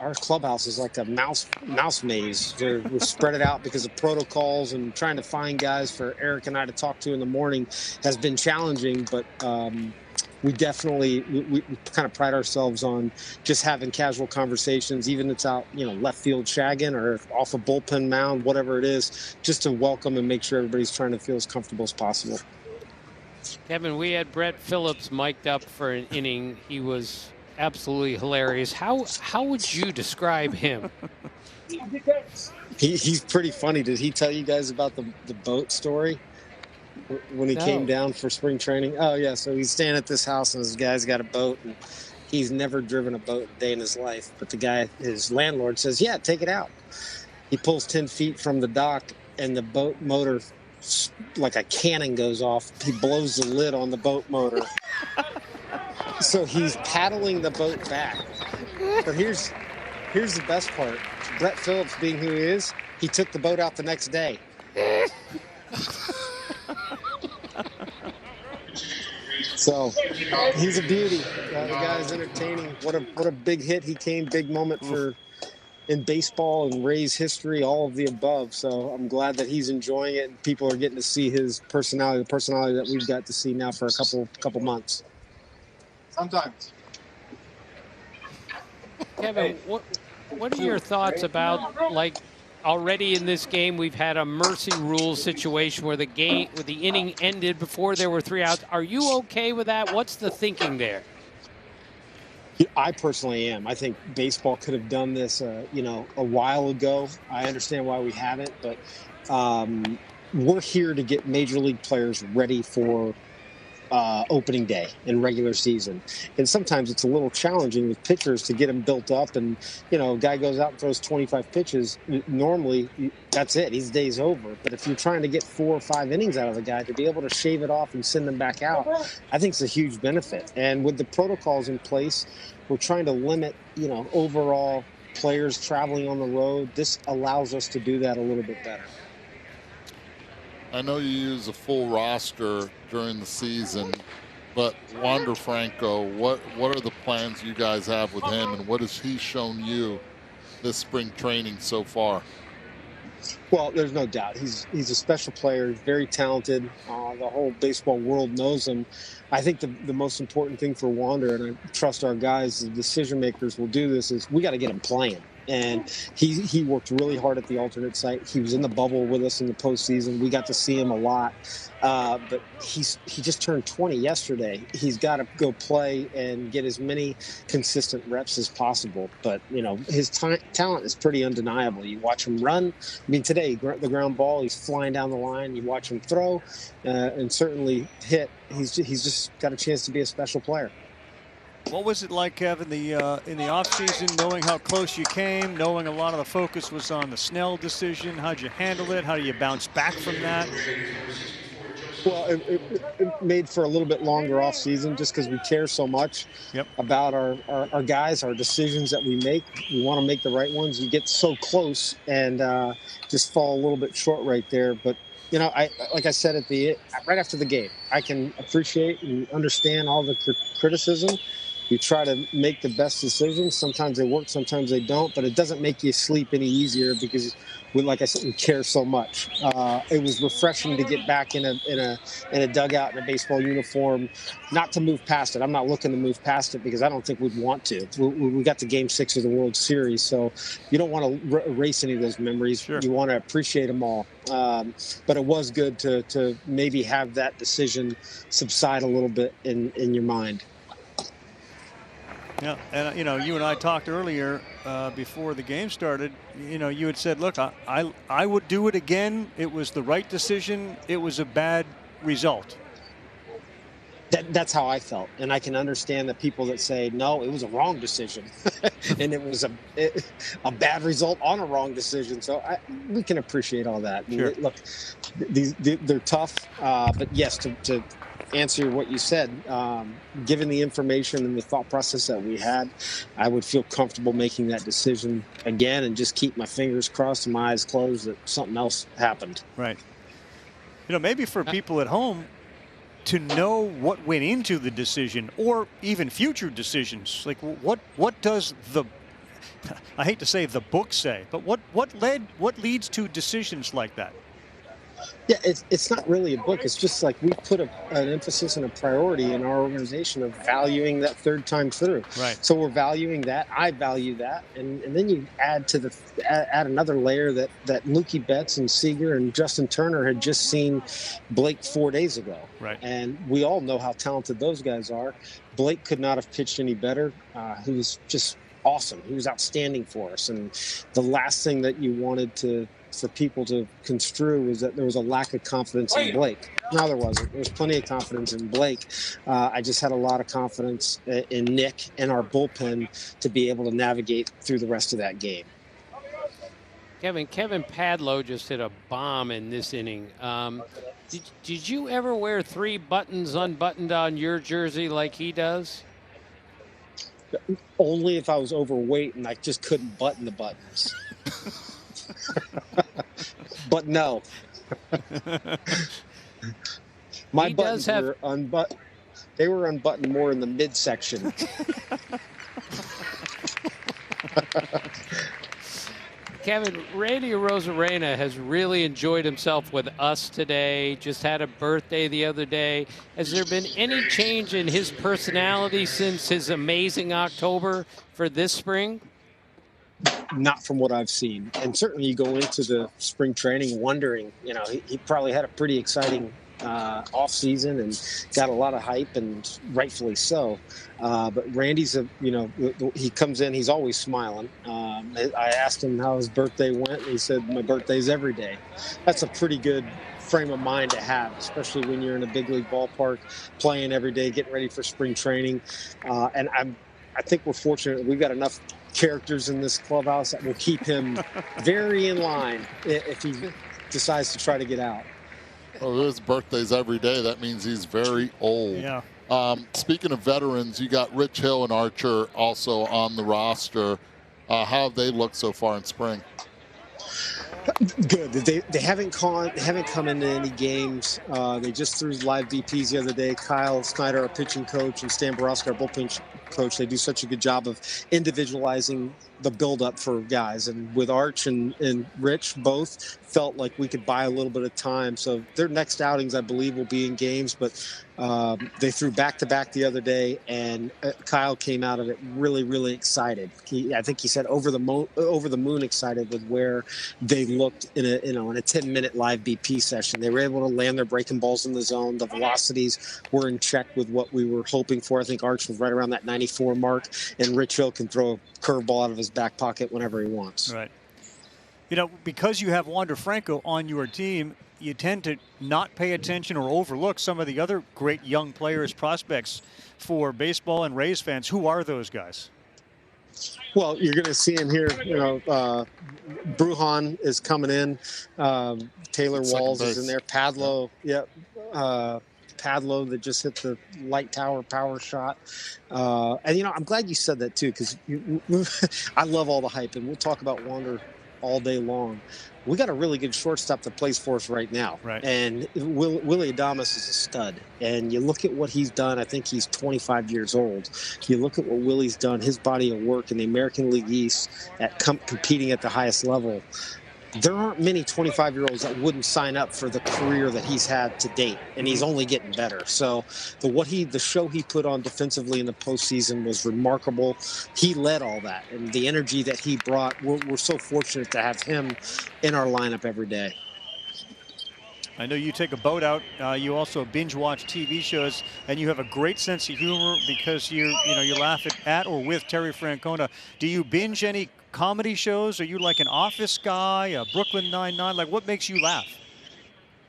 our clubhouse is like a mouse maze. We're spread it out because of protocols, and trying to find guys for Eric and I to talk to in the morning has been challenging. But we definitely we kind of pride ourselves on just having casual conversations, even if it's out left field shagging or off a bullpen mound, whatever it is, just to welcome and make sure everybody's trying to feel as comfortable as possible. Kevin, we had Brett Phillips mic'd up for an inning. He was absolutely hilarious. How would you describe him? He's pretty funny. Did he tell you guys about the boat story when he came down for spring training? Oh, yeah. So he's staying at this house, and this guy's got a boat, and he's never driven a boat a day in his life. But the guy, his landlord, says, yeah, take it out. He pulls 10 feet from the dock, and the boat motor, like a cannon, goes off. He blows the lid on the boat motor. So he's paddling the boat back. But here's the best part. Brett Phillips, being who he is, he took the boat out the next day. So he's a beauty. The guy's entertaining. What a big hit he came. Big moment in baseball and Rays history, all of the above. So I'm glad that he's enjoying it, and people are getting to see his personality, the personality that we've got to see now for a couple months. Sometimes. Kevin, what are your thoughts about, like, already in this game we've had a mercy rule situation where the inning ended before there were 3 outs. Are you okay with that? What's the thinking there? I personally am. I think baseball could have done this, a while ago. I understand why we haven't, but we're here to get major league players ready for opening day and regular season. And sometimes it's a little challenging with pitchers to get them built up. And, a guy goes out and throws 25 pitches. Normally, that's it. His day's over. But if you're trying to get 4 or 5 innings out of a guy, to be able to shave it off and send them back out, I think it's a huge benefit. And with the protocols in place, we're trying to limit, overall players traveling on the road. This allows us to do that a little bit better. I know you use a full roster during the season, but Wander Franco, what are the plans you guys have with him, and what has he shown you this spring training so far? Well, there's no doubt. He's a special player, very talented. The whole baseball world knows him. I think the most important thing for Wander, and I trust our guys, the decision makers will do this, is we got to get him playing. And he worked really hard at the alternate site. He was in the bubble with us in the postseason. We got to see him a lot. But he just turned 20 yesterday. He's got to go play and get as many consistent reps as possible. But, his talent is pretty undeniable. You watch him run. I mean, today, the ground ball, he's flying down the line. You watch him throw and certainly hit. He's just got a chance to be a special player. What was it like, Kevin, in the offseason, knowing how close you came, knowing a lot of the focus was on the Snell decision? How'd you handle it? How do you bounce back from that? Well, it made for a little bit longer off season just because we care so much about our guys, our decisions that we make. We want to make the right ones. You get so close and just fall a little bit short right there. But, like I said right after the game, I can appreciate and understand all the criticism. You try to make the best decisions. Sometimes they work, sometimes they don't, but it doesn't make you sleep any easier because, like I said, we care so much. It was refreshing to get back in a dugout in a baseball uniform, not to move past it. I'm not looking to move past it because I don't think we'd want to. We got to Game 6 of the World Series, so you don't want to erase any of those memories. Sure. You want to appreciate them all. But it was good to maybe have that decision subside a little bit in your mind. Yeah, and you and I talked earlier before the game started. You had said, "Look, I would do it again. It was the right decision. It was a bad result." That's how I felt, and I can understand the people that say, "No, it was a wrong decision," and it was a bad result on a wrong decision. So we can appreciate all that. Sure. Look, they're tough, but yes, to answer what you said, given the information and the thought process that we had, I would feel comfortable making that decision again and just keep my fingers crossed and my eyes closed that something else happened. Right. Maybe for people at home to know what went into the decision or even future decisions, like what does I hate to say the book say, but what leads to decisions like that? Yeah, it's not really a book. It's just like we put an emphasis and a priority in our organization of valuing that third time through. Right. So we're valuing that. I value that, and then you add another layer that Mookie Betts and Seager and Justin Turner had just seen Blake 4 days ago. Right. And we all know how talented those guys are. Blake could not have pitched any better. He was just awesome. He was outstanding for us. And the last thing that you wanted for people to construe is that there was a lack of confidence in Blake. No, there wasn't. There was plenty of confidence in Blake. I just had a lot of confidence in Nick and our bullpen to be able to navigate through the rest of that game. Kevin Padlow just hit a bomb in this inning. Did you ever wear 3 buttons unbuttoned on your jersey like he does? Only if I was overweight and I just couldn't button the buttons. But no. My buttons were unbuttoned. They were unbuttoned more in the midsection. Kevin, Randy Arozarena has really enjoyed himself with us today. Just had a birthday the other day. Has there been any change in his personality since his amazing October for this spring? Not from what I've seen. And certainly you go into the spring training wondering, he probably had a pretty exciting off season and got a lot of hype, and rightfully so. But Randy's he comes in, he's always smiling. I asked him how his birthday went, and he said, "My birthday's every day." That's a pretty good frame of mind to have, especially when you're in a big league ballpark, playing every day, getting ready for spring training. And I think we're fortunate. We've got enough characters in this clubhouse that will keep him very in line if he decides to try to get out. Oh, his birthday's every day. That means he's very old. Yeah. Speaking of veterans, you got Rich Hill and Archer also on the roster. How have they looked so far in spring? Good. They haven't come into any games. They just threw live VPs the other day. Kyle Snyder, our pitching coach, and Stan Borowski, our bullpen coach. They do such a good job of individualizing the build-up for guys. And with Arch and Rich both felt like we could buy a little bit of time. So their next outings, I believe, will be in games. But they threw back-to-back the other day, and Kyle came out of it really, really excited. I think he said over the moon excited with where they looked in a 10-minute live BP session. They were able to land their breaking balls in the zone. The velocities were in check with what we were hoping for. I think Arch was right around that 94 mark, and Rich Hill can throw a curveball out of his back pocket whenever he wants. Right. You know, because you have Wander Franco on your team, you tend to not pay attention or overlook some of the other great young players, prospects for baseball and Rays fans. Who are those guys? Well, you're going to see him here. You know, Brujan is coming in. Taylor Walls is in there. Padlo, Padlo that just hit the light tower power shot. And, you know, I'm glad you said that, too, because I love all the hype, and we'll talk about Wander all day long. We got a really good shortstop that plays for us right now. Right. And Willie Adames is a stud. And you look at what he's done. I think he's 25 years old. You look at what Willie's done, his body of work in the American League East at competing at the highest level. There aren't many 25-year-olds that wouldn't sign up for the career that he's had to date, and he's only getting better. So the show he put on defensively in the postseason was remarkable. He led all that, and the energy that he brought, we're so fortunate to have him in our lineup every day. I know you take a boat out. You also binge watch TV shows, and you have a great sense of humor because you laugh at or with Terry Francona. Do you binge any comedy shows? Are you like an Office guy, a Brooklyn Nine-Nine? Like, what makes you laugh?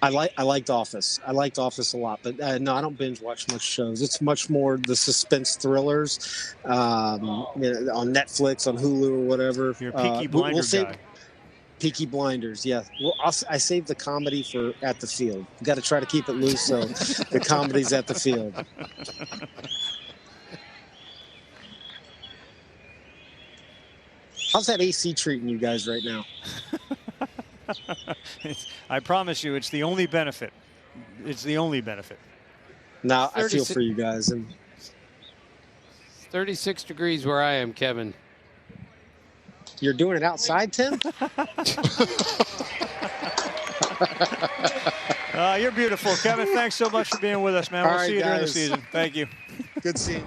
I liked Office. I liked Office a lot, but no, I don't binge watch much shows. It's much more the suspense thrillers on Netflix, on Hulu, or whatever. You're a Peaky Blinders guy. Peaky Blinders, yeah. Well, I save the comedy for at the field. We've got to try to keep it loose, so the comedy's at the field. How's that AC treating you guys right now? I promise you, it's the only benefit. It's the only benefit. Now, I feel for you guys. And 36 degrees where I am, Kevin. You're doing it outside, Tim? You're beautiful, Kevin. Thanks so much for being with us, man. We'll see you during the season. Thank you. Good seeing you.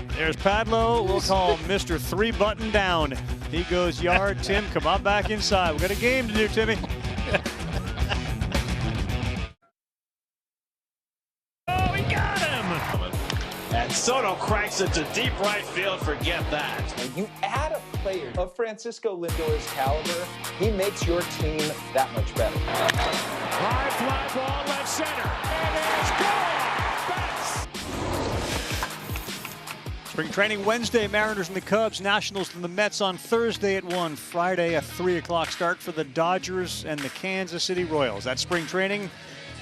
There's Padlo. We'll call him Mr. 3-Button Down. He goes yard. Tim, come on back inside. We've got a game to do, Timmy. Oh, he got him! And Soto cranks it to deep right field. Forget that. When you add a player of Francisco Lindor's caliber, he makes your team that much better. High fly ball left center. And it's gone. Spring training Wednesday, Mariners and the Cubs, Nationals and the Mets on Thursday at 1. Friday, a 3 o'clock start for the Dodgers and the Kansas City Royals. That's spring training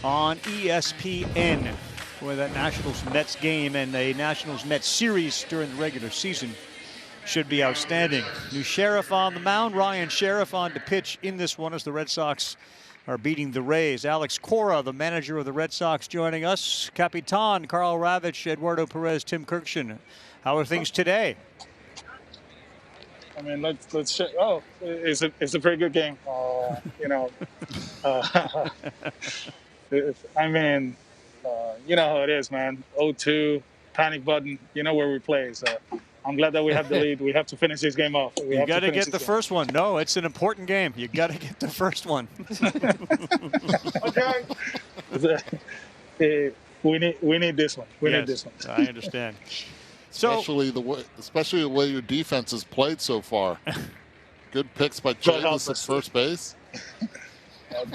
on ESPN. Boy, that Nationals-Mets game and a Nationals-Mets series during the regular season should be outstanding. New sheriff on the mound, Ryan Sheriff on to pitch in this one as the Red Sox are beating the Rays. Alex Cora, the manager of the Red Sox, joining us. Capitan, Carl Ravitch, Eduardo Perez, Tim Kirkshin. How are things today? I mean, let's check. Oh, it's a pretty good game. I mean, you know how it is, man. 0-2, panic button. You know where we play. So I'm glad that we have the lead. We have to finish this game off. You got to get the first one. No, it's an important game. You got to get the first one. Okay. We need this one. We need this one. I understand. So, especially the way your defense has played so far. Good picks by Chavis at first base.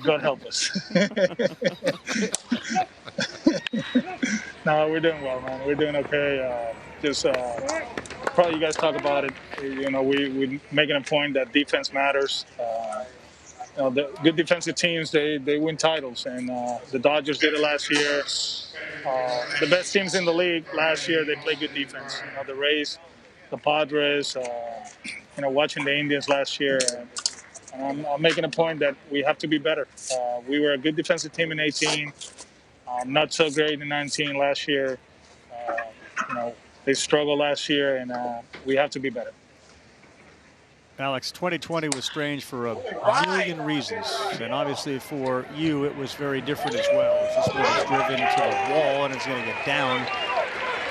God help us. No, we're doing well, man. We're doing okay. Probably you guys talk about it. You know, we're making a point that defense matters. The good defensive teams, they win titles, and the Dodgers did it last year. The best teams in the league last year, they play good defense. You know, the Rays, the Padres, watching the Indians last year. And I'm making a point that we have to be better. We were a good defensive team in 18. Not so great in 19 last year. They struggled last year, and we have to be better. Alex, 2020 was strange for a million reasons, and obviously for you it was very different as well. This one is driven to the wall and it's going to get down.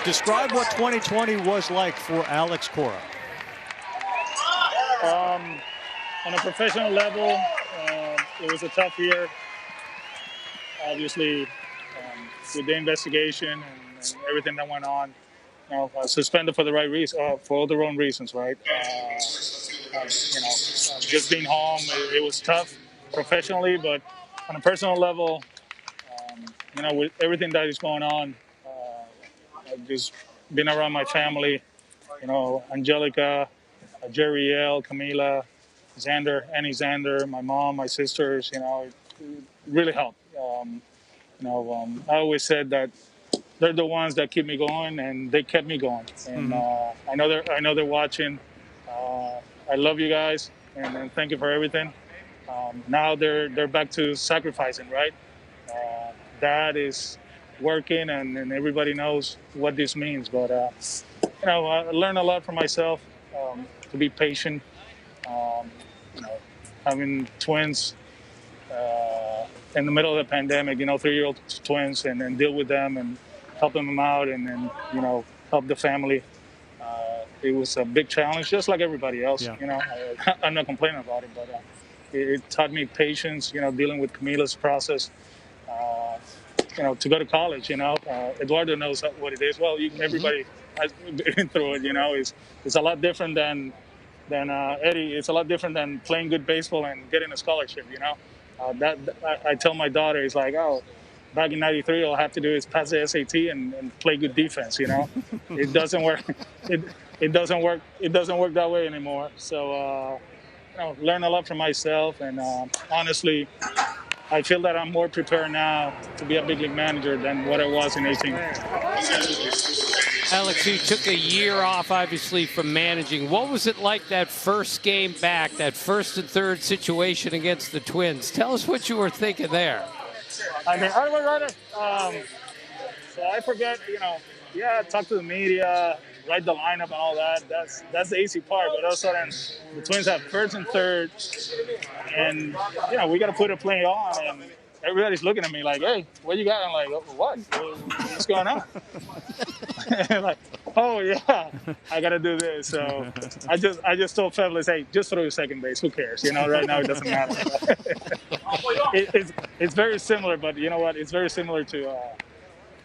Describe what 2020 was like for Alex Cora. On a professional level, it was a tough year. Obviously, with the investigation and everything that went on, suspended for the right reason, for all the wrong reasons, right? Just being home, it was tough professionally, but on a personal level, with everything that is going on, I've just been around my family, Angelica, Jeriel, Camila, Xander, my mom, my sisters, it really helped. I always said that they're the ones that keep me going, and they kept me going. And I know they're watching. I love you guys, and thank you for everything. Now they're back to sacrificing, right? Dad is working, and everybody knows what this means. But I learned a lot from myself, to be patient. Having twins in the middle of the pandemic, 3-year-old twins, and then deal with them and helping them out, and then help the family. It was a big challenge, just like everybody else. Yeah. I'm not complaining about it, but it taught me patience. Dealing with Camila's process. To go to college. Eduardo knows what it is. Well, everybody has been through it. It's a lot different than Eddie. It's a lot different than playing good baseball and getting a scholarship. I tell my daughter, it's like, back in '93, all I have to do is pass the SAT and play good defense. It doesn't work. It doesn't work. It doesn't work that way anymore. So, learn a lot from myself, and honestly, I feel that I'm more prepared now to be a big league manager than what I was in 18. Alex, you took a year off, obviously, from managing. What was it like that first game back, that first and third situation against the Twins? Tell us what you were thinking there. So I forget, talk to the media, write the lineup and all that. That's the easy part. But all of a sudden, the Twins have first and third, and we got to put a play on, and everybody's looking at me like, "Hey, what you got?" I'm like, "What? What's going on?" Like, "Oh yeah, I got to do this." So I just told Fevles, "Hey, just throw your second base. Who cares? Right now it doesn't matter." It's very similar, but you know what? It's very similar to.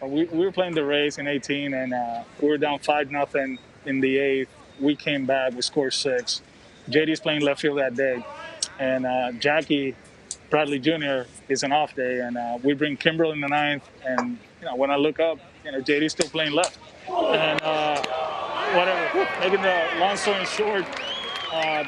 We were playing the Rays in 18, and we were down 5-0 in the 8th. We came back. We scored 6. JD's playing left field that day, and Jackie Bradley Jr. is an off day, and we bring Kimbrel in the 9th. And when I look up, JD's still playing left, and whatever. Making the long story short,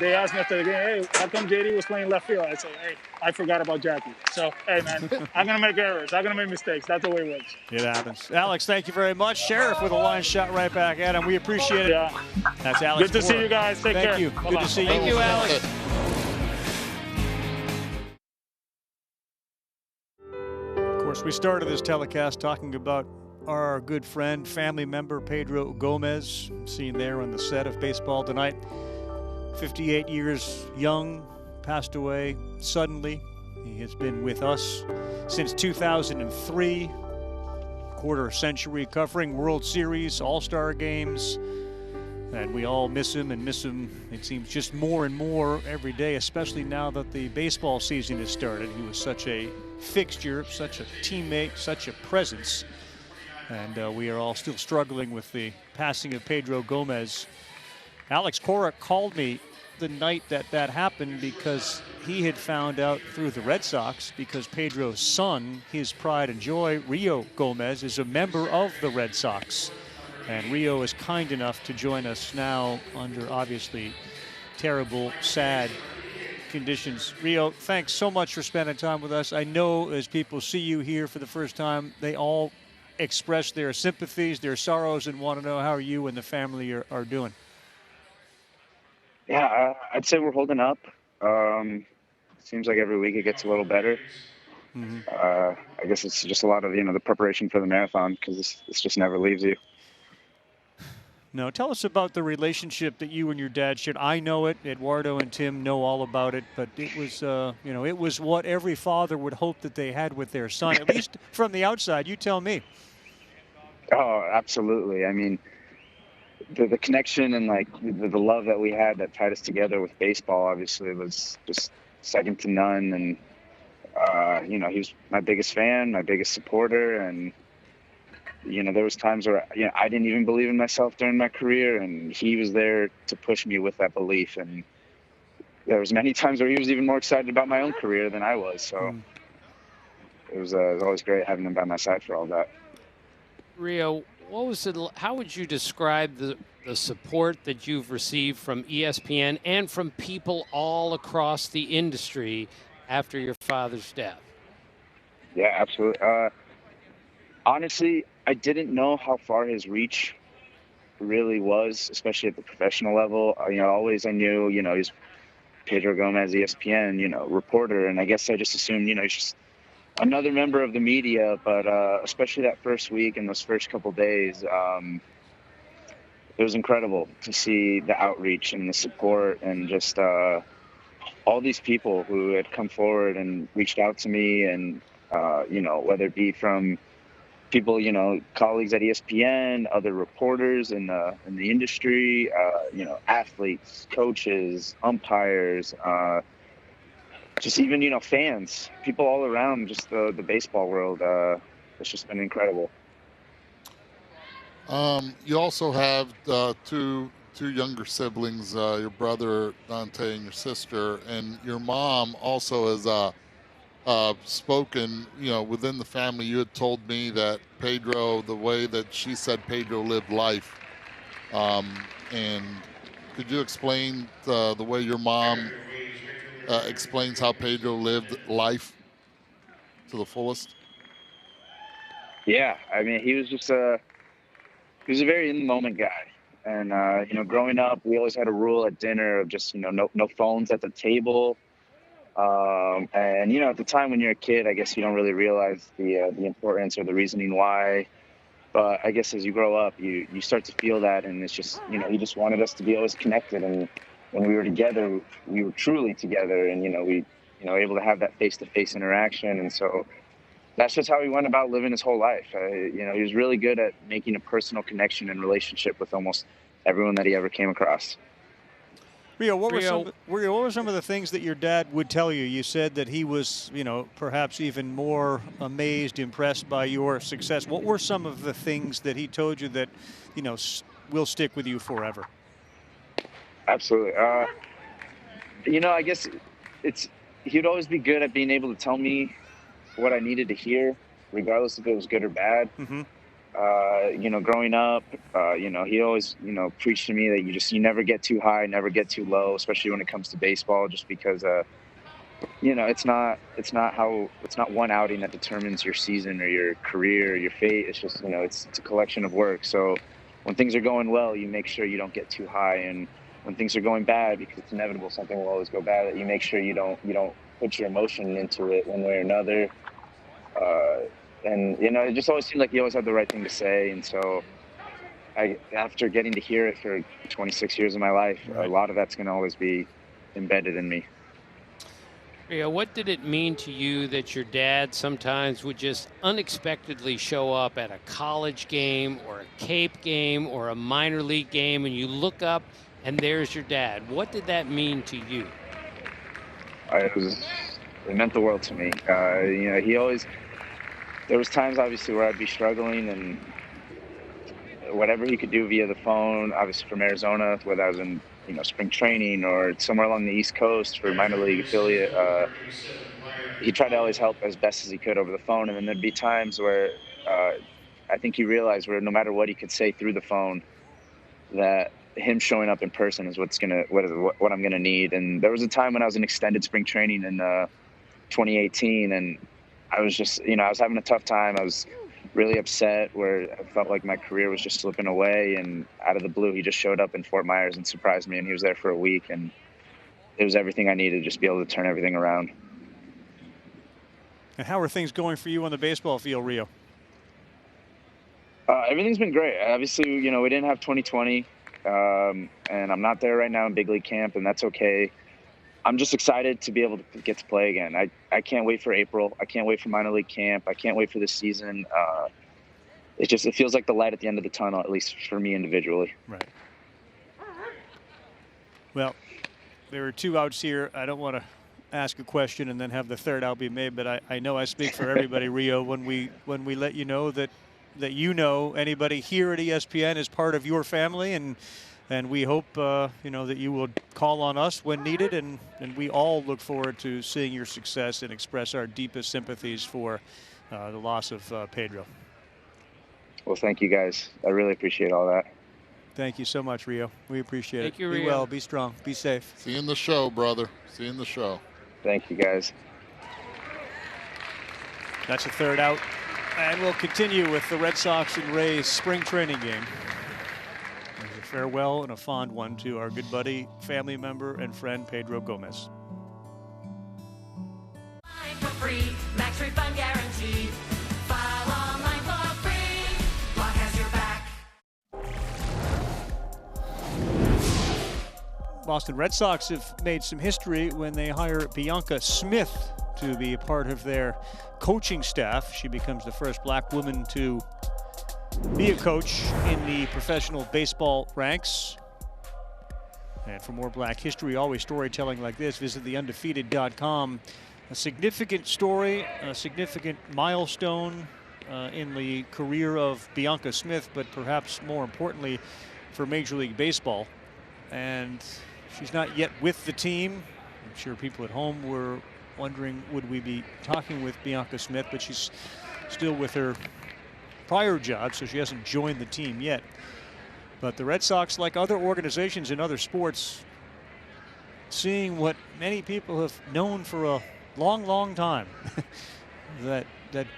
they asked me after the game, "Hey, how come JD was playing left field?" I said, "Hey, I forgot about Jackie. So, hey, man, I'm going to make errors. I'm going to make mistakes. That's the way it works." It happens. Alex, thank you very much. Sheriff with a line shot right back at him. We appreciate it. Yeah. That's Alex Good to see you guys. Take care. Thank you. Bye-bye. Good to see you. Thank you, Alex. Of course, we started this telecast talking about our good friend, family member, Pedro Gomez, seen there on the set of Baseball Tonight. 58 years young, passed away suddenly. He has been with us since 2003, quarter century, covering World Series, All-Star games, and we all miss him, it seems, just more and more every day, especially now that the baseball season has started. He was such a fixture, such a teammate, such a presence, and we are all still struggling with the passing of Pedro Gomez. Alex Cora called me the night that happened because he had found out through the Red Sox, because Pedro's son, his pride and joy, Rio Gomez, is a member of the Red Sox. And Rio is kind enough to join us now under obviously terrible, sad conditions. Rio, thanks so much for spending time with us. I know as people see you here for the first time, they all express their sympathies, their sorrows, and want to know how you and the family are doing. Yeah, I'd say we're holding up. Seems like every week it gets a little better. I guess it's just a lot of, the preparation for the marathon, because this just never leaves you. No, tell us about the relationship that you and your dad shared. I know it. Eduardo and Tim know all about it, but it was, it was what every father would hope that they had with their son, at least from the outside. You tell me. Oh, absolutely. I mean, the connection and like the love that we had that tied us together with baseball, obviously, was just second to none. And, he was my biggest fan, my biggest supporter. And, there was times where, I didn't even believe in myself during my career, and he was there to push me with that belief. And there was many times where he was even more excited about my own career than I was. So it was always great having him by my side for all that. Rio, what was it? How would you describe the support that you've received from ESPN and from people all across the industry after your father's death? Yeah, absolutely. Honestly, I didn't know how far his reach really was, especially at the professional level. Always I knew, he's Pedro Gomez, ESPN, reporter, and I guess I just assumed, he's just another member of the media. But especially that first week and those first couple days, it was incredible to see the outreach and the support, and just all these people who had come forward and reached out to me, and whether it be from people, colleagues at ESPN, other reporters in the industry, athletes, coaches, umpires, just even, fans, people all around just the baseball world. It's just been incredible. You also have two younger siblings, your brother Dante and your sister, and your mom also has spoken, within the family. You had told me that Pedro, the way that she said Pedro lived life, and could you explain the way your mom explains how Pedro lived life to the fullest? Yeah, I mean, he was just a very in the moment guy. And growing up, we always had a rule at dinner of just no phones at the table. And at the time when you're a kid, I guess you don't really realize the importance or the reasoning why. But I guess as you grow up, you start to feel that, and it's just he just wanted us to be always connected. And when we were together, we were truly together, and we able to have that face-to-face interaction. And so that's just how he went about living his whole life. He was really good at making a personal connection and relationship with almost everyone that he ever came across. Rio, what were some of the things that your dad would tell you? You said that he was, perhaps even more amazed, impressed by your success. What were some of the things that he told you that, will stick with you forever? Absolutely. I guess he'd always be good at being able to tell me what I needed to hear, regardless if it was good or bad. Mm-hmm. Growing up, he always, preached to me that you never get too high, never get too low, especially when it comes to baseball, just because, it's not one outing that determines your season or your career or your fate. It's just, it's a collection of work. So when things are going well, you make sure you don't get too high. And when things are going bad, because it's inevitable, something will always go bad, that you make sure you don't put your emotion into it one way or another. And it just always seemed like he always had the right thing to say. And so after getting to hear it for 26 years of my life, a lot of that's going to always be embedded in me. Rio, what did it mean to you that your dad sometimes would just unexpectedly show up at a college game or a Cape game or a minor league game, and you look up and there's your dad? What did that mean to you? It meant the world to me. There was times, obviously, where I'd be struggling, and whatever he could do via the phone, obviously from Arizona, whether I was in, spring training or somewhere along the East Coast for a minor league affiliate, he tried to always help as best as he could over the phone. And then there'd be times where I think he realized where no matter what he could say through the phone, that him showing up in person is what I'm gonna need. And there was a time when I was in extended spring training in 2018, and I was just, I was having a tough time. I was really upset, where I felt like my career was just slipping away. And out of the blue, he just showed up in Fort Myers and surprised me. And he was there for a week, and it was everything I needed to just be able to turn everything around. And how are things going for you on the baseball field, Rio? Everything's been great. Obviously, we didn't have 2020, and I'm not there right now in big league camp, and that's okay. I'm just excited to be able to get to play again. I can't wait for April. I can't wait for minor league camp. I can't wait for this season. It feels like the light at the end of the tunnel, at least for me individually. Right. Well, there are 2 outs here. I don't want to ask a question and then have the 3rd out be made, but I know I speak for everybody, Rio, when we let you know that anybody here at ESPN is part of your family, and we hope that you will call on us when needed, and we all look forward to seeing your success and express our deepest sympathies for the loss of Pedro. Well, thank you guys. I really appreciate all that. Thank you so much, Rio. We appreciate it. Thank you, Be Rio. well, be strong, be safe. See you in the show, brother. See you in the show. Thank you, guys. That's a 3rd out. And we'll continue with the Red Sox and Rays spring training game. There's a farewell and a fond one to our good buddy, family member, and friend, Pedro Gomez. For free, max refund guaranteed. File online for free. Block has your back. Boston Red Sox have made some history when they hire Bianca Smith to be a part of their coaching staff. She becomes the first black woman to be a coach in the professional baseball ranks. And for more black history, always storytelling like this, visit theundefeated.com. A significant story, a significant milestone in the career of Bianca Smith, but perhaps more importantly for Major League Baseball. And she's not yet with the team. I'm sure people at home were wondering, would we be talking with Bianca Smith, but she's still with her prior job, so she hasn't joined the team yet. But the Red Sox, like other organizations in other sports, seeing what many people have known for a long, long time, that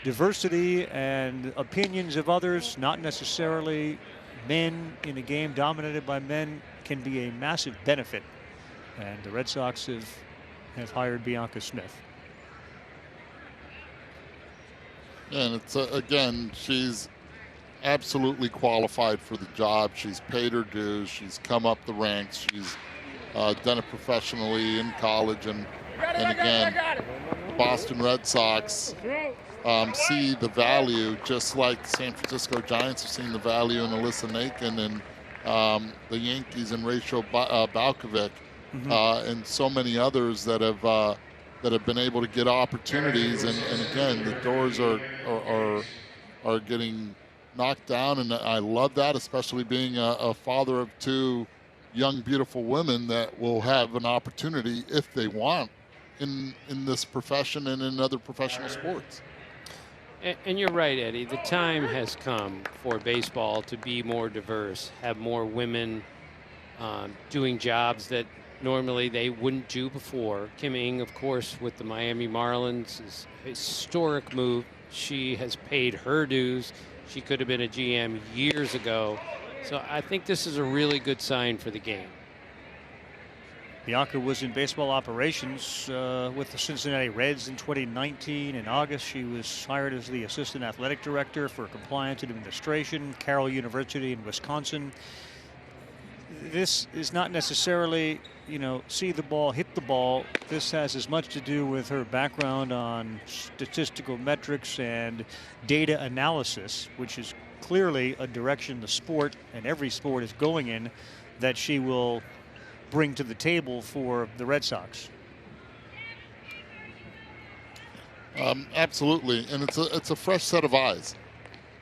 diversity and opinions of others, not necessarily men in a game dominated by men, can be a massive benefit. And the Red Sox have hired Bianca Smith. And it's again, she's absolutely qualified for the job. She's paid her dues. She's come up the ranks. She's done it professionally in college, and again, the Boston Red Sox see the value, just like the San Francisco Giants have seen the value in Alyssa Nakin, and the Yankees and Rachel Balkovic, and so many others that have been able to get opportunities, and again, the doors are getting knocked down, and I love that, especially being a father of 2 young, beautiful women that will have an opportunity if they want in this profession and in other professional sports. And you're right, Eddie. The time has come for baseball to be more diverse, have more women doing jobs that normally they wouldn't do before. Kim Ng, of course, with the Miami Marlins, is a historic move. She has paid her dues. She could have been a GM years ago. So I think this is a really good sign for the game. Bianca was in baseball operations with the Cincinnati Reds in 2019. In August, she was hired as the assistant athletic director for compliance and administration, Carroll University in Wisconsin. This is not necessarily, see the ball, hit the ball. This has as much to do with her background on statistical metrics and data analysis, which is clearly a direction the sport and every sport is going in, that she will bring to the table for the Red Sox. Absolutely, and it's a fresh set of eyes,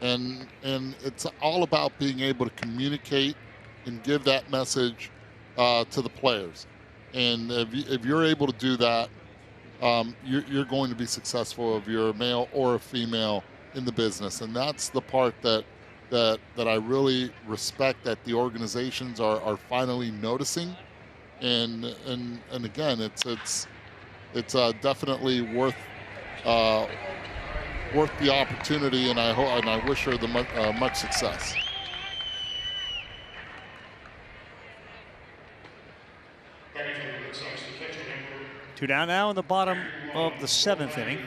and it's all about being able to communicate and give that message to the players. And if you're able to do that, you're going to be successful if you're a male or a female in the business. And that's the part that I really respect, that the organizations are finally noticing. And again, it's definitely worth the opportunity, and I wish her much success. Two down now in the bottom of the 7th inning.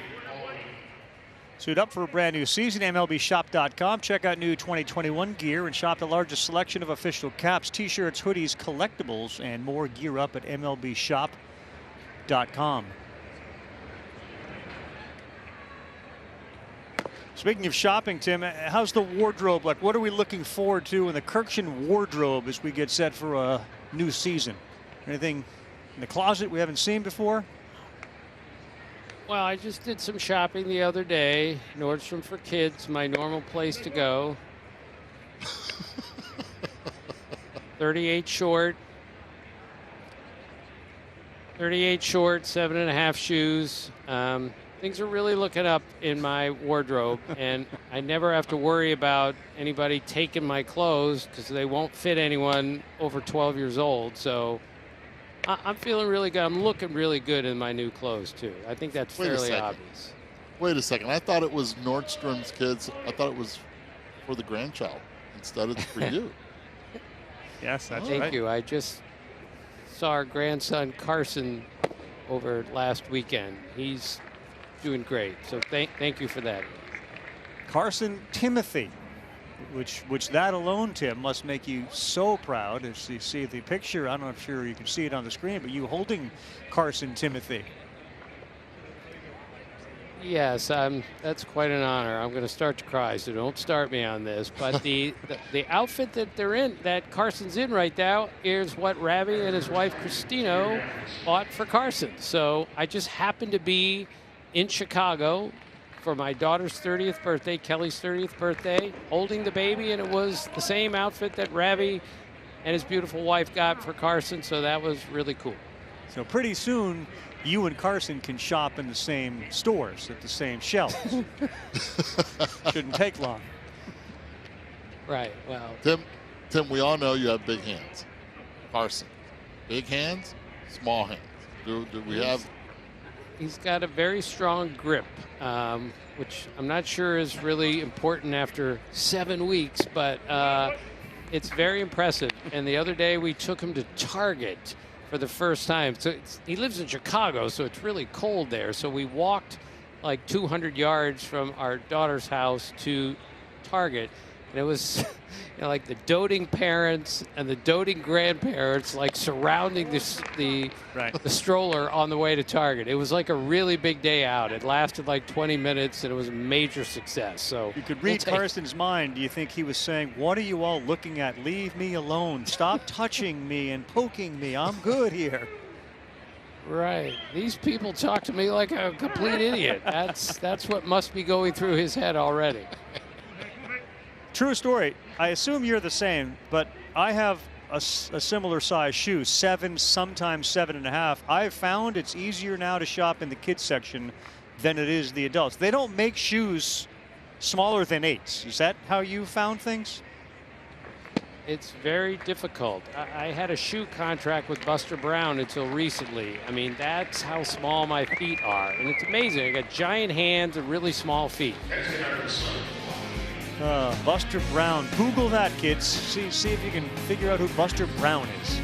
Suit up for a brand new season. MLBshop.com. Check out new 2021 gear and shop the largest selection of official caps, t-shirts, hoodies, collectibles, and more. Gear up at MLBshop.com. Speaking of shopping, Tim, how's the wardrobe like? What are we looking forward to in the Kirkshin wardrobe as we get set for a new season? Anything in the closet we haven't seen before? Well, I just did some shopping the other day. Nordstrom for kids, my normal place to go. 38 short. 38 short, 7.5 shoes. Things are really looking up in my wardrobe, and I never have to worry about anybody taking my clothes because they won't fit anyone over 12 years old. So I'm feeling really good. I'm looking really good in my new clothes, too. I think that's fairly obvious. Wait a second. I thought it was Nordstrom's kids. I thought it was for the grandchild instead of for you. Yes, that's right. Thank you. I just saw our grandson, Carson, over last weekend. He's doing great. So thank you for that. Carson Timothy, which that alone, Tim, must make you so proud. As you see the picture, I'm not sure you can see it on the screen, but you holding Carson Timothy. Yes, that's quite an honor. I'm going to start to cry, so don't start me on this. But the outfit that they're in, that Carson's in right now, is what Ravi and his wife Christino bought for Carson. So I just happened to be in Chicago for my daughter's 30th birthday, Kelly's 30th birthday, holding the baby, and it was the same outfit that Ravi and his beautiful wife got for Carson, so that was really cool. So pretty soon, you and Carson can shop in the same stores at the same shelves. Shouldn't take long. Right, well. Tim, we all know you have big hands. Carson, big hands, small hands. Do we have... He's got a very strong grip, which I'm not sure is really important after 7 weeks, but it's very impressive. And the other day we took him to Target for the first time. So he lives in Chicago, so it's really cold there. So we walked like 200 yards from our daughter's house to Target. And it was like the doting parents and the doting grandparents like surrounding the stroller on the way to Target. It was like a really big day out. It lasted like 20 minutes and it was a major success. So you could read Carson's mind. Do you think he was saying, what are you all looking at? Leave me alone. Stop touching me and poking me. I'm good here. Right. These people talk to me like a complete idiot. That's what must be going through his head already. True story. I assume you're the same, but I have a similar size shoe, 7, sometimes 7.5. I've found it's easier now to shop in the kids section than it is the adults. They don't make shoes smaller than 8s. Is that how you found things? It's very difficult. I had a shoe contract with Buster Brown until recently. I mean, that's how small my feet are. And it's amazing. I got giant hands and really small feet. Buster Brown. Google that, kids. See if you can figure out who Buster Brown is.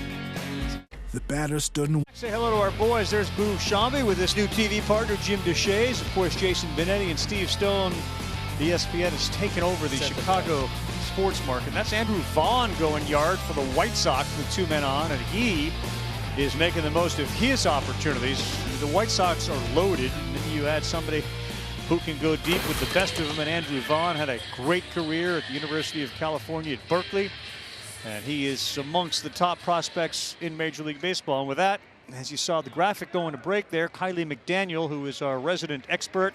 The batter stood and... Say hello to our boys. There's Boo Shambi with his new TV partner, Jim Deshaies. Of course, Jason Benetti and Steve Stone. ESPN has taken over the Chicago sports market. That's Andrew Vaughn going yard for the White Sox with 2 men on, and he is making the most of his opportunities. The White Sox are loaded, and then you add somebody who can go deep with the best of them, and Andrew Vaughn had a great career at the University of California at Berkeley, and he is amongst the top prospects in Major League Baseball. And with that, as you saw the graphic going to break there, Kylie McDaniel, who is our resident expert,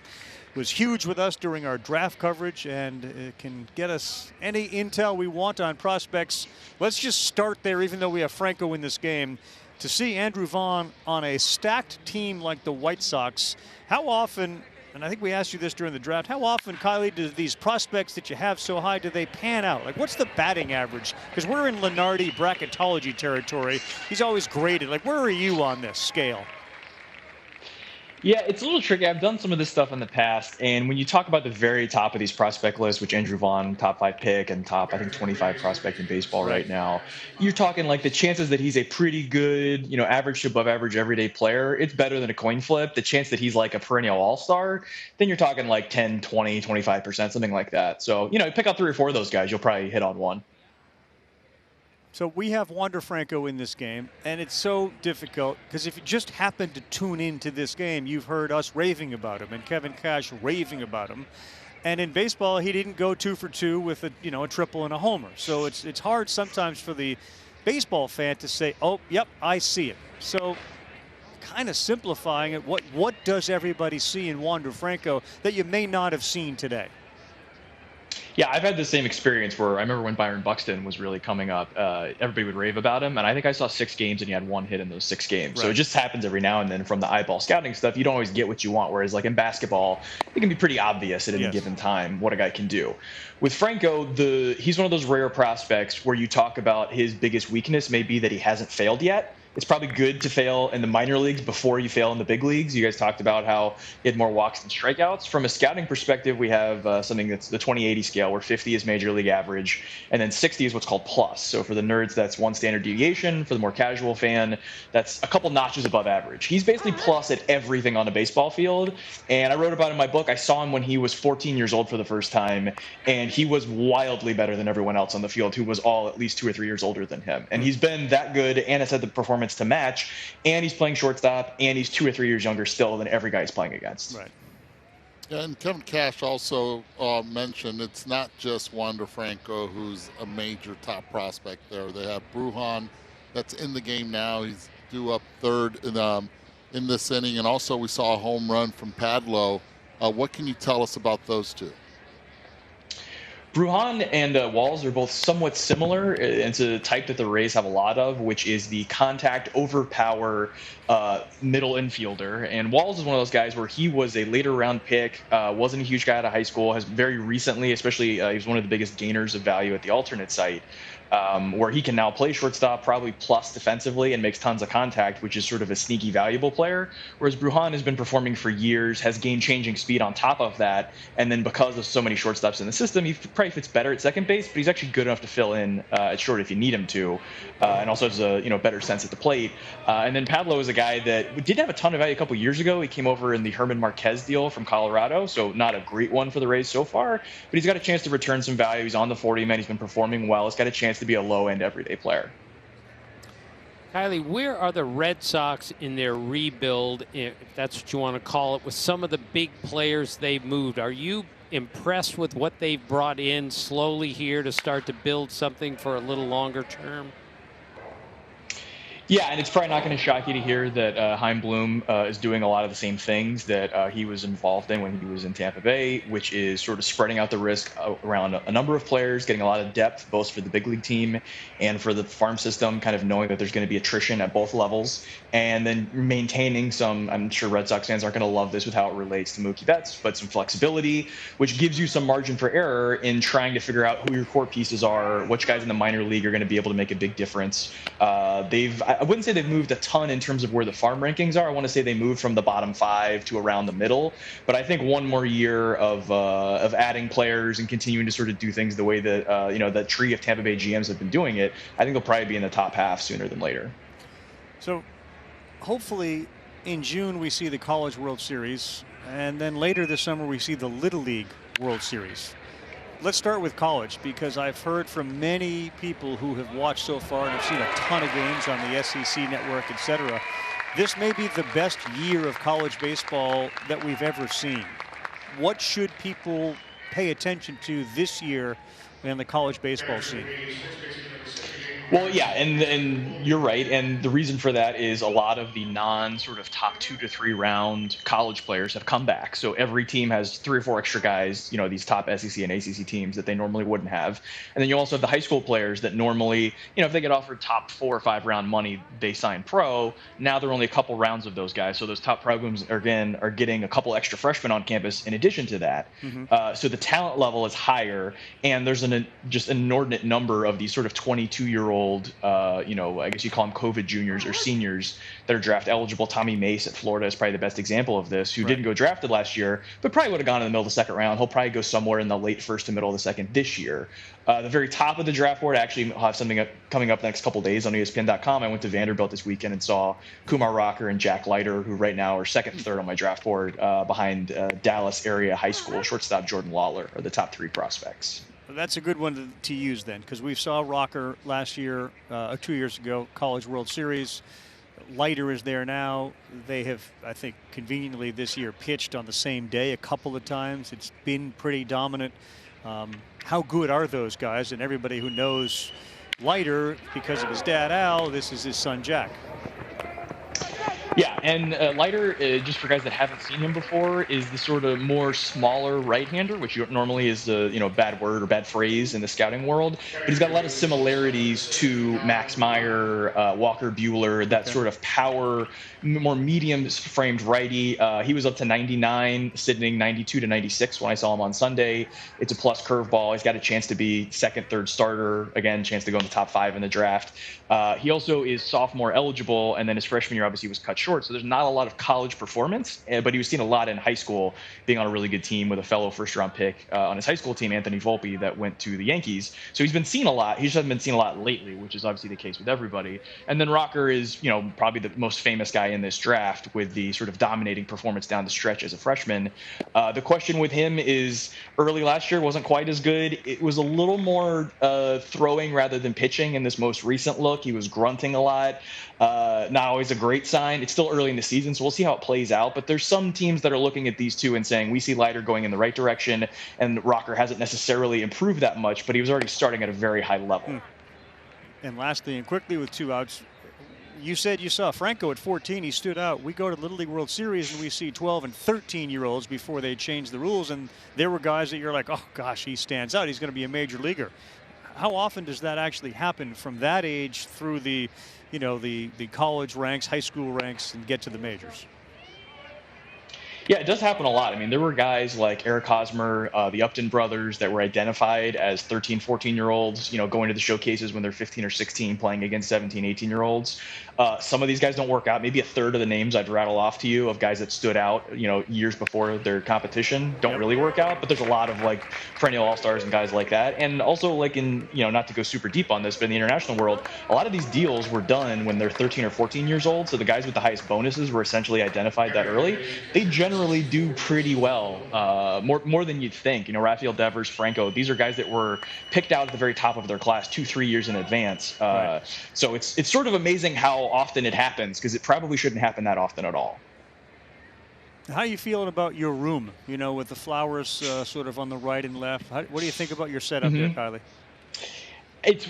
was huge with us during our draft coverage and can get us any intel we want on prospects. Let's just start there, even though we have Franco in this game. To see Andrew Vaughn on a stacked team like the White Sox, how often, and I think we asked you this during the draft, how often, Kylie, do these prospects that you have so high, do they pan out? Like, what's the batting average? Because we're in Lenardi bracketology territory. He's always graded. Like, where are you on this scale? Yeah, it's a little tricky. I've done some of this stuff in the past, and when you talk about the very top of these prospect lists, which Andrew Vaughn, top 5 pick, and top, I think, 25 prospect in baseball right now, you're talking like the chances that he's a pretty good, average to above average everyday player, it's better than a coin flip. The chance that he's like a perennial all-star, then you're talking like 10, 20, 25%, something like that. So, pick out 3 or 4 of those guys, you'll probably hit on one. So we have Wander Franco in this game, and it's so difficult because if you just happen to tune into this game, you've heard us raving about him and Kevin Cash raving about him. And in baseball, he didn't go 2 for 2 with a triple and a homer. So it's hard sometimes for the baseball fan to say, "Oh, yep, I see it." So kind of simplifying it, what does everybody see in Wander Franco that you may not have seen today? Yeah, I've had the same experience where I remember when Byron Buxton was really coming up, everybody would rave about him. And I think I saw 6 games and he had 1 hit in those 6 games. So it just happens every now and then from the eyeball scouting stuff. You don't always get what you want. Whereas like in basketball, it can be pretty obvious at any given time what a guy can do. With Franco, he's one of those rare prospects where you talk about his biggest weakness may be that he hasn't failed yet. It's probably good to fail in the minor leagues before you fail in the big leagues. You guys talked about how he had more walks than strikeouts. From a scouting perspective, we have something that's the 20/80 scale, where 50 is major league average, and then 60 is what's called plus. So for the nerds, that's 1 standard deviation. For the more casual fan, that's a couple notches above average. He's basically plus at everything on a baseball field. And I wrote about it in my book. I saw him when he was 14 years old for the first time, and he was wildly better than everyone else on the field, who was all at least 2 or 3 years older than him. And he's been that good and has had the performance to match, and he's playing shortstop, and he's 2 or 3 years younger still than every guy he's playing against. Right. Yeah, and Kevin Cash also mentioned it's not just Wander Franco who's a major top prospect there. They have Brujan that's in the game now. He's due up 3rd in this inning, and also we saw a home run from Padlo. What can you tell us about those two? Brujan and Walls are both somewhat similar. It's a type that the Rays have a lot of, which is the contact overpower middle infielder. And Walls is one of those guys where he was a later round pick, wasn't a huge guy out of high school, has very recently, especially he was one of the biggest gainers of value at the alternate site. Where he can now play shortstop, probably plus defensively, and makes tons of contact, which is sort of a sneaky, valuable player. Whereas Brujan has been performing for years, has gained changing speed on top of that, and then because of so many shortstops in the system, he probably fits better at second base, but he's actually good enough to fill in at short if you need him to, and also has a better sense at the plate. And then Padlo is a guy that didn't have a ton of value a couple years ago. He came over in the Herman Marquez deal from Colorado, so not a great one for the Rays so far, but he's got a chance to return some value. He's on the 40-man. He's been performing well. He's got a chance to be a low-end everyday player. Kylie, where are the Red Sox in their rebuild, if that's what you want to call it, with some of the big players they've moved? Are you impressed with what they've brought in slowly here to start to build something for a little longer term? Yeah, and it's probably not going to shock you to hear that Chaim Bloom is doing a lot of the same things that he was involved in when he was in Tampa Bay, which is sort of spreading out the risk around a number of players, getting a lot of depth, both for the big league team and for the farm system, kind of knowing that there's going to be attrition at both levels, and then maintaining some, I'm sure Red Sox fans aren't going to love this with how it relates to Mookie Betts, but some flexibility, which gives you some margin for error in trying to figure out who your core pieces are, which guys in the minor league are going to be able to make a big difference. I wouldn't say they've moved a ton in terms of where the farm rankings are. I want to say they moved from the bottom 5 to around the middle. But I think one more year of adding players and continuing to sort of do things the way that that tree of Tampa Bay GMs have been doing it, I think they'll probably be in the top half sooner than later. So hopefully in June we see the College World Series, and then later this summer we see the Little League World Series. Let's start with college, because I've heard from many people who have watched so far and have seen a ton of games on the SEC network, etc. This may be the best year of college baseball that we've ever seen. What should people pay attention to this year in the college baseball scene? Well, yeah, and you're right, and the reason for that is a lot of the sort of top 2 to 3 round college players have come back. So every team has 3 or 4 extra guys, these top SEC and ACC teams that they normally wouldn't have. And then you also have the high school players that normally, if they get offered top 4 or 5 round money, they sign pro. Now there are only a couple rounds of those guys. So those top programs, are getting a couple extra freshmen on campus in addition to that. So the talent level is higher, and there's just an inordinate number of these sort of 22-year-old 17-year-old, I guess you call them COVID juniors or seniors that are draft eligible. Tommy Mace at Florida is probably the best example of this, who didn't go drafted last year, but probably would have gone in the middle of the second round. He'll probably go somewhere in the late first to middle of the second this year. The very top of the draft board, I actually have something coming up the next couple days on ESPN.com. I went to Vanderbilt this weekend and saw Kumar Rocker and Jack Leiter, who right now are second and third on my draft board behind Dallas area high school shortstop Jordan Lawler are the top 3 prospects. That's a good one to use then, because we saw Rocker last year, 2 years ago, College World Series. Leiter is there now. They have, I think, conveniently this year pitched on the same day a couple of times. It's been pretty dominant. How good are those guys? And everybody who knows Leiter, because of his dad Al, this is his son Jack. Yeah, and Leiter, just for guys that haven't seen him before, is the sort of more smaller right-hander, which normally is a bad word or bad phrase in the scouting world. But he's got a lot of similarities to Max Meyer, Walker Buehler, that sort of power, more medium-framed righty. He was up to 99, sitting 92 to 96 when I saw him on Sunday. It's a plus curveball. He's got a chance to be second, third starter. Again, chance to go in the top 5 in the draft. He also is sophomore eligible, and then his freshman year obviously was cut short, so there's not a lot of college performance, but he was seen a lot in high school, being on a really good team with a fellow first-round pick on his high school team, Anthony Volpe, that went to the Yankees. So he's been seen a lot. He just hasn't been seen a lot lately, which is obviously the case with everybody. And then Rocker is, probably the most famous guy in this draft with the sort of dominating performance down the stretch as a freshman. The question with him is early last year wasn't quite as good. It was a little more throwing rather than pitching in this most recent look. He was grunting a lot. Not always a great sign. It's still early in the season, so we'll see how it plays out. But there's some teams that are looking at these two and saying, we see Leiter going in the right direction, and Rocker hasn't necessarily improved that much, but he was already starting at a very high level. And lastly, and quickly with 2 outs, you said you saw Franco at 14. He stood out. We go to the Little League World Series, and we see 12 and 13-year-olds before they changed the rules, and there were guys that you're like, oh, gosh, he stands out. He's going to be a major leaguer. How often does that actually happen from that age through the college ranks, high school ranks, and get to the majors? Yeah, it does happen a lot. I mean, there were guys like Eric Hosmer, the Upton brothers, that were identified as 13, 14-year-olds, going to the showcases when they're 15 or 16, playing against 17, 18-year-olds. Some of these guys don't work out. Maybe a third of the names I'd rattle off to you of guys that stood out, years before their competition don't really work out. But there's a lot of perennial all-stars and guys like that. And also in, not to go super deep on this, but in the international world, a lot of these deals were done when they're 13 or 14 years old. So the guys with the highest bonuses were essentially identified that early. They generally do pretty well, more than you'd think. Rafael Devers, Franco, these are guys that were picked out at the very top of their class 2-3 years in advance. Right. So it's sort of amazing how often it happens, because it probably shouldn't happen that often at all. How are you feeling about your room, with the flowers sort of on the right and left? What do you think about your setup there, Kylie?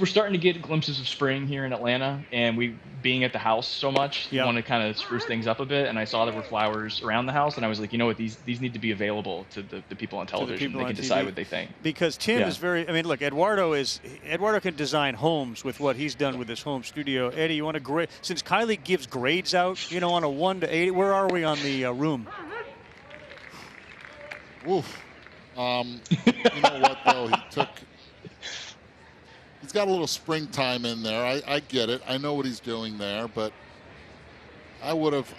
We're starting to get glimpses of spring here in Atlanta, and we being at the house so much, we want to kind of spruce things up a bit. And I saw there were flowers around the house, and I was like, what, these need to be available to the people on television. They can decide what they think. Because Tim is look, Eduardo can design homes with what he's done with his home studio. Eddie, you want to grade? Since Kylie gives grades out, on a 1 to 8, where are we on the room? Oof. You know what though? He's got a little springtime in there. I get it. I know what he's doing there, but I would have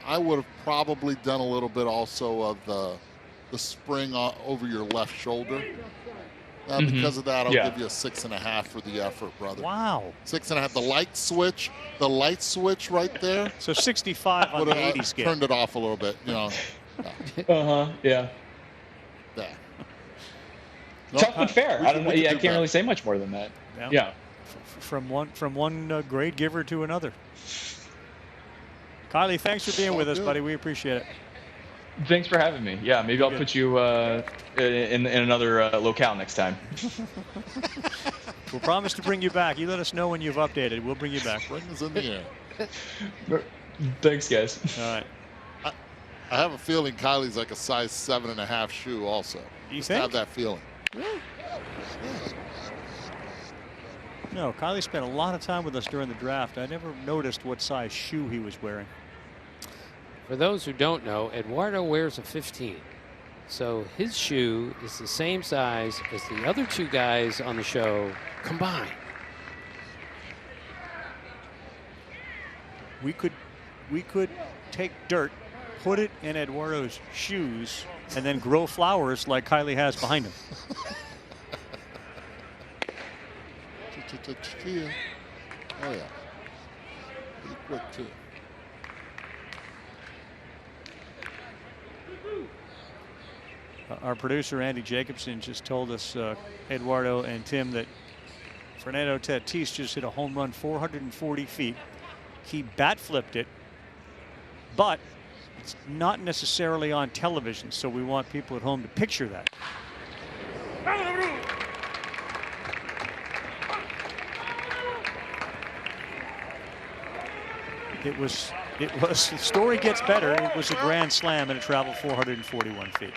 probably done a little bit also of the spring over your left shoulder. Because of that, I'll give you a 6.5 for the effort, brother. Wow. 6.5. The light switch right there. So 65 on the 80 scale. Turned it off a little bit, Yeah. Yeah. Tough but fair. I don't know. I can't really say much more than that. Yeah. From one grade giver to another. Kylie, thanks for being with us, buddy. We appreciate it. Thanks for having me. Yeah, maybe I'll put you in another locale next time. We'll promise to bring you back. You let us know when you've updated. We'll bring you back. Bring us in the air. Thanks, guys. All right. I have a feeling Kylie's like a size 7.5 shoe also. You Just think? have that feeling. No, Kylie spent a lot of time with us during the draft. I never noticed what size shoe he was wearing. For those who don't know, Eduardo wears a 15. So his shoe is the same size as the other 2 guys on the show combined. We could take dirt, put it in Eduardo's shoes, and then grow flowers like Kylie has behind him. Oh yeah. Pretty quick too. Our producer Andy Jacobson just told us, Eduardo and Tim, that Fernando Tatis just hit a home run 440 feet. He bat flipped it, but it's not necessarily on television, so we want people at home to picture that. It was, the story gets better. It was a grand slam and it traveled 441 feet.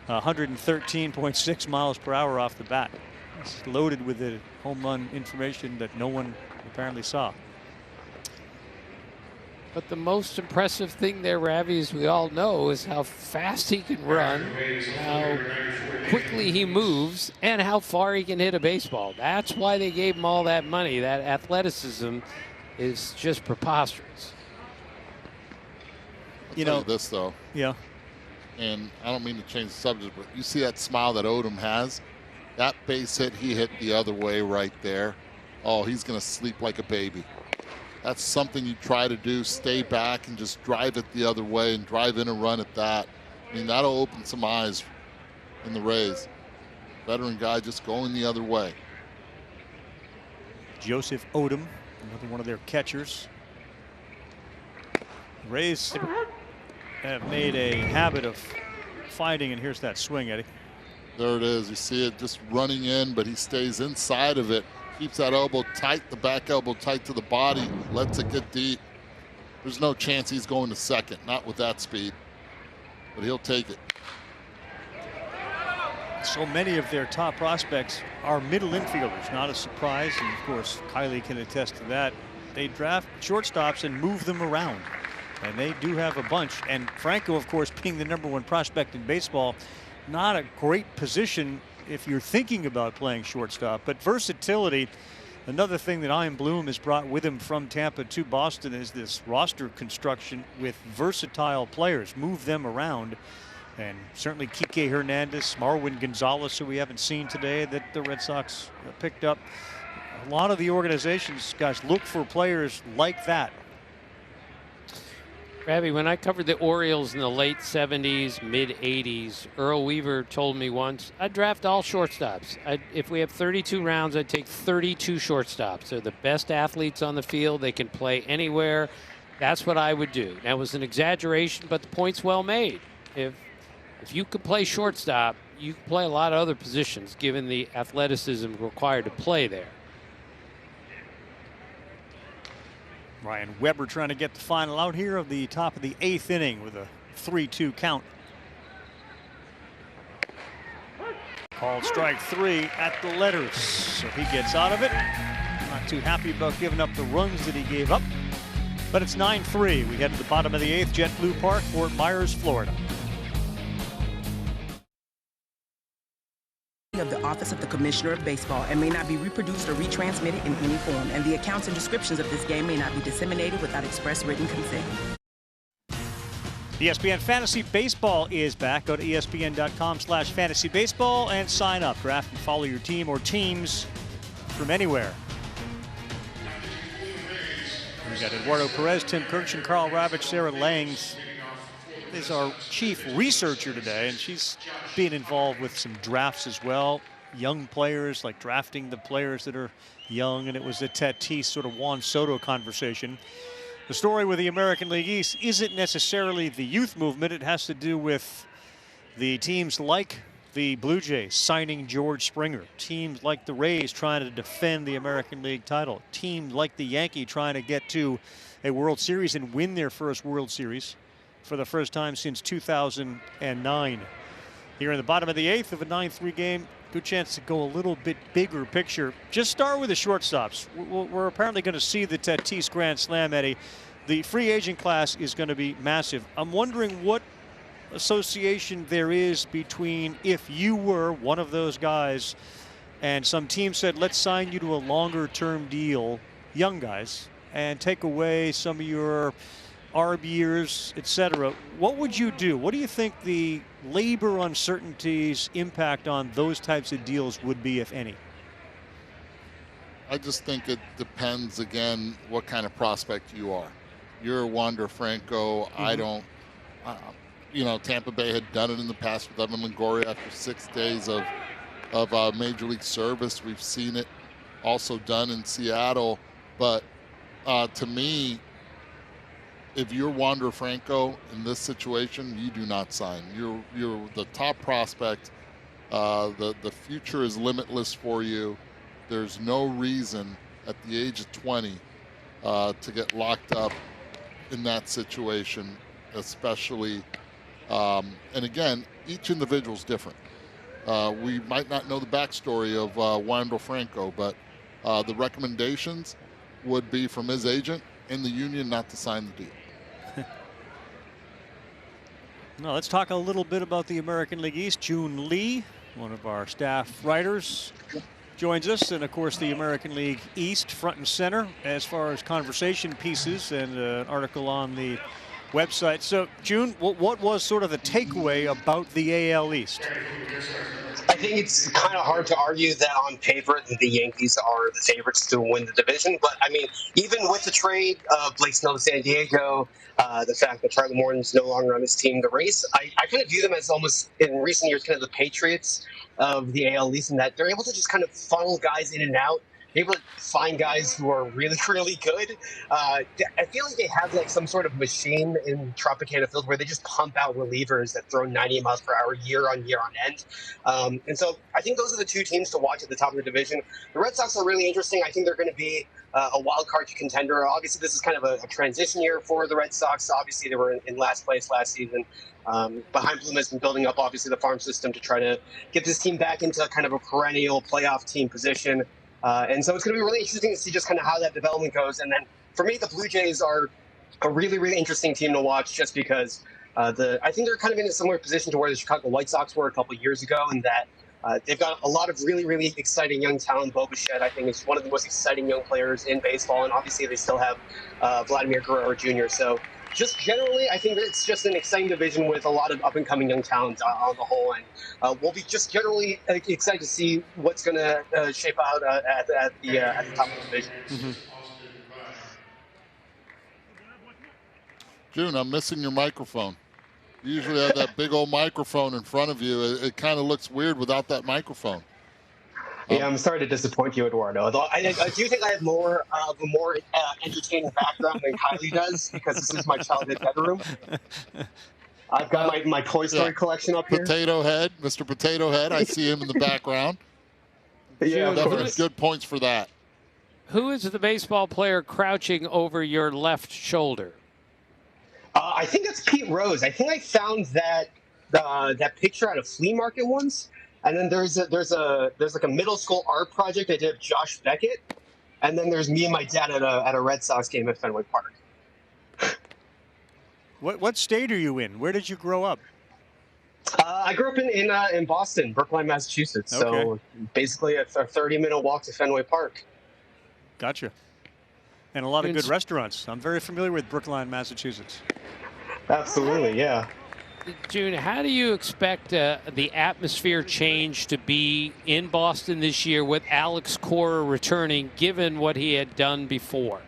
Uh, 113.6 miles per hour off the bat. It's loaded with the home run information that no one apparently saw. But the most impressive thing there, Ravi, as we all know, is how fast he can run, how quickly he moves, and how far he can hit a baseball. That's why they gave him all that money. That athleticism is just preposterous. You know this though. Yeah. And I don't mean to change the subject, but you see that smile that Odom has? That base hit he hit the other way right there. Oh, he's going to sleep like a baby. That's something you try to do, stay back and just drive it the other way and drive in a run at that. I mean, that'll open some eyes in the Rays. Veteran guy just going the other way. Joseph Odom, another one of their catchers. Rays have made a habit of fighting, and here's that swing, Eddie. There it is. You see it just running in, but he stays inside of it. Keeps that elbow tight, the back elbow tight to the body, lets it get deep. There's no chance he's going to second, not with that speed, but he'll take it. So many of their top prospects are middle infielders, not a surprise. And of course, Kylie can attest to that. They draft shortstops and move them around. And they do have a bunch. And Franco, of course, being the #1 prospect in baseball, not a great position if you're thinking about playing shortstop. But versatility, another thing that Ian Bloom has brought with him from Tampa to Boston, is this roster construction with versatile players. Move them around. And certainly Kike Hernandez, Marwin Gonzalez, who we haven't seen today, that the Red Sox picked up. A lot of the organizations, guys, look for players like that. Ravi, when I covered the Orioles in the late 70s, mid 80s, Earl Weaver told me once, I'd draft all shortstops. If we have 32 rounds, I'd take 32 shortstops. They're the best athletes on the field. They can play anywhere. That's what I would do. That was an exaggeration, but the point's well made. If you could play shortstop, you can play a lot of other positions given the athleticism required to play there. Ryan Weber trying to get the final out here of the top of the 8th inning with a 3-2 count. Called strike 3 at the letters. So he gets out of it. Not too happy about giving up the runs that he gave up. But it's 9-3. We head to the bottom of the 8th, JetBlue Park, Fort Myers, Florida. Of the Office of the Commissioner of Baseball and may not be reproduced or retransmitted in any form, and the accounts and descriptions of this game may not be disseminated without express written consent. ESPN Fantasy Baseball is back. Go to ESPN.com/fantasybaseball and sign up. Draft and follow your team or teams from anywhere. We got Eduardo Perez, Tim Kirchen, Carl Ravitch, Sarah Langs is our chief researcher today, and she's being involved with some drafts as well. Young players, like drafting the players that are young, and it was the Tatis sort of Juan Soto conversation. The story with the American League East isn't necessarily the youth movement. It has to do with the teams like the Blue Jays signing George Springer, teams like the Rays trying to defend the American League title, teams like the Yankees trying to get to a World Series and win their first World Series for the first time since 2009. Here in the bottom of the 8th of a 9-3 game, good chance to go a little bit bigger picture. Just start with the shortstops. We're apparently going to see the Tatis Grand Slam, Eddie. The free agent class is going to be massive. I'm wondering what association there is between, if you were one of those guys and some team said, let's sign you to a longer-term deal, young guys, and take away some of your ARB years, etc., what would you do? What do you think the labor uncertainties impact on those types of deals would be, if any? I just think it depends, again, what kind of prospect you are. You're Wander Franco. I don't, Tampa Bay had done it in the past with Evan Longoria after 6 days of Major League service. We've seen it also done in Seattle. But to me, if you're Wander Franco in this situation, you do not sign. You're the top prospect. The future is limitless for you. There's no reason at the age of 20 to get locked up in that situation, especially. And again, each individual is different. We might not know the backstory of Wander Franco, but the recommendations would be from his agent and the union not to sign the deal. Now let's talk a little bit about the American League East. June Lee, one of our staff writers, joins us, and of course the American League East front and center as far as conversation pieces and an article on the website. So June, what was sort of the takeaway about the AL East? I think it's kind of hard to argue that on paper the Yankees are the favorites to win the division. But, I mean, even with the trade of Blake Snell to San Diego, the fact that Charlie Morton's no longer on his team, the race, I kind of view them as almost, in recent years, kind of the Patriots of the AL East, in that they're able to just kind of funnel guys in and out, able to find guys who are really, really good. I feel like they have like some sort of machine in Tropicana Field where they just pump out relievers that throw 90 miles per hour year on end. And so I think those are the two teams to watch at the top of the division. The Red Sox are really interesting. I think they're going to be a wild card contender. Obviously, this is kind of a transition year for the Red Sox. Obviously, they were in last place last season. Behind Bloom has been building up, obviously, the farm system to try to get this team back into kind of a perennial playoff team position. And so it's going to be really interesting to see just kind of how that development goes. And then for me, the Blue Jays are a really, really interesting team to watch just because I think they're kind of in a similar position to where the Chicago White Sox were a couple of years ago, in that they've got a lot of really, really exciting young talent. Bo Bichette, I think, is one of the most exciting young players in baseball. And obviously they still have Vladimir Guerrero Jr. So just generally, I think it's just an exciting division with a lot of up-and-coming young talent on the whole. And we'll be just generally excited to see what's going to shape out at the top of the division. June, I'm missing your microphone. You usually have that big old microphone in front of you. It kind of looks weird without that microphone. Yeah, I'm sorry to disappoint you, Eduardo. Although I do think I have more of a more entertaining background than Kylie does, because this is my childhood bedroom. I've got my Toy Story collection up here. Potato Head, Mr. Potato Head. I see him in the background. Yeah, definitely good points for that. Who is the baseball player crouching over your left shoulder? I think that's Pete Rose. I think I found that picture at a flea market once. And then there's like a middle school art project I did of Josh Beckett, and then there's me and my dad at a Red Sox game at Fenway Park. What state are you in? Where did you grow up? I grew up in Boston, Brookline, Massachusetts. Okay. So basically a 30-minute walk to Fenway Park. Gotcha. And a lot of good restaurants. I'm very familiar with Brookline, Massachusetts. Absolutely, yeah. June, how do you expect the atmosphere change to be in Boston this year with Alex Cora returning, given what he had done before?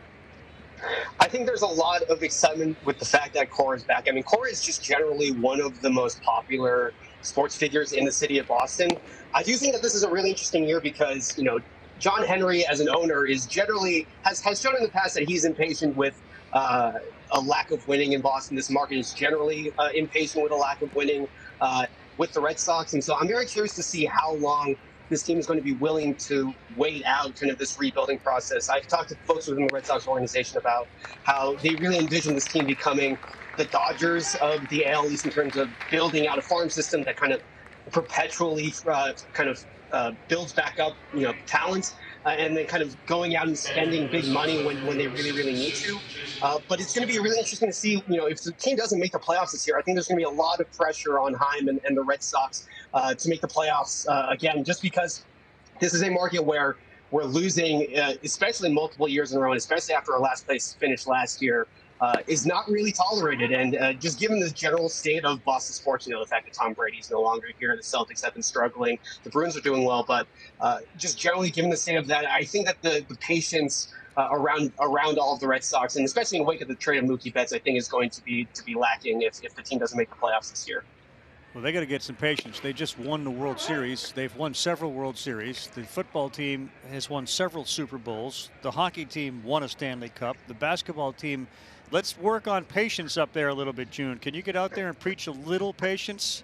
I think there's a lot of excitement with the fact that Cora is back. I mean, Cora is just generally one of the most popular sports figures in the city of Boston. I do think that this is a really interesting year because, John Henry as an owner is generally has shown in the past that he's impatient with a lack of winning in Boston. This market is generally impatient with a lack of winning with the Red Sox. And so I'm very curious to see how long this team is going to be willing to wait out kind of this rebuilding process. I've talked to folks within the Red Sox organization about how they really envision this team becoming the Dodgers of the AL East in terms of building out a farm system that kind of perpetually builds back up, talent, and then kind of going out and spending big money when they really, really need to. But it's going to be really interesting to see, if the team doesn't make the playoffs this year, I think there's going to be a lot of pressure on Heim and the Red Sox to make the playoffs again, just because this is a market where we're losing, especially multiple years in a row, and especially after our last place finish last year, is not really tolerated. And just given the general state of Boston sports, the fact that Tom Brady's no longer here, the Celtics have been struggling, the Bruins are doing well, but just generally given the state of that, I think that the patience around all of the Red Sox, and especially in the wake of the trade of Mookie Betts, I think is going to be lacking if the team doesn't make the playoffs this year. Well, they got to get some patience. They just won the World Series. They've won several World Series. The football team has won several Super Bowls. The hockey team won a Stanley Cup. The basketball team, let's work on patience up there a little bit, June. Can you get out there and preach a little patience?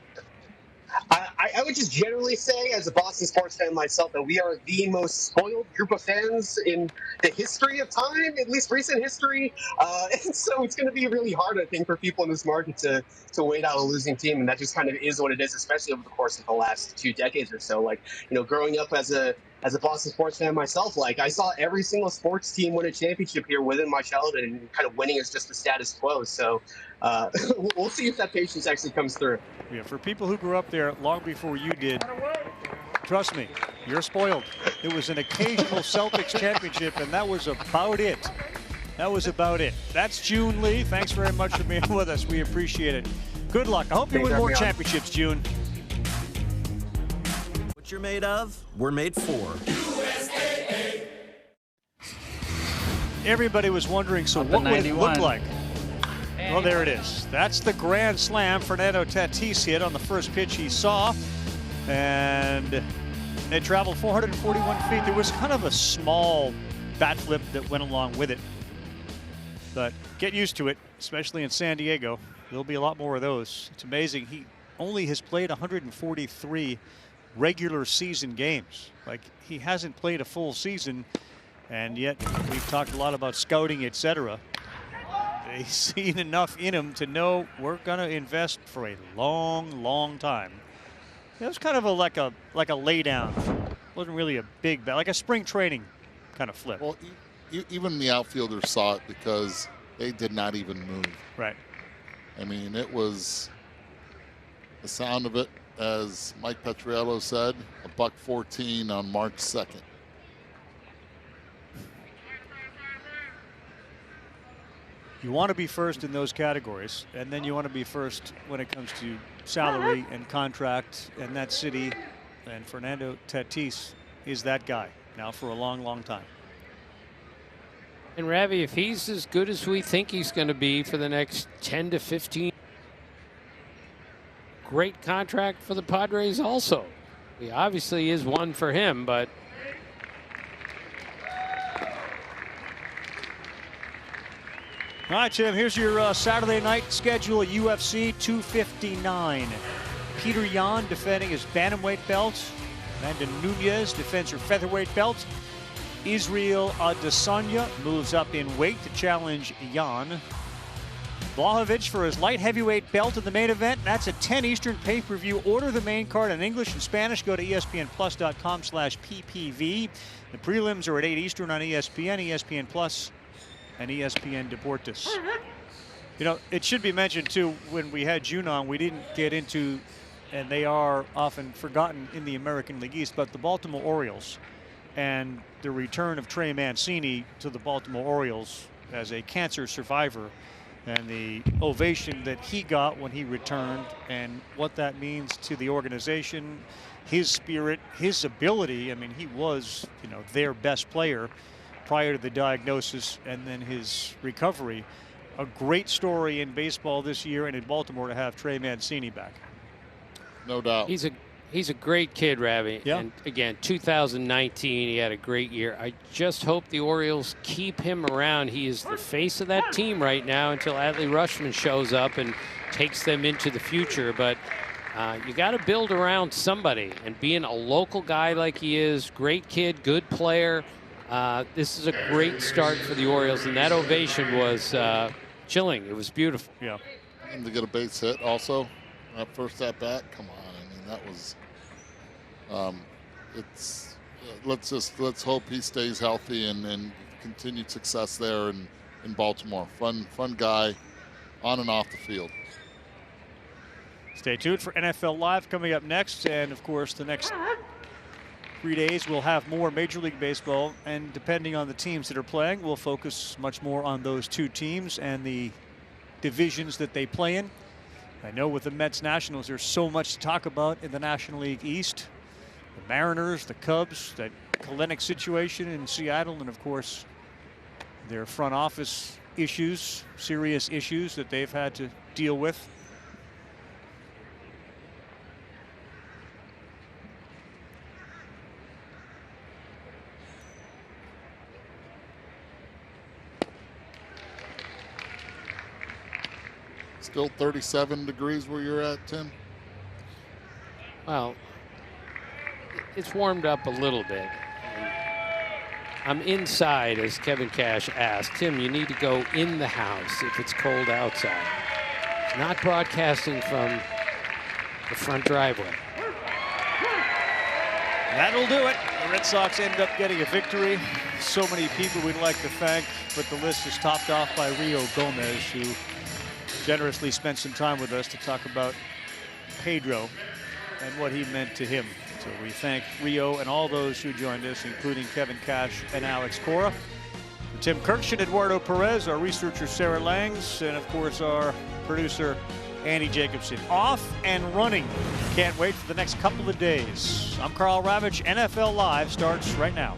I would just generally say, as a Boston sports fan myself, that we are the most spoiled group of fans in the history of time, at least recent history. And so it's going to be really hard, I think, for people in this market to wait out a losing team. And that just kind of is what it is, especially over the course of the last 2 decades or so. Like, growing up as a Boston sports fan myself, like I saw every single sports team win a championship here within my childhood, and kind of winning is just the status quo. So we'll see if that patience actually comes through. Yeah, for people who grew up there long before you did, trust me, you're spoiled. It was an occasional Celtics championship, and that was about it. That was about it. That's June Lee. Thanks very much for being with us. We appreciate it. Good luck. I hope you win more championships, June. What you're made of, we're made for. Everybody was wondering, so what would it look like? Well, there it is. That's the grand slam Fernando Tatis hit on the first pitch he saw. And it traveled 441 feet. There was kind of a small bat flip that went along with it. But get used to it, especially in San Diego. There'll be a lot more of those. It's amazing. He only has played 143 regular season games. Like, he hasn't played a full season, and yet we've talked a lot about scouting, etc. They've seen enough in him to know we're going to invest for a long, long time. It was kind of like a lay down. It wasn't really a big bat, like a spring training kind of flip. Well, even the outfielders saw it because they did not even move. Right. I mean, it was the sound of it, as Mike Petriello said, $114 on March 2nd. You want to be first in those categories, and then you want to be first when it comes to salary and contract and that city. And Fernando Tatis is that guy now for a long, long time. And Ravi, if he's as good as we think he's going to be for the next 10 to 15, great contract for the Padres also. He obviously is one for him, but all right, Tim, here's your Saturday night schedule at UFC 259. Peter Yan defending his bantamweight belt. Amanda Nunez defends her featherweight belt. Israel Adesanya moves up in weight to challenge Yan. Blachowicz for his light heavyweight belt in the main event. That's a 10 Eastern pay-per-view. Order the main card in English and Spanish. Go to ESPNplus.com/PPV. The prelims are at 8 Eastern on ESPN, ESPN Plus, and ESPN Deportes. It should be mentioned, too, when we had June on, we didn't get into, and they are often forgotten in the American League East, but the Baltimore Orioles and the return of Trey Mancini to the Baltimore Orioles as a cancer survivor, and the ovation that he got when he returned, and what that means to the organization, his spirit, his ability. I mean, he was, their best player prior to the diagnosis and then his recovery. A great story in baseball this year and in Baltimore to have Trey Mancini back. No doubt. He's a great kid, Ravi. Yeah. And again, 2019, he had a great year. I just hope the Orioles keep him around. He is the face of that team right now until Adley Rutschman shows up and takes them into the future. But you got to build around somebody, and being a local guy like he is, great kid, good player. This is a great start for the Orioles, and that ovation was chilling. It was beautiful. Yeah. And to get a base hit also, that first at bat, come on. I mean, that was, let's hope he stays healthy and continued success there in Baltimore. Fun guy on and off the field. Stay tuned for NFL Live coming up next, and of course the next 3 days, we'll have more Major League Baseball, and depending on the teams that are playing, we'll focus much more on those two teams and the divisions that they play in. I know with the Mets Nationals, there's so much to talk about in the National League East. The Mariners, the Cubs, that Kalenic situation in Seattle, and of course, their front office issues, serious issues that they've had to deal with. Still 37 degrees where you're at, Tim? Well, it's warmed up a little bit. I'm inside, as Kevin Cash asked. Tim, you need to go in the house if it's cold outside. Not broadcasting from the front driveway. That'll do it. The Red Sox end up getting a victory. So many people we'd like to thank, but the list is topped off by Rio Gomez, who generously spent some time with us to talk about Pedro and what he meant to him. So we thank Rio and all those who joined us, including Kevin Cash and Alex Cora. For Tim Kirkshin, Eduardo Perez, our researcher Sarah Langs, and of course our producer Andy Jacobson. Off and running. Can't wait for the next couple of days. I'm Carl Ravitch. NFL Live starts right now.